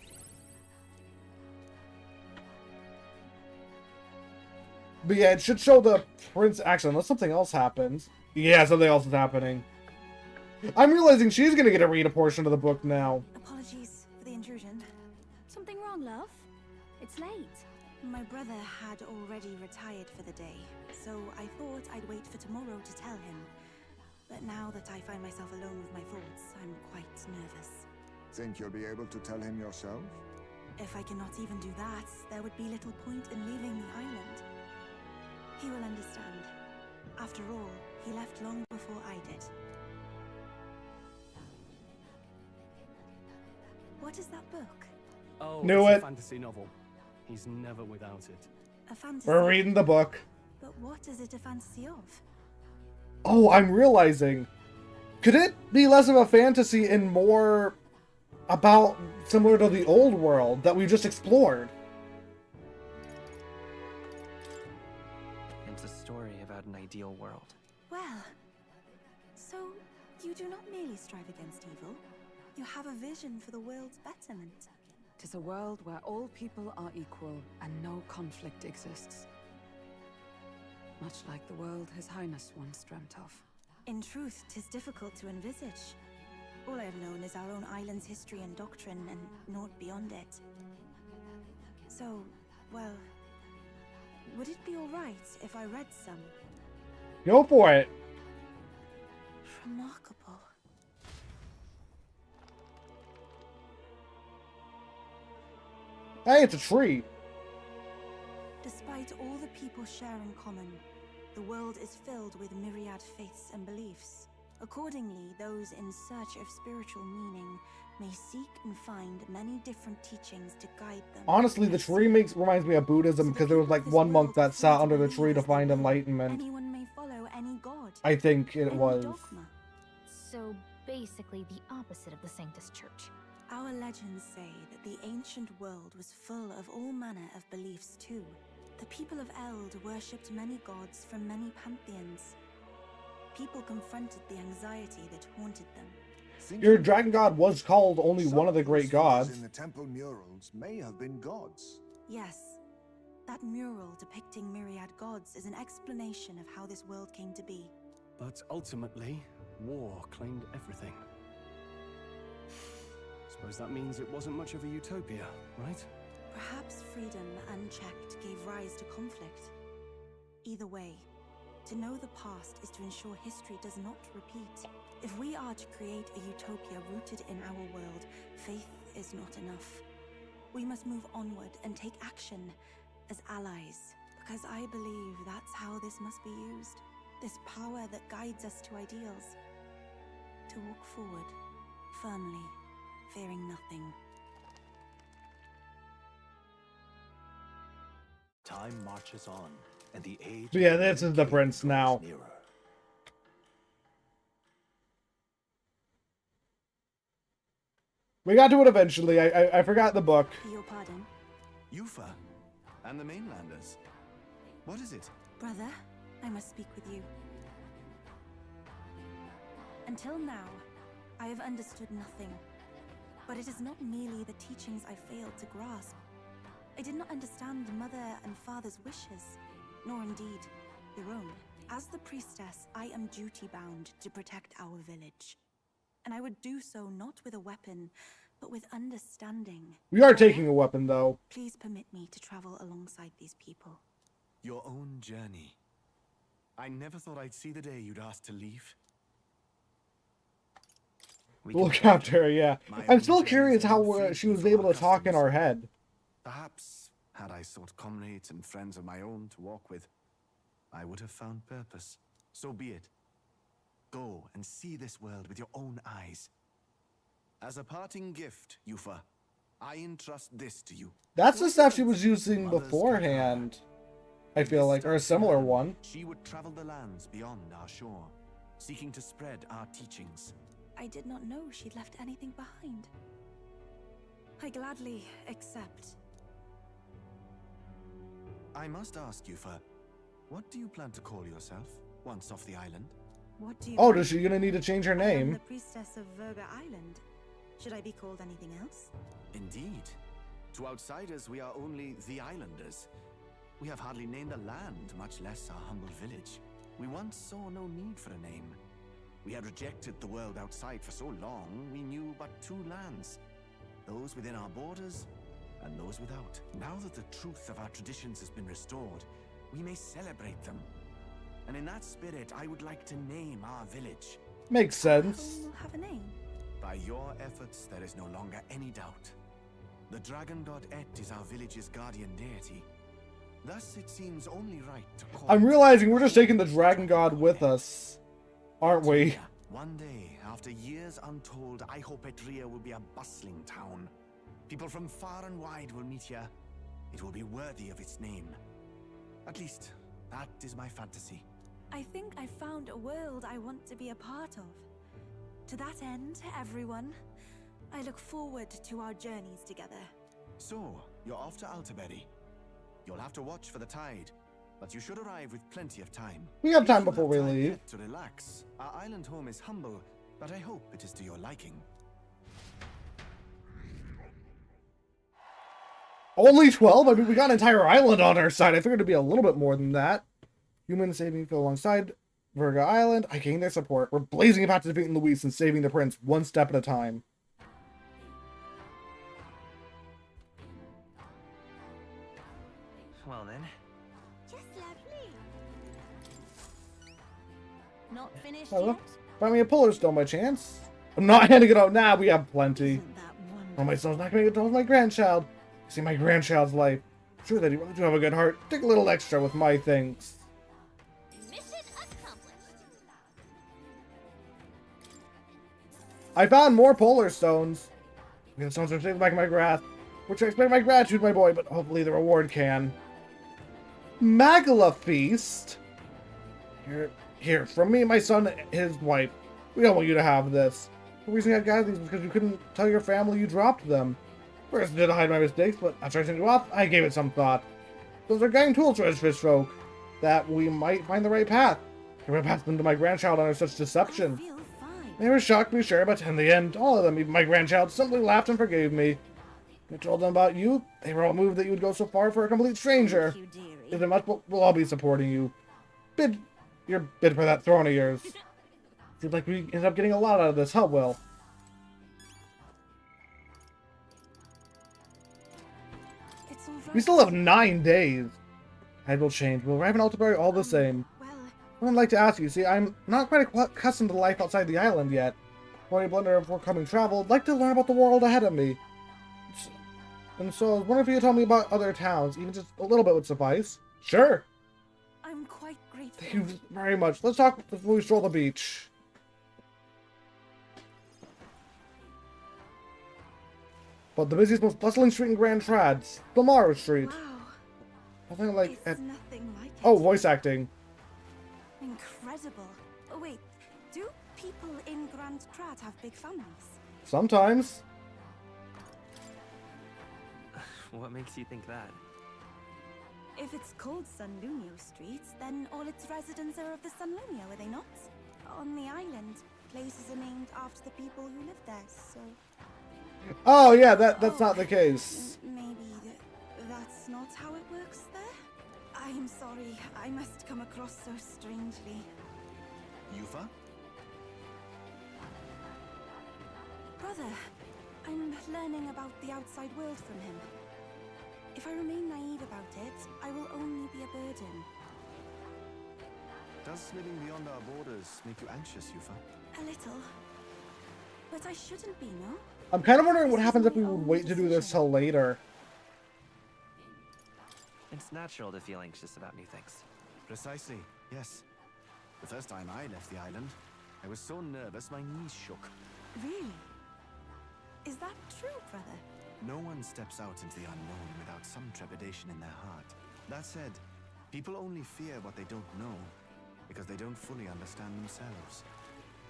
But yeah, it should show the prince. Actually, unless something else happens. Yeah, something else is happening. I'm realizing she's gonna get to read a portion of the book now. Apologies for the intrusion. Something wrong, love? It's late. My brother had already retired for the day, so I thought I'd wait for tomorrow to tell him. But now that I find myself alone with my thoughts, I'm quite nervous. Think you'll be able to tell him yourself? If I cannot even do that, there would be little point in leaving the island. He will understand. After all, he left long before I did. What is that book? Oh, Knew it's it. a fantasy novel. He's never without it. A fantasy? We're reading the book. But what is it a fantasy of? Oh, I'm realizing. Could it be less of a fantasy and more about similar to the old world that we just explored? It's a story about an ideal world. Well, so you do not merely strive against evil. You have a vision for the world's betterment. 'Tis a world where all people are equal and no conflict exists. Much like the world His Highness once dreamt of. In truth, 'tis difficult to envisage. All I have known is our own island's history and doctrine, and naught beyond it. So, well, would it be alright if I read some? Go for it. Remarkable. Hey, it's a tree. Despite all the people share in common, the world is filled with myriad faiths and beliefs. Accordingly, those in search of spiritual meaning may seek and find many different teachings to guide them. Honestly, the tree reminds me of Buddhism because there was like one monk that sat under the tree to find enlightenment. Anyone may follow any god. I think it any was. Dogma. So basically the opposite of the Sanctus Church. Our legends say that the ancient world was full of all manner of beliefs too. The people of Eld worshipped many gods from many pantheons. People confronted the anxiety that haunted them. Your dragon god was called only one of the great gods. In the temple murals may have been gods. Yes, that mural depicting myriad gods is an explanation of how this world came to be. But ultimately, war claimed everything. Suppose that means it wasn't much of a utopia, right? Perhaps freedom unchecked gave rise to conflict. Either way, to know the past is to ensure history does not repeat. If we are to create a utopia rooted in our world, faith is not enough. We must move onward and take action as allies, because I believe that's how this must be used. This power that guides us to ideals. To walk forward, firmly, fearing nothing. Time marches on, and the age. So yeah, this is the prince now. Nearer. We got to it eventually. I forgot the book. Your pardon? Yufa and the mainlanders. What is it? Brother, I must speak with you. Until now, I have understood nothing. But it is not merely the teachings I failed to grasp. I did not understand mother and father's wishes, nor indeed your own. As the priestess, I am duty-bound to protect our village. And I would do so not with a weapon, but with understanding. We are taking a weapon, though. Please permit me to travel alongside these people. Your own journey. I never thought I'd see the day you'd ask to leave. Look after her, yeah. I'm still curious how she was able to talk in our head. Perhaps, had I sought comrades and friends of my own to walk with, I would have found purpose. So be it. Go and see this world with your own eyes. As a parting gift, Yufa, I entrust this to you. That's the stuff she was using beforehand, I feel like, or a similar one. She would travel the lands beyond our shore, seeking to spread our teachings. I did not know she'd left anything behind. I gladly accept. I must ask, Yufa, what do you plan to call yourself once off the island? What do you Oh, think? does she gonna need to change her I am name? the priestess of Verga Island. Should I be called anything else? Indeed. To outsiders, we are only the islanders. We have hardly named a land, much less our humble village. We once saw no need for a name. We had rejected the world outside for so long, we knew but two lands. Those within our borders, and those without. Now that the truth of our traditions has been restored, we may celebrate them. And in that spirit, I would like to name our village. Makes sense. Will have a name. By your efforts, there is no longer any doubt. The dragon god Et is our village's guardian deity. Thus, it seems only right to call I'm it realizing we're just taking the dragon god with us, aren't we? One day, after years untold, I hope Etria will be a bustling town. People from far and wide will meet here. It will be worthy of its name. At least, that is my fantasy. I think I found a world I want to be a part of. To that end, everyone, I look forward to our journeys together. So, you're off to Alterberry. You'll have to watch for the tide, but you should arrive with plenty of time. We have time You before we time leave. yet to relax. Our island home is humble, but I hope it is to your liking. Only 12? I mean, we got an entire island on our side. I figured it'd be a little bit more than that. Humans saving Phil alongside Verga Island. I gained their support. We're blazing a path to defeating Luis and saving the prince one step at a time. Well then. Just lovely. Not finished Hello? yet? Find me a puller stone by chance. I'm not handing it out now. We have plenty. Isn't that wonderful? Oh, my son's not gonna get told my grandchild. See my grandchild's life. I'm sure that he really do have a good heart. Take a little extra with my things. Mission accomplished. I found more polar stones. The stones are saved back in my grasp, which I expect my gratitude, my boy, but hopefully the reward can. Magala feast. Here, from me, my son, and his wife. We don't want you to have this. The reason I got these was because you couldn't tell your family you dropped them. First, I did hide my mistakes, but after I sent you off, I gave it some thought. Those are guiding tools for us fish folk, that we might find the right path. I would pass them to my grandchild under such deception. I feel fine. They were shocked, to be sure, but in the end, all of them, even my grandchild, simply laughed and forgave me. I told them about you. They were all moved that you would go so far for a complete stranger. Thank you, dearie. If they must, we'll all be supporting you. Your bid for that throne of yours. Seems like we ended up getting a lot out of this, huh, Will? It's all right. We still have 9 days. Head will change. We'll arrive in Altaberry all the same. Well, I'd like to ask you, see, I'm not quite accustomed to life outside the island yet. While you blunder of forthcoming travel, I'd like to learn about the world ahead of me. And so I was wondering if you could tell me about other towns, even just a little bit would suffice. Sure. I'm quite grateful. Thank you very much. Let's talk before we stroll the beach. But the busiest, most bustling street in Grand Trads, Tomorrow Street. Wow. Nothing like It's at... nothing like it. Oh, voice acting. Incredible. Oh, wait. Do people in Grand Krat have big families? Sometimes. What makes you think that? If it's called Sunlunio Street, then all its residents are of the Sunlunio, are they not? On the island, places are named after the people who live there, so... Oh, yeah, that's not the case. Maybe that's not how it works there? I'm sorry, I must come across so strangely. Yufa? Brother, I'm learning about the outside world from him. If I remain naive about it, I will only be a burden. Does living beyond our borders make you anxious, Yufa? A little. But I shouldn't be, no? I'm kind of wondering what happens if we would wait to do this till later. It's natural to feel anxious about new things. Precisely, yes. The first time I left the island, I was so nervous my knees shook. Really? Is that true, brother? No one steps out into the unknown without some trepidation in their heart. That said, people only fear what they don't know, because they don't fully understand themselves.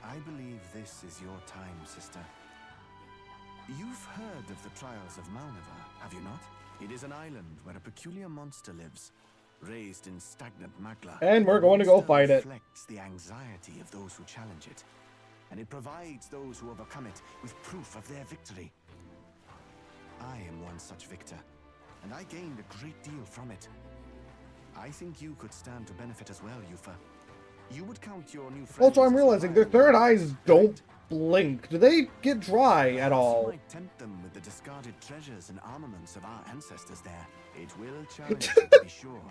I believe this is your time, sister. You've heard of the trials of Malnevar, have you not? It is an island where a peculiar monster lives. raised in stagnant magla. And we're going to go monster fight it. reflects the anxiety of those who challenge it, and it provides those who overcome it with proof of their victory. I am one such victor, and I gained a great deal from it. I think you could stand to benefit as well, Yufa. You would count your new friends. Also, I'm realizing their third eyes don't blink. Do they get dry at all? You might tempt them with the discarded treasures and armaments of our ancestors there. It will challenge you, to be sure.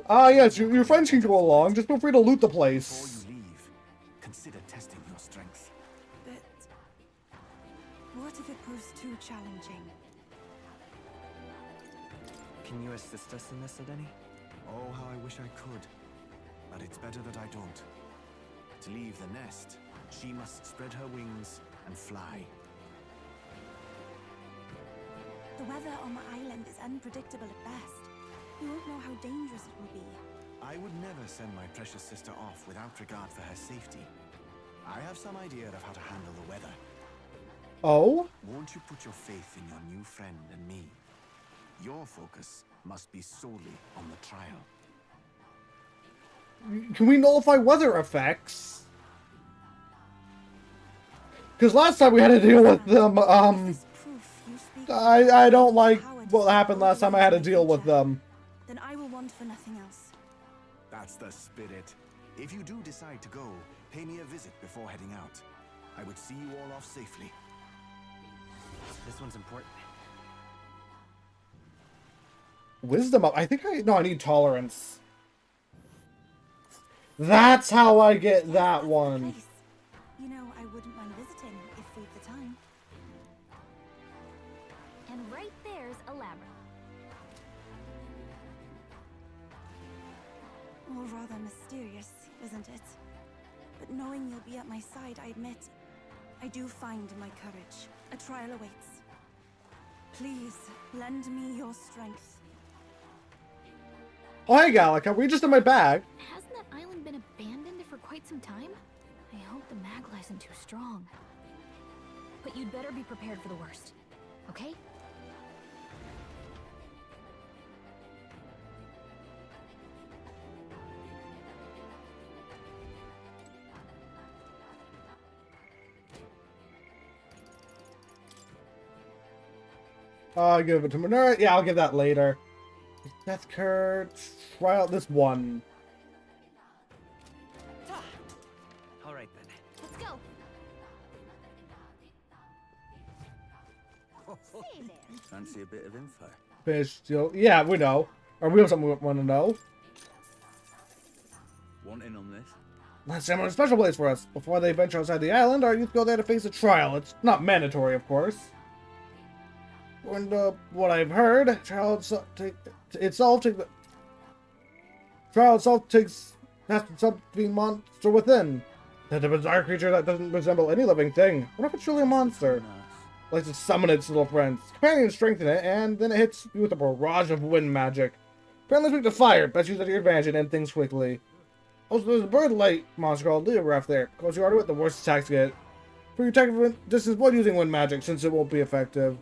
Ah, yes, your friends can go along. Just feel free to loot the place. Before you leave, consider testing your strength. But what if it proves too challenging? Can you assist us in this, Edeni? Oh, how I wish I could. But it's better that I don't. To leave the nest, she must spread her wings and fly. The weather on the island is unpredictable at best. You won't know how dangerous it will be. I would never send my precious sister off without regard for her safety. I have some idea of how to handle the weather. Oh? Won't you put your faith in your new friend and me? Your focus must be solely on the trial. Can we nullify weather effects? Because last time we had to deal with them, I don't like what happened last time I had to deal with them. Then I will want for nothing else. That's the spirit. If you do decide to go, pay me a visit before heading out. I would see you all off safely. This one's important. Wisdom up. I think I need tolerance. That's how I get that one. You know, I wouldn't mind visiting if we've the time. And right there's a labyrinth. All rather mysterious, isn't it? But knowing you'll be at my side, I admit, I do find my courage. A trial awaits. Please, lend me your strength. Oh, hey, Gallica. We just in my bag. Hasn't that island been abandoned for quite some time? I hope the magla isn't too strong. But you'd better be prepared for the worst, okay? I'll give it to Minera. Yeah, I'll give that later. Death card. Try out this one. All right then. Let's go. Fancy a bit of info? Fish steel. Yeah, we know. Or we have something we want to know. Want in on this? Let's send them a special place for us. Before they venture outside the island, our youth go there to face a trial. It's not mandatory, of course. And what I've heard, trial itself takes has something monster within. That a bizarre creature that doesn't resemble any living thing. What if it's truly a monster? Likes to summon its little friends. Companions strengthen it, and then it hits you with a barrage of wind magic. Apparently it's weak to fire, best use at your advantage and end things quickly. Also, there's a bird-like monster called Leograph there. Close you harder with, the worst attacks get. For your attack distance, avoid using wind magic, since it won't be effective.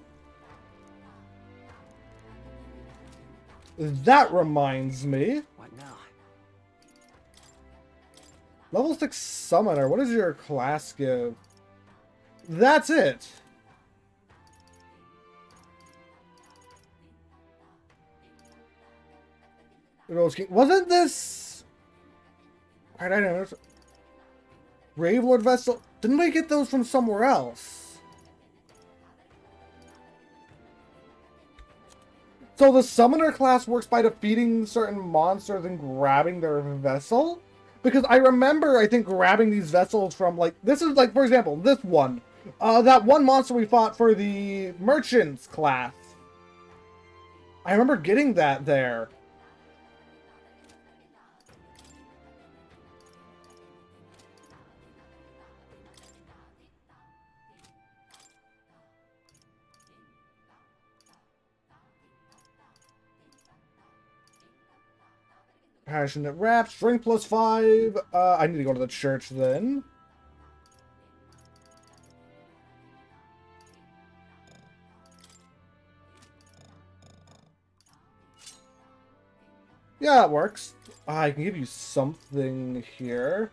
That reminds me. What now? Level 6 Summoner. What does your class give? That's it. Wasn't this... Alright, I know. Gravelord Vessel. Didn't we get those from somewhere else? So the Summoner class works by defeating certain monsters and grabbing their vessel? Because I remember, I think, grabbing these vessels from, like... This is, like, for example, this one. That one monster we fought for the Merchants class. I remember getting that there. Passionate Rap, strength +5. I need to go to the church then. Yeah, it works. I can give you something here.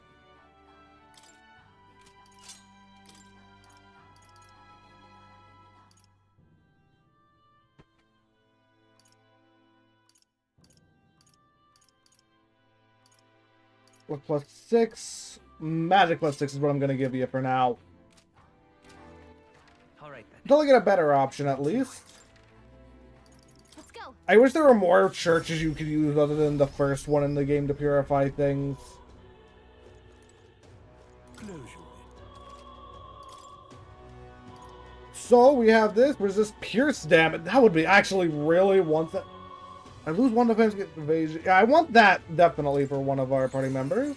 Look, +6. Magic +6 is what I'm going to give you for now. Alright then. Until I get a better option, at least. Let's go. I wish there were more churches you could use other than the first one in the game to purify things. So we have this. Resist pierce damage. That would be actually really want that. I lose one defense, get evasion. Yeah, I want that definitely for one of our party members.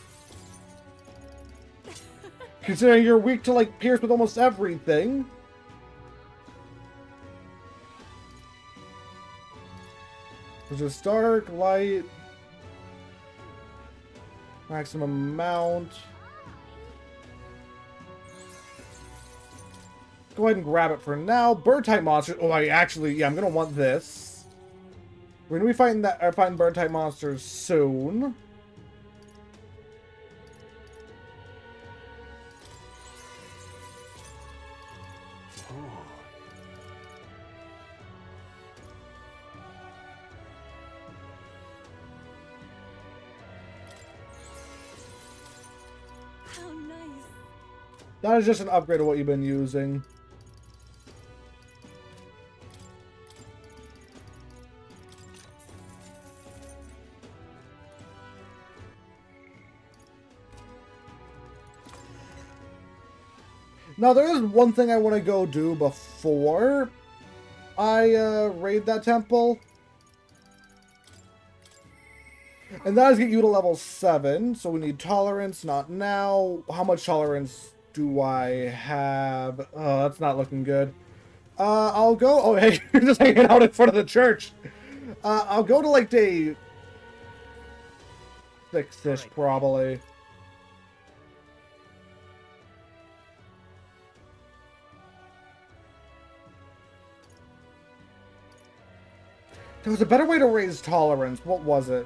Considering you're weak to like pierce with almost everything. Resist dark, light, maximum amount. Go ahead and grab it for now. Bird type monsters. Oh, yeah, I'm gonna want this. We're gonna be fighting bird type monsters soon. How nice. That is just an upgrade of what you've been using. Now, there is one thing I want to go do before I raid that temple. And that is get you to level 7. So we need tolerance, not now. How much tolerance do I have? Oh, that's not looking good. I'll go... Oh, hey, you're just hanging out in front of the church. I'll go to like day 6-ish, probably. There was a better way to raise tolerance. What was it?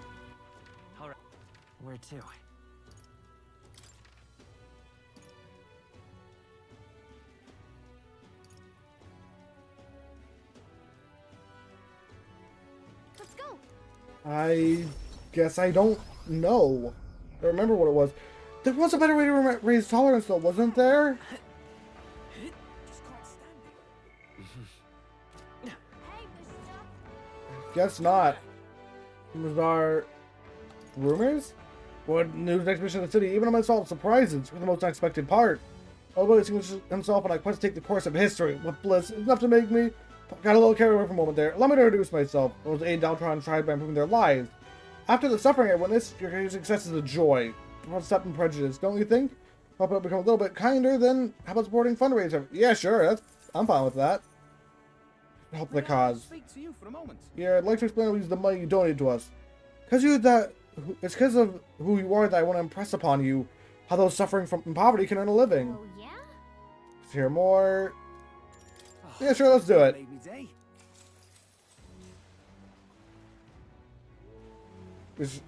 Alright. Where to? Let's go. I guess I don't know. I remember what it was. There was a better way to raise tolerance, though, wasn't there? Guess not. Was our rumors? What news exhibition in the city? Even amidst all the surprises, for the most unexpected part. Although he distinguishes himself on a quest to take the course of history. What bliss! It's enough to make me got a little carried away for a moment there. Allow me to introduce myself. I was aid Daltron tried by improving their lives. After the suffering I witnessed, your success is a joy. Step and prejudice, don't you think? Help it become a little bit kinder, then how about supporting fundraiser? Yeah, sure. I'm fine with that. Help the cause. Speak to you for a moment. Yeah, I'd like to explain how we use the money you donated to us. It's because of who you are that I want to impress upon you how those suffering from poverty can earn a living. Oh, yeah? Let's hear more. Yeah, sure, let's do it.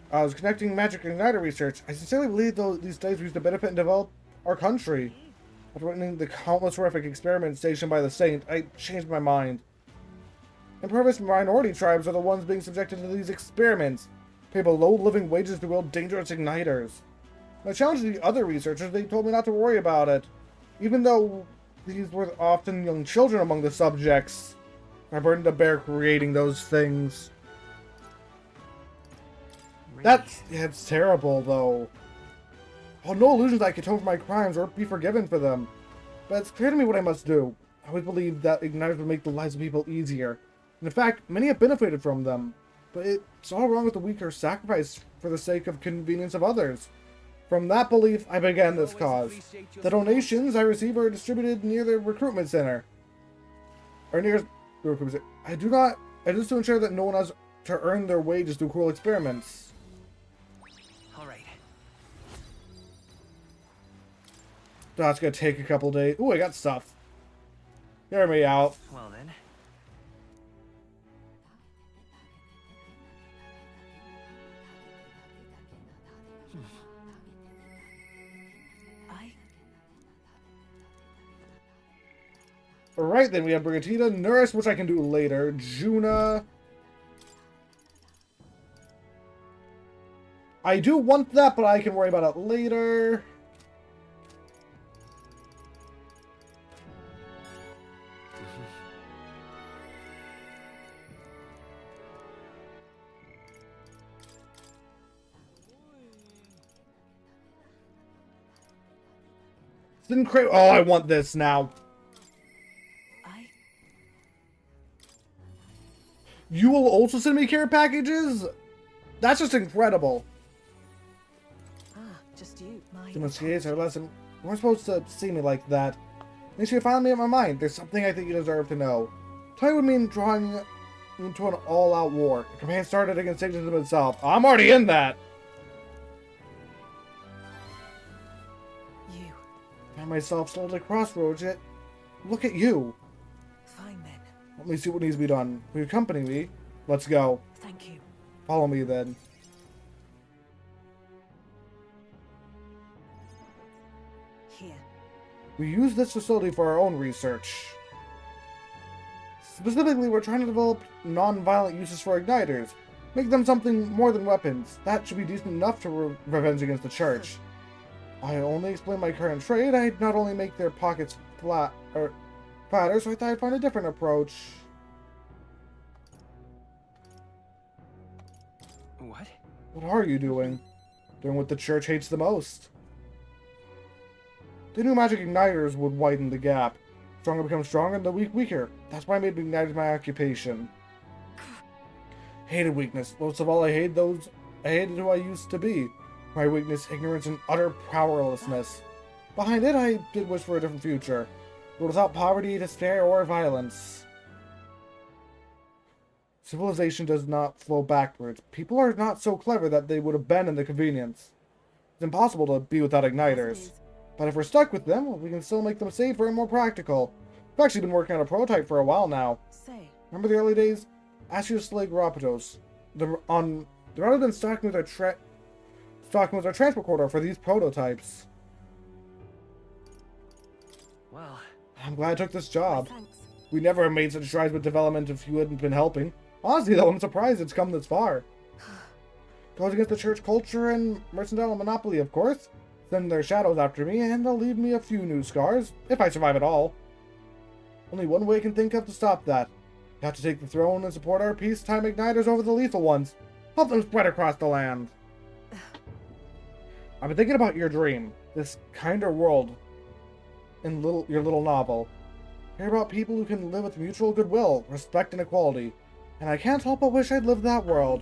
I was connecting magic igniter research. I sincerely believe these studies will use to benefit and develop our country. After witnessing the countless horrific experiments stationed by the Saint, I changed my mind. Impervious minority tribes are the ones being subjected to these experiments. Pay below living wages to wield dangerous igniters. When I challenged the other researchers, they told me not to worry about it. Even though these were often young children among the subjects. I burden to bear creating those things. It's terrible, though. I have no illusions I could atone for my crimes or be forgiven for them. But it's clear to me what I must do. I always believed that igniters would make the lives of people easier. And in fact, many have benefited from them. But it's all wrong with the weaker sacrifice for the sake of convenience of others. From that belief, I began this cause. The donations I receive are distributed near the recruitment center. Or near the recruitment center. I just to ensure that no one has to earn their wages through cruel experiments. Alright. That's gonna take a couple days. Ooh, I got stuff. Hear me out. Well then. Alright, then we have Brigatita, Nurse, which I can do later. Juna. I do want that, but I can worry about it later. Oh, I want this now. You will also send me care packages? That's just incredible. Just you. Demonstrates our lesson. You weren't supposed to see me like that. Makes you finally in my mind. There's something I think you deserve to know. Tell you what I mean drawing into an all-out war. A campaign started against Satanism itself. I'm already in that. You. Found myself still at a crossroads yet. Look at you. Fine then. Let me see what needs to be done. Will you accompany me? Let's go. Thank you. Follow me then. Here. We use this facility for our own research. Specifically, we're trying to develop non-violent uses for igniters. Make them something more than weapons. That should be decent enough to revenge against the church. I only explain my current trade. I'd not only make their pockets flatter, so I thought I'd find a different approach. What? What are you doing? Doing what the church hates the most. The new magic igniters would widen the gap. Stronger becomes stronger and the weak weaker. That's why I made igniters my occupation. Hated weakness. Most of all, I hated who I used to be. My weakness, ignorance, and utter powerlessness. Behind it, I did wish for a different future. But without poverty, despair, or violence. Civilization does not flow backwards. People are not so clever that they would abandon the convenience. It's impossible to be without igniters. But if we're stuck with them, we can still make them safer and more practical. I've actually been working on a prototype for a while now. Say. Remember the early days? Ask you to slay Drakodios. They're rather than stocking with our transport quota for these prototypes. Well, I'm glad I took this job. Thanks. We never have made such strides with development if you hadn't been helping. Honestly, though, I'm surprised it's come this far. Goes against the church culture and mercantile monopoly, of course. Send their shadows after me, and they'll leave me a few new scars, if I survive at all. Only one way I can think of to stop that. You have to take the throne and support our peacetime igniters over the lethal ones. Help them spread across the land. I've been thinking about your dream, this kinder world, in your little novel. Hear about people who can live with mutual goodwill, respect, and equality. And I can't help but wish I'd lived that world.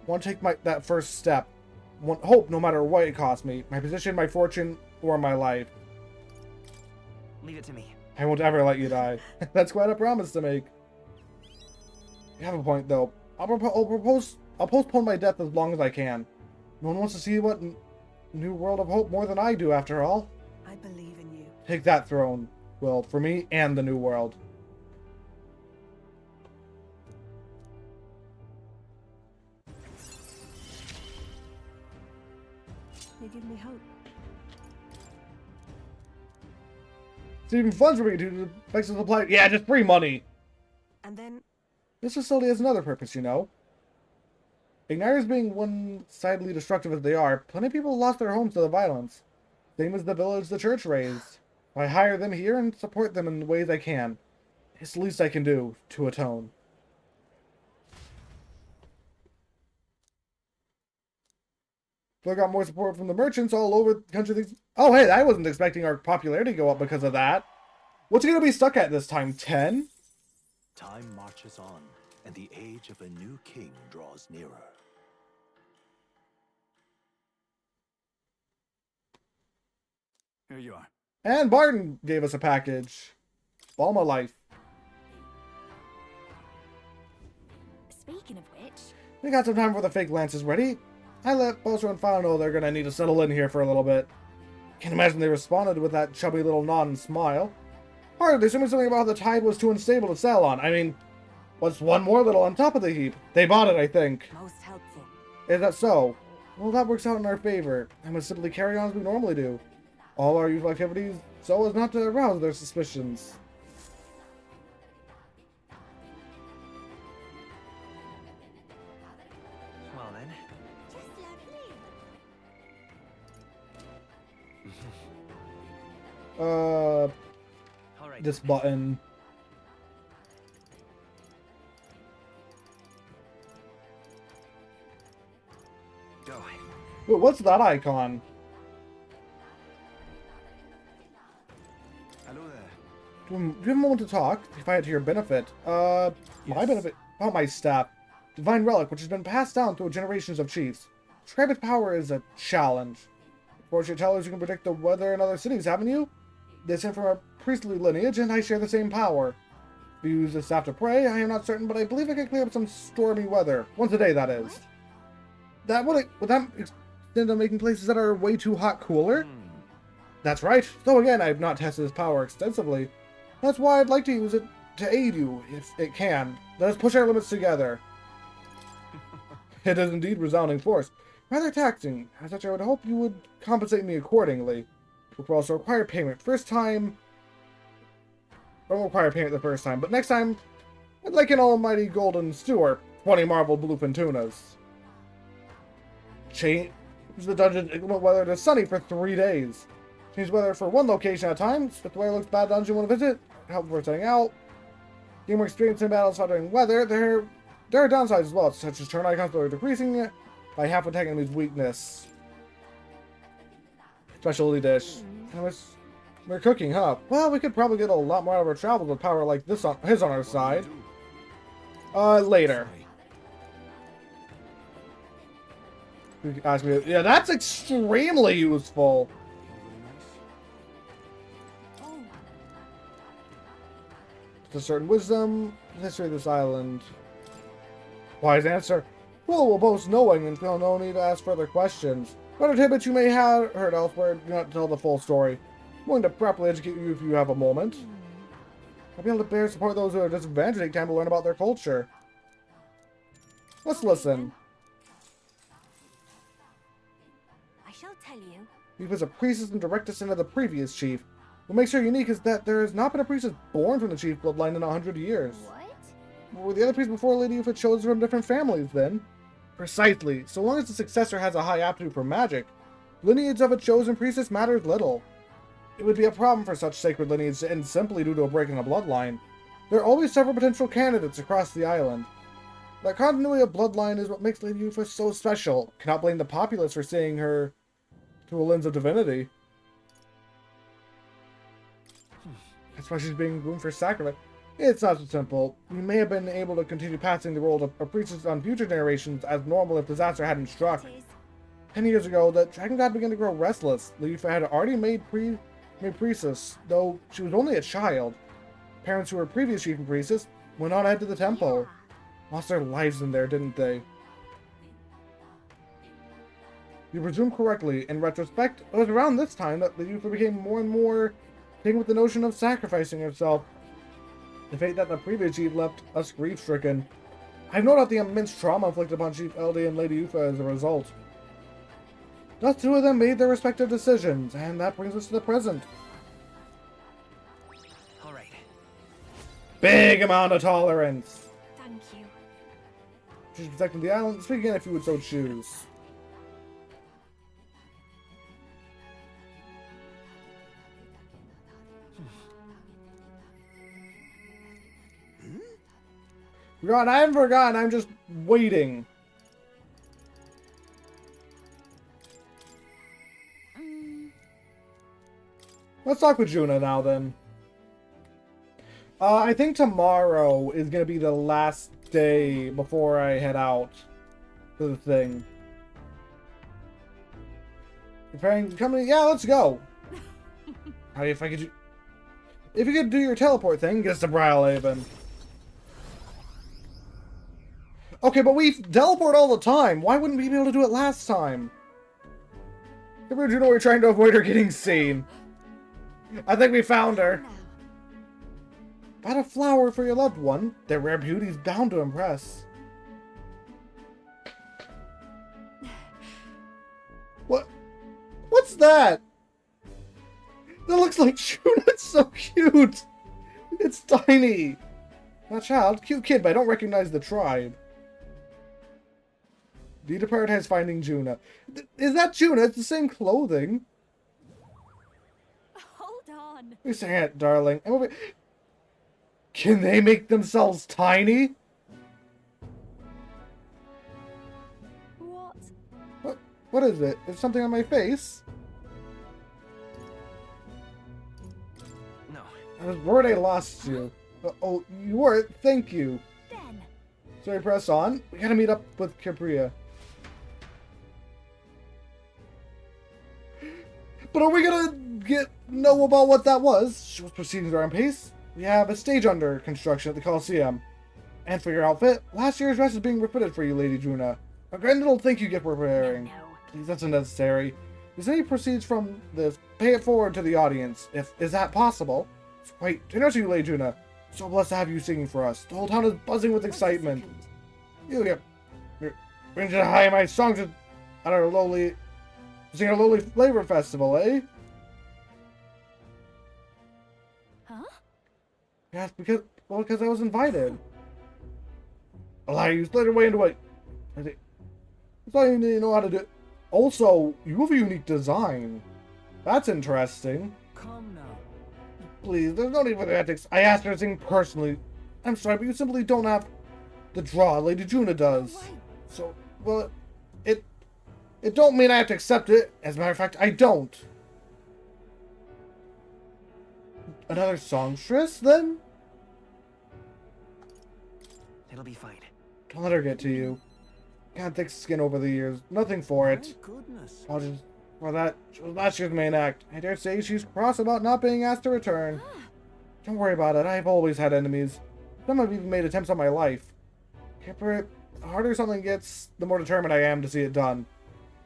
Want to take that first step. Want hope no matter what it costs me. My position, my fortune, or my life. leave it to me. I won't ever let you die. That's quite a promise to make. You have a point, though. I'll postpone my death as long as I can. No one wants to see what new world of hope more than I do, after all. I believe in you. Take that throne, Will, for me and the new world. You give me hope. Saving funds for me to fix the supply. Yeah, just free money. And then This facility has another purpose, you know. Igniters being one-sidedly destructive as they are, plenty of people lost their homes to the violence. Same as the village the church raised. I hire them here and support them in the ways I can. It's the least I can do to atone. So I got more support from the merchants all over the country. Oh, hey, I wasn't expecting our popularity to go up because of that. What's it going to be stuck at this time? 10? Time marches on, and the age of a new king draws nearer. Here you are. And Barton gave us a package. All my life. Speaking of which, We got some time for the fake lances ready. I let Bosa and File know they're gonna need to settle in here for a little bit. Can't imagine they responded with that chubby little nod and smile. Or they told me something about how the tide was too unstable to sail on. I mean, what's one more little on top of the heap? They bought it, I think. most helpful. Is that so? Well, that works out in our favor. I must simply carry on as we normally do. All our usual activities, so as not to arouse their suspicions. this button. Go. Wait, what's that icon? Hello there. Do you have a moment to talk? If I had to your benefit. My Yes. benefit? About my staff. Divine relic, which has been passed down through generations of chiefs. Describe its power as a challenge. Fortune tellers, you can predict the weather in other cities, haven't you? Descend from a priestly lineage, and I share the same power. If you use the staff to pray, I am not certain, but I believe I can clear up some stormy weather. Once a day, that is. Would that extend to making places that are way too hot cooler? That's right. Though again, I have not tested this power extensively. That's why I'd like to use it to aid you, if it can. Let us push our limits together. It is indeed resounding force. Rather taxing. As such, I would hope you would compensate me accordingly. Which will also require payment. First time... I won't require payment the first time, but next time, I'd like an almighty golden stew or 20 marble bluefin tunas. Change the dungeon inclement weather to sunny for 3 days. Change weather for one location at a time. If the weather looks bad dungeon you want to visit, help before setting out. Gain more experience in battles fighting weather. There are downsides as well, such as turn icons that are decreasing by half attack enemy's weakness. Specialty dish. We're cooking, huh? Well, we could probably get a lot more out of our travels with power like this on our side. Later. You can ask me. Yeah, that's extremely useful. A certain wisdom, the history of this island. Wise answer. Well, we'll boast knowing and feel no need to ask further questions. What tidbits you may have heard elsewhere, do not tell the full story. I'm willing to properly educate you if you have a moment. I'll be able to bear support those who are disadvantaged, take time to learn about their culture. Let's listen. I shall tell you. Chief is a priestess and direct descendant of the previous chief. What makes her unique is that there has not been a priestess born from the chief bloodline in 100 years. What? Were the other priests before Lady Yufa chosen from different families then? Precisely. So long as the successor has a high aptitude for magic, lineage of a chosen priestess matters little. It would be a problem for such sacred lineage to end simply due to a break in the bloodline. There are always several potential candidates across the island. That continuity of bloodline is what makes Lady Yufa so special. Cannot blame the populace for seeing her through a lens of divinity. That's why she's being groomed for sacrifice. It's not so simple. We may have been able to continue passing the role of a priestess on future generations as normal if disaster hadn't struck. 10 years ago, the Dragon God began to grow restless. Yufa had already made priestess, though she was only a child. Parents who were previous chief and priestess went on ahead to the temple. Lost their lives in there, didn't they? You presume correctly. In retrospect, it was around this time that the Yufa became more and more taken with the notion of sacrificing herself. The fate that the previous chief left us grief-stricken. I have no doubt the immense trauma inflicted upon Chief LD and Lady Yufa as a result. Thus, two of them made their respective decisions, and that brings us to the present. Alright. Big amount of tolerance! Thank you. She's protecting the island. Speak again if you would so choose. Forgotten. I haven't forgotten. I'm just waiting. Let's talk with Juna now, then. I think tomorrow is going to be the last day before I head out for the thing. Preparing to come in? Yeah, let's go. If you could do your teleport thing, get us to Brylehaven. Okay, but we teleport all the time. Why wouldn't we be able to do it last time? Remember, Juno, we're trying to avoid her getting seen. I think we found her. Bought a flower for your loved one. Their rare beauty is bound to impress. What? What's that? That looks like Juno. It's so cute. It's tiny. Not child, cute kid, but I don't recognize the tribe. Need to prioritize finding Juna. Is that Juna? It's the same clothing. Hold on. on. You're saying it, darling. Can they make themselves tiny? What? What is it? Is something on my face? No. I was worried I lost you. Oh, you were? Thank you. Den. So we press on. We gotta meet up with Capria. But are we gonna know about what that was? She was proceeding at her own pace. We have a stage under construction at the Coliseum. And for your outfit, last year's dress is being refitted for you, Lady Juna. A grand little thank you gift we're preparing. No. Please, that's unnecessary. If any proceeds from this, pay it forward to the audience. Is that possible? It's quite generous of you, Lady Juna. So blessed to have you singing for us. The whole town is buzzing with excitement. You're bringing to high my songs at our lowly flavor festival, eh? Huh? Yes, because I was invited. Allow you slid your way into it. That's all you need to know how to do. Also, you have a unique design. That's interesting. Come now. Please, there's no need for the ethics. I asked her to sing personally. I'm sorry, but you simply don't have the draw Lady Juna does. So, well, it don't mean I have to accept it. As a matter of fact, I don't. Another songstress, then? It'll be fine. Don't let her get to you. Got thick skin over the years. Nothing for it. My goodness. Apologies for that. She was last year's main act. I dare say she's cross about not being asked to return. Don't worry about it. I've always had enemies. Some have even made attempts on my life. The harder something gets, the more determined I am to see it done.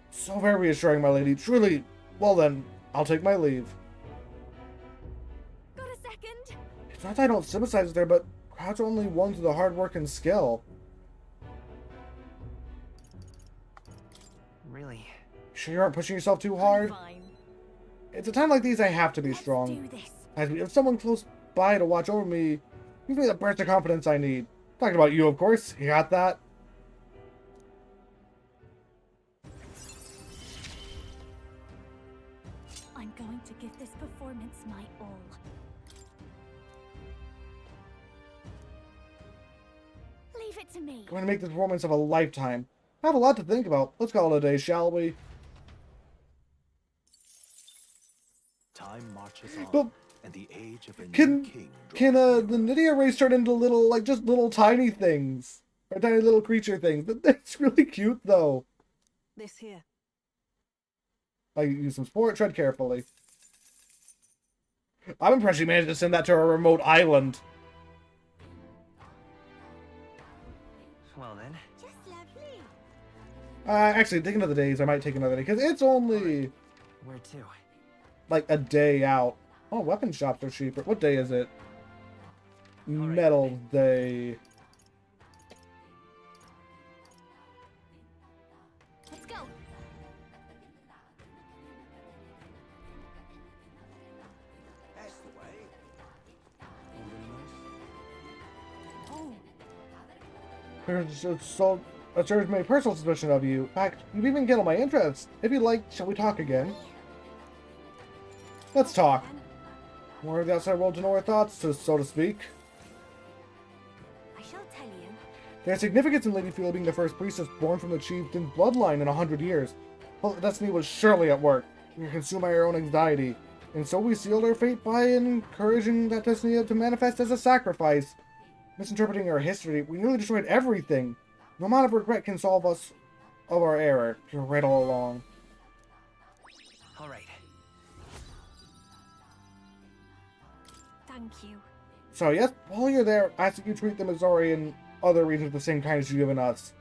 So very reassuring, my lady. Truly. Well then, I'll take my leave. Got a second? It's not that I don't sympathize with her, but crowds are only ones with the hard work and skill. Really? Sure you aren't pushing yourself too hard? Fine. It's a time like these I have to be Let's strong. do this. As we have someone close by to watch over me, give me the burst of confidence I need. Talking about you, of course. You got that? I'm going to give this performance my all. Leave it to me. Going to make the performance of a lifetime. I have a lot to think about. Let's call it a day, shall we? Time marches But on, and the age of a new Can king the Nydia race turn into little, just little tiny things? Or tiny little creature things? That's really cute, though. This here. I use some sport, tread carefully. I'm impressed you managed to send that to a remote island. Well then. Just lovely. Actually, take another days. I might take another day, because it's only, Where to? like, a day out. Oh, weapon shops are cheaper. What day is it? Metal Day. Let's go. That's the way. Oh, It serves my personal suspicion of you. In fact, you've even kindled my interest. If you'd like, shall we talk again? Let's talk. More of the outside world to know our thoughts, so to speak. I shall tell you. There's significance in Lady Field being the first priestess born from the chieftain's bloodline in 100 years. Well, destiny was surely at work. We were consumed by our own anxiety. And so we sealed our fate by encouraging that destiny to manifest as a sacrifice. Misinterpreting our history, we nearly destroyed everything. No amount of regret can solve us of our error. You're right all along. Alright. thank you. So yes, while you're there, I ask that you treat the Missouri and other regions with the same kindness you've given us.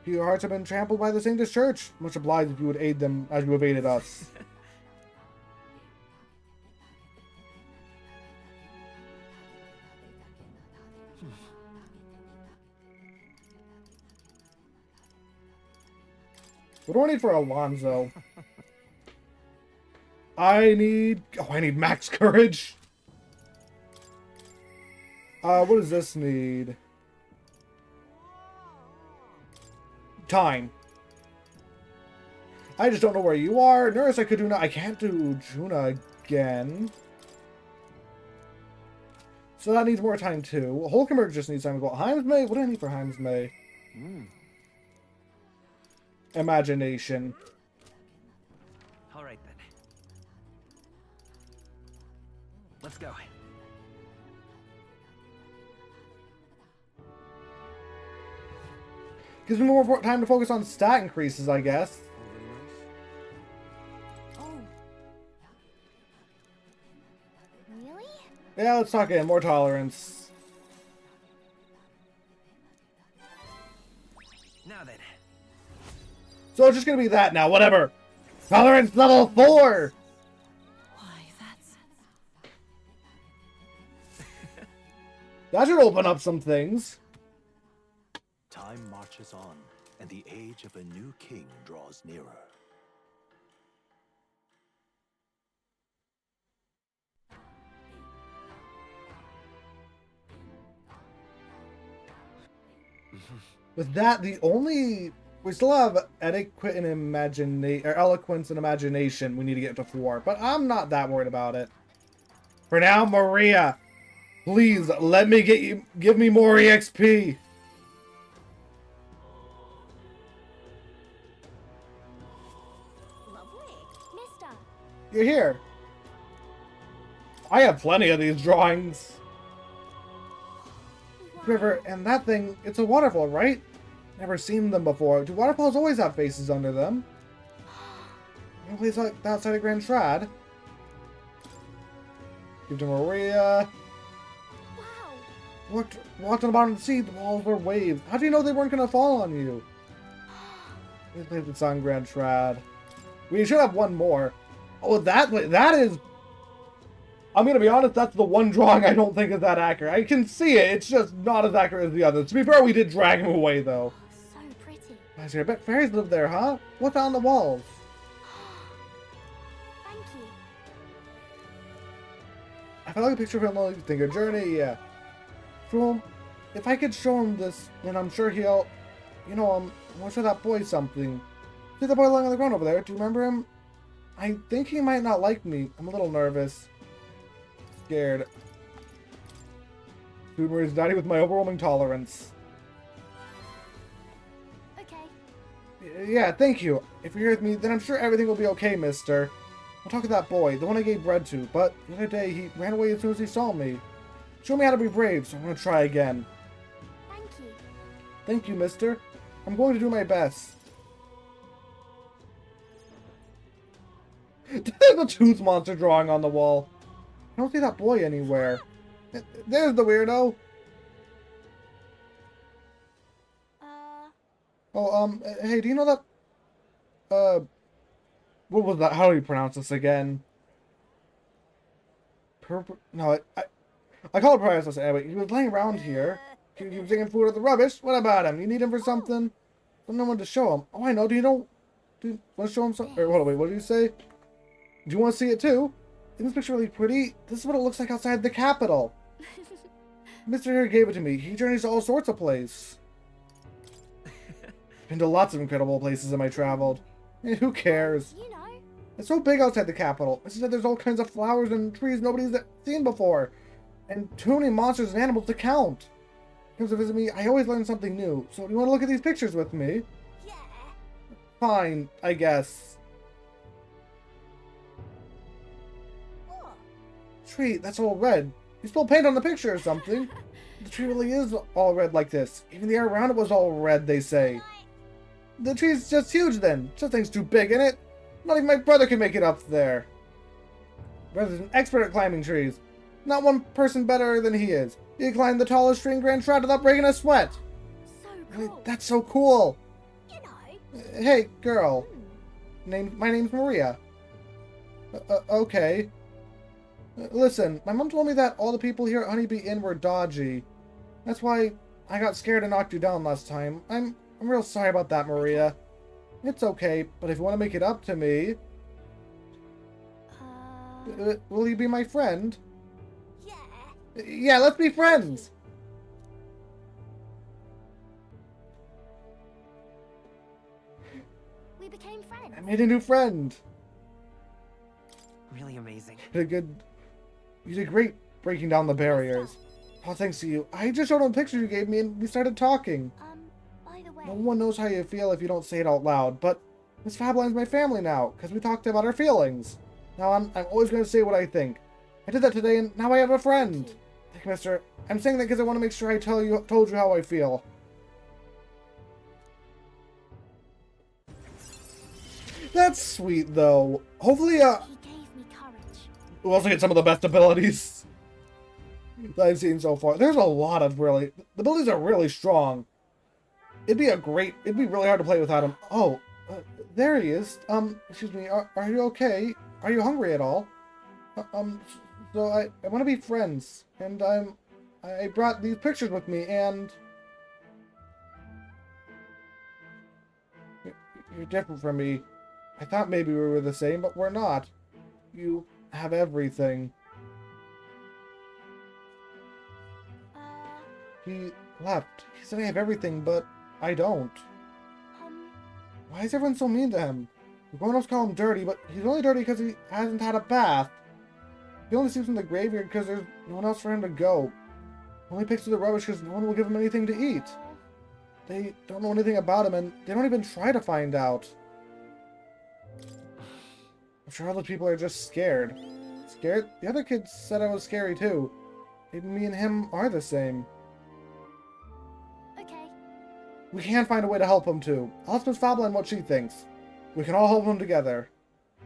Your hearts have been trampled by the Saint's Church. Much obliged if you would aid them as you have aided us. What do I need for Alonzo? I need max courage. What does this need? Time. I just don't know where you are. Nurse, I can't do Juna again. So that needs more time too. Hulkenberg just needs time as well. Heims May? What do I need for Heims May? Imagination. All right then. Let's go. Gives me more time to focus on stat increases, I guess. Oh. Really? Yeah, let's talk in. More tolerance. Now then. So it's just gonna be that now, whatever. Tolerance level 4! Why, that's... That should open up some things. Time marches on, and the age of a new king draws nearer. With that, the only... We still have etiquette and eloquence and imagination we need to get to 4, but I'm not that worried about it. For now, Maria, please let me give me more EXP. Lovely. Mister. You're here. I have plenty of these drawings. River, and that thing, it's a waterfall, right? Never seen them before. Do waterfalls always have faces under them? No place like that outside of Grand Trad. Give to Maria. Wow. Walked on the bottom of the sea, the walls were waves. How do you know they weren't gonna fall on you? This place is on Grand Trad. We should have one more. Oh, that is... I'm gonna be honest, that's the one drawing I don't think is that accurate. I can see it, it's just not as accurate as the others. To be fair, we did drag him away, though. So pretty. I bet fairies live there, huh? What's on the walls? Thank you. I felt like a picture of him think a journey, yeah. Show him, if I could show him this, then I'm sure he'll, I'll show that boy something. See the boy lying on the ground over there? Do you remember him? I think he might not like me. I'm a little nervous. Scared. Boomer is naughty with my overwhelming tolerance. Okay. Yeah, thank you. If you're here with me, then I'm sure everything will be okay, mister. I'll talk to that boy, the one I gave bread to, but the other day he ran away as soon as he saw me. Show me how to be brave, so I'm gonna try again. Thank you. Thank you, mister. I'm going to do my best. There's a tooth monster drawing on the wall. I don't see that boy anywhere. There's the weirdo. Oh, hey, do you know that... what was that? How do you pronounce this again? No, I call it Priceless anyway. He was laying around here. He was taking food out of the rubbish. What about him? You need him for something? No one to show him. Oh, I know. Do you want to show him something? Hold on, wait, what did you say? Do you want to see it too? Isn't this picture really pretty? This is what it looks like outside the capital. Mr. here gave it to me. He journeys to all sorts of places. Been to lots of incredible places in my traveled. Who cares? You know. It's so big outside the capital. It's just that there's all kinds of flowers and trees nobody's seen before. And too many monsters and animals to count. Comes to visit me, I always learn something new. So do you want to look at these pictures with me? Yeah. Fine, I guess. What? Tree, that's all red. You spilled paint on the picture or something. The tree really is all red like this. Even the air around it was all red, they say. The tree's just huge then. Something's too big in it. Not even my brother can make it up there. Brother's an expert at climbing trees. Not one person better than he is. He climbed the tallest tree in Grand Trad without breaking a sweat. So cool. That's so cool. You know. Hey, girl. My name's Maria. Okay. Listen, my mom told me that all the people here at Honeybee Inn were dodgy. That's why I got scared and knocked you down last time. I'm real sorry about that, Maria. It's okay, but if you want to make it up to me... will you be my friend? Yeah. Yeah, let's be friends! We became friends. I made a new friend. Really amazing. You did great breaking down the barriers. Oh, thanks to you. I just showed him a picture you gave me and we started talking. By the way... No one knows how you feel if you don't say it out loud, but Miss Fablin's my family now, because we talked about our feelings. Now I'm always going to say what I think. I did that today and now I have a friend. Thank you, mister. I'm saying that because I want to make sure I told you how I feel. That's sweet, though. Hopefully, He gave me courage. we'll also get some of the best abilities that I've seen so far. There's a lot of really... The abilities are really strong. It'd be really hard to play without him. Oh, there he is. Excuse me, are you okay? Are you hungry at all? So I want to be friends, and I brought these pictures with me, and... You're different from me. I thought maybe we were the same, but we're not. You have everything. He left. He said I have everything, but I don't. Why is everyone so mean to him? The grown-ups call him dirty, but he's only dirty because he hasn't had a bath. He only sleeps in the graveyard because there's no one else for him to go. He only picks through the rubbish because no one will give him anything to eat. They don't know anything about him, and they don't even try to find out. I'm sure all the people are just scared. Scared? The other kids said I was scary too. Maybe me and him are the same. Okay. We can find a way to help him too. I'll ask Miss Fabla what she thinks. We can all help him together.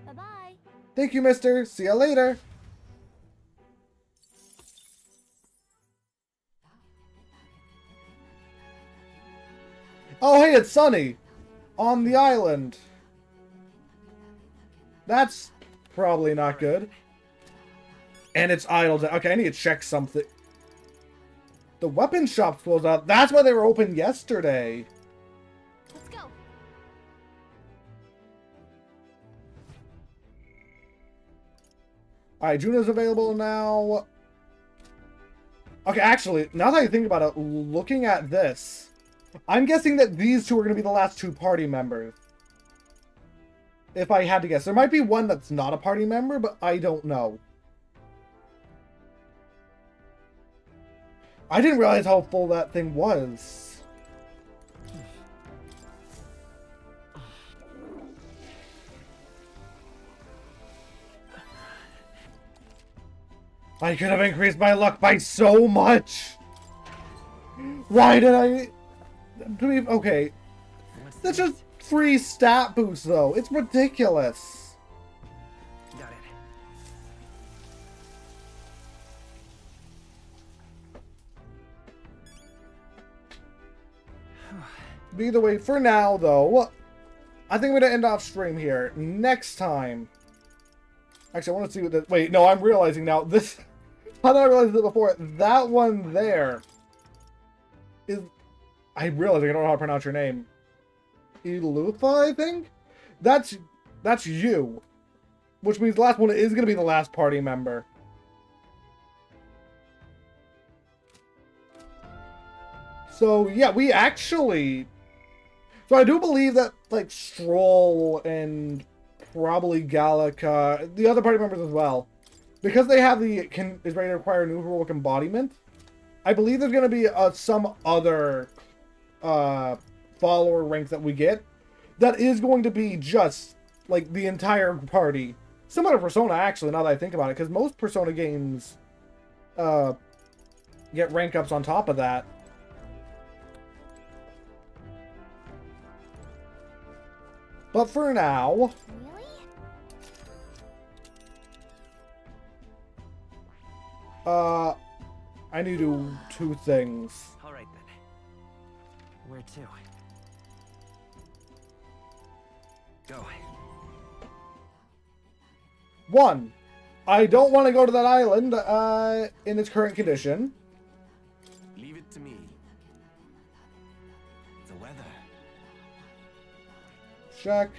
Bye-bye. Thank you, mister. See ya later. Oh, hey, it's Sunny. On the island. That's probably not good. And it's idle. Okay, I need to check something. The weapon shop's closed out. That's why they were open yesterday. Let's go. Alright, Juno's available now. Okay, actually, now that I think about it, looking at this, I'm guessing that these two are going to be the last two party members. If I had to guess. There might be one that's not a party member, but I don't know. I didn't realize how full that thing was. I could have increased my luck by so much. Why did I... Okay. That's just free stat boost, though. It's ridiculous. Got it. Either way, for now, though, I think I'm going to end off stream here. Next time... Actually, I want to see what this... Wait, no, I'm realizing now. This... How did I realize it before? That one there is... I realize I don't know how to pronounce your name. Elutha, I think? That's you. Which means the last one is going to be the last party member. So, yeah, we actually... So I do believe that, like, Stroll and probably Gallica, the other party members as well, because they have the is ready to require a new heroic embodiment, I believe there's going to be some other follower rank that we get that is going to be just, like, the entire party. Similar to Persona, actually, now that I think about it, because most Persona games get rank ups on top of that. But for now... Really? I need to do two things. All right then. Where to? Go. One, I don't want to go to that island in its current condition. Leave it to me. The weather. Check.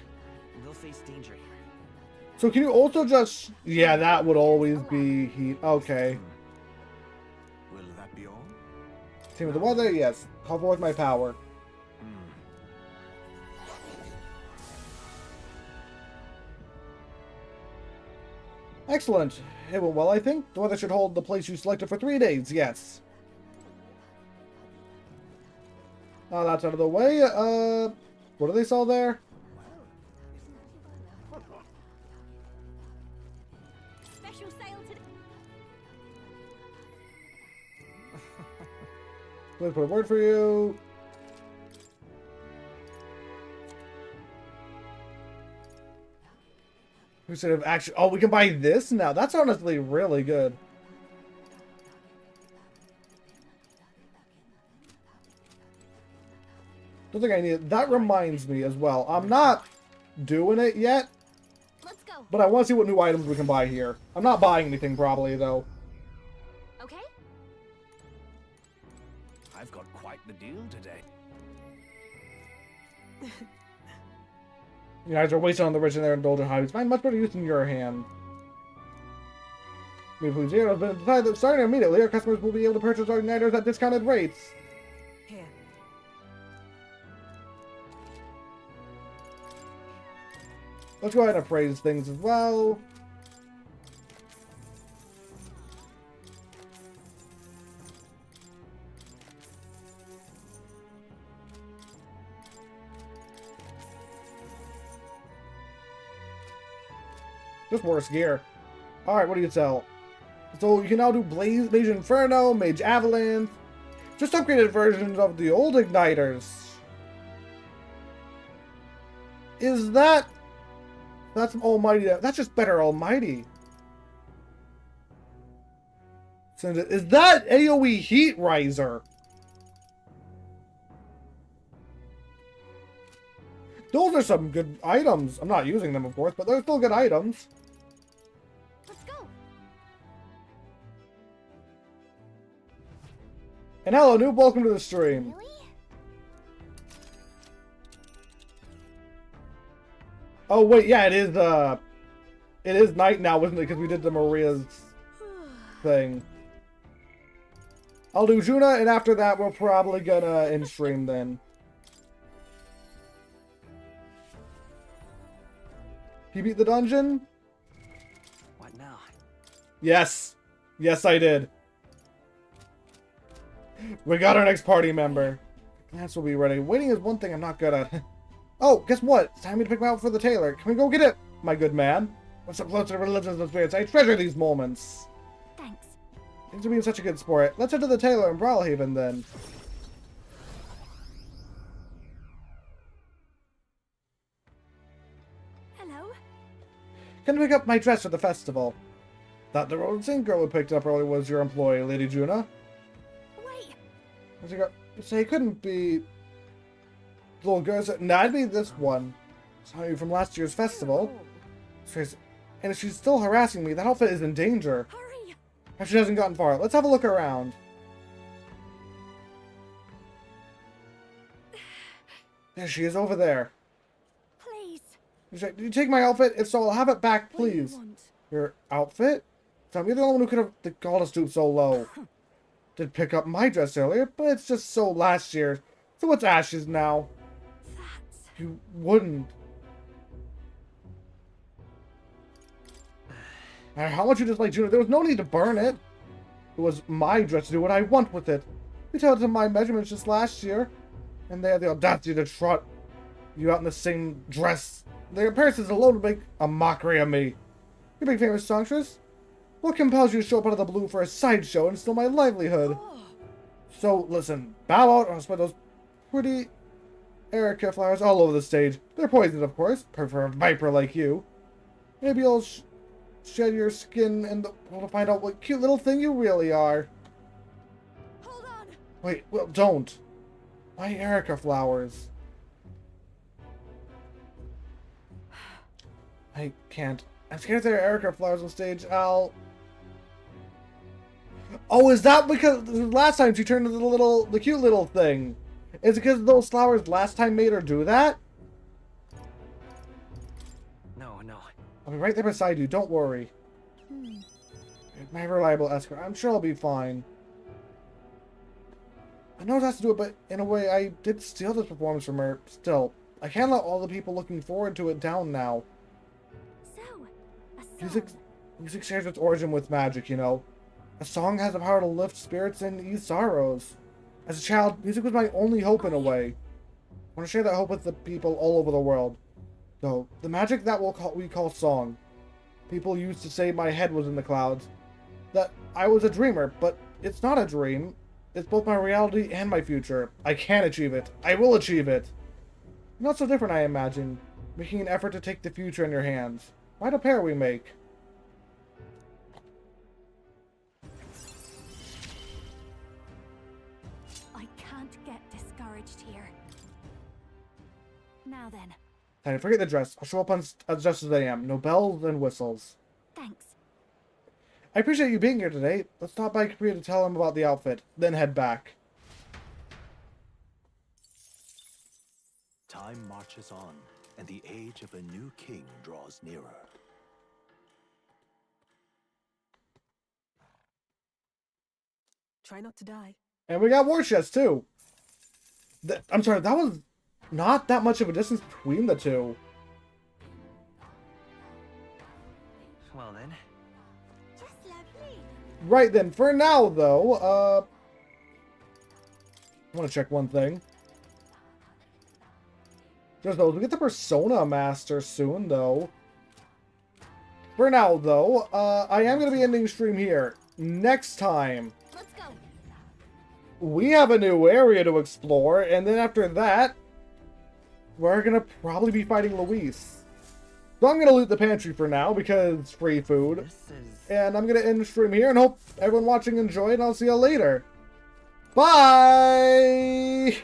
We'll face danger here. So can you also just... Yeah, that would always be heat. Okay. Will that be all? Team of the weather, yes. Call forth my power. Excellent. It went well, I think. The weather should hold the place you selected for 3 days, yes. Now that's out of the way. What do they sell there? Special sale today. Please put a word for you. Instead of action. Oh, we can buy this now. That's honestly really good. Don't think I need it. That reminds me as well. I'm not doing it yet. Let's go. But I want to see what new items we can buy here. I'm not buying anything probably though. Okay. I've got quite the deal today. You guys are wasting on the rich and their indulgent hobbies. Find much better use in your hand. Maybe please here. It's been decided that starting immediately, our customers will be able to purchase our igniters at discounted rates. Here. Let's go ahead and appraise things as well. Just worse gear. Alright, what do you sell? So you can now do Mage Inferno, Mage Avalanche. Just upgraded versions of the old igniters. Is that... That's Almighty. That's just better Almighty. Is that AoE Heat Riser? Those are some good items. I'm not using them, of course, but they're still good items. Let's go. And hello, noob. Welcome to the stream. Really? Oh wait, yeah, it is night now, isn't it? Because we did the Maria's thing. I'll do Juna, and after that, we're probably gonna end stream then. He beat the dungeon? What now? Yes. Yes, I did. We got our next party member. That's what we ready. Waiting is one thing I'm not good at. Oh, guess what? It's time to pick me out for the tailor. Can we go get it, my good man? What's up close to the religions and spirits? I treasure these moments. Thanks. Thanks for being such a good sport. Let's head to the tailor in Brawlhaven then. Hello. Can I pick up my dress for the festival? Thought the road sing girl who picked it up earlier was your employee, Lady Juna. Wait. What's it got? So it couldn't be... The little girl said, no, I'd be this one. Saw you from last year's festival. And if she's still harassing me, that outfit is in danger. Hurry. If she hasn't gotten far, let's have a look around. There she is over there. Please. She's like, did you take my outfit? If so, I'll have it back, What do you please. want? Your outfit? So you're the only one who could have called us stoop so low. Did pick up my dress earlier, but it's just so last year. So it's ashes now. That's... You wouldn't. How much you just like Juna? There was no need to burn it. It was my dress to do what I want with it. We told them my measurements just last year. And they had the audacity to trot you out in the same dress. Their appearances alone would make a mockery of me. You big famous songstress? What compels you to show up out of the blue for a sideshow and steal my livelihood? So, listen, bow out or I'll spread those pretty Erica flowers all over the stage. They're poisoned, of course, for a viper like you. Maybe you'll shed your skin and we'll find out what cute little thing you really are. Hold on. Wait, well, don't. Why Erica flowers? I can't. I'm scared if there are Erica flowers on stage. I'll... Oh, is that because last time she turned into the cute little thing? Is it because those flowers last time made her do that? No. I'll be right there beside you. Don't worry. My reliable escort. I'm sure I'll be fine. I know it has to do it, but in a way, I did steal this performance from her. Still, I can't let all the people looking forward to it down now. So, a song. Music shares its origin with magic, you know. A song has the power to lift spirits and ease sorrows. As a child, music was my only hope in a way. I want to share that hope with the people all over the world. Though, the magic that we call song. People used to say my head was in the clouds. That I was a dreamer, but it's not a dream. It's both my reality and my future. I can achieve it. I will achieve it. Not so different, I imagine. Making an effort to take the future in your hands. Quite a pair we make. I can't get discouraged here. Now then. Time to forget the dress. I'll show up as just as I am. No bells and whistles. Thanks. I appreciate you being here today. Let's stop by Capri to tell him about the outfit, then head back. Time marches on, and the age of a new king draws nearer. Try not to die. And we got war chests too. I'm sorry, that was not that much of a distance between the two. Well then. Just lovely. Right then, for now though, I want to check one thing. Just though, we get the Persona Master soon though. For now though, I am going to be ending stream here. Next time, Let's go. we have a new area to explore, and then after that, we're going to probably be fighting Luis. So I'm going to loot the pantry for now, because it's free food. And I'm going to end the stream here, and hope everyone watching enjoyed, and I'll see you later. Bye!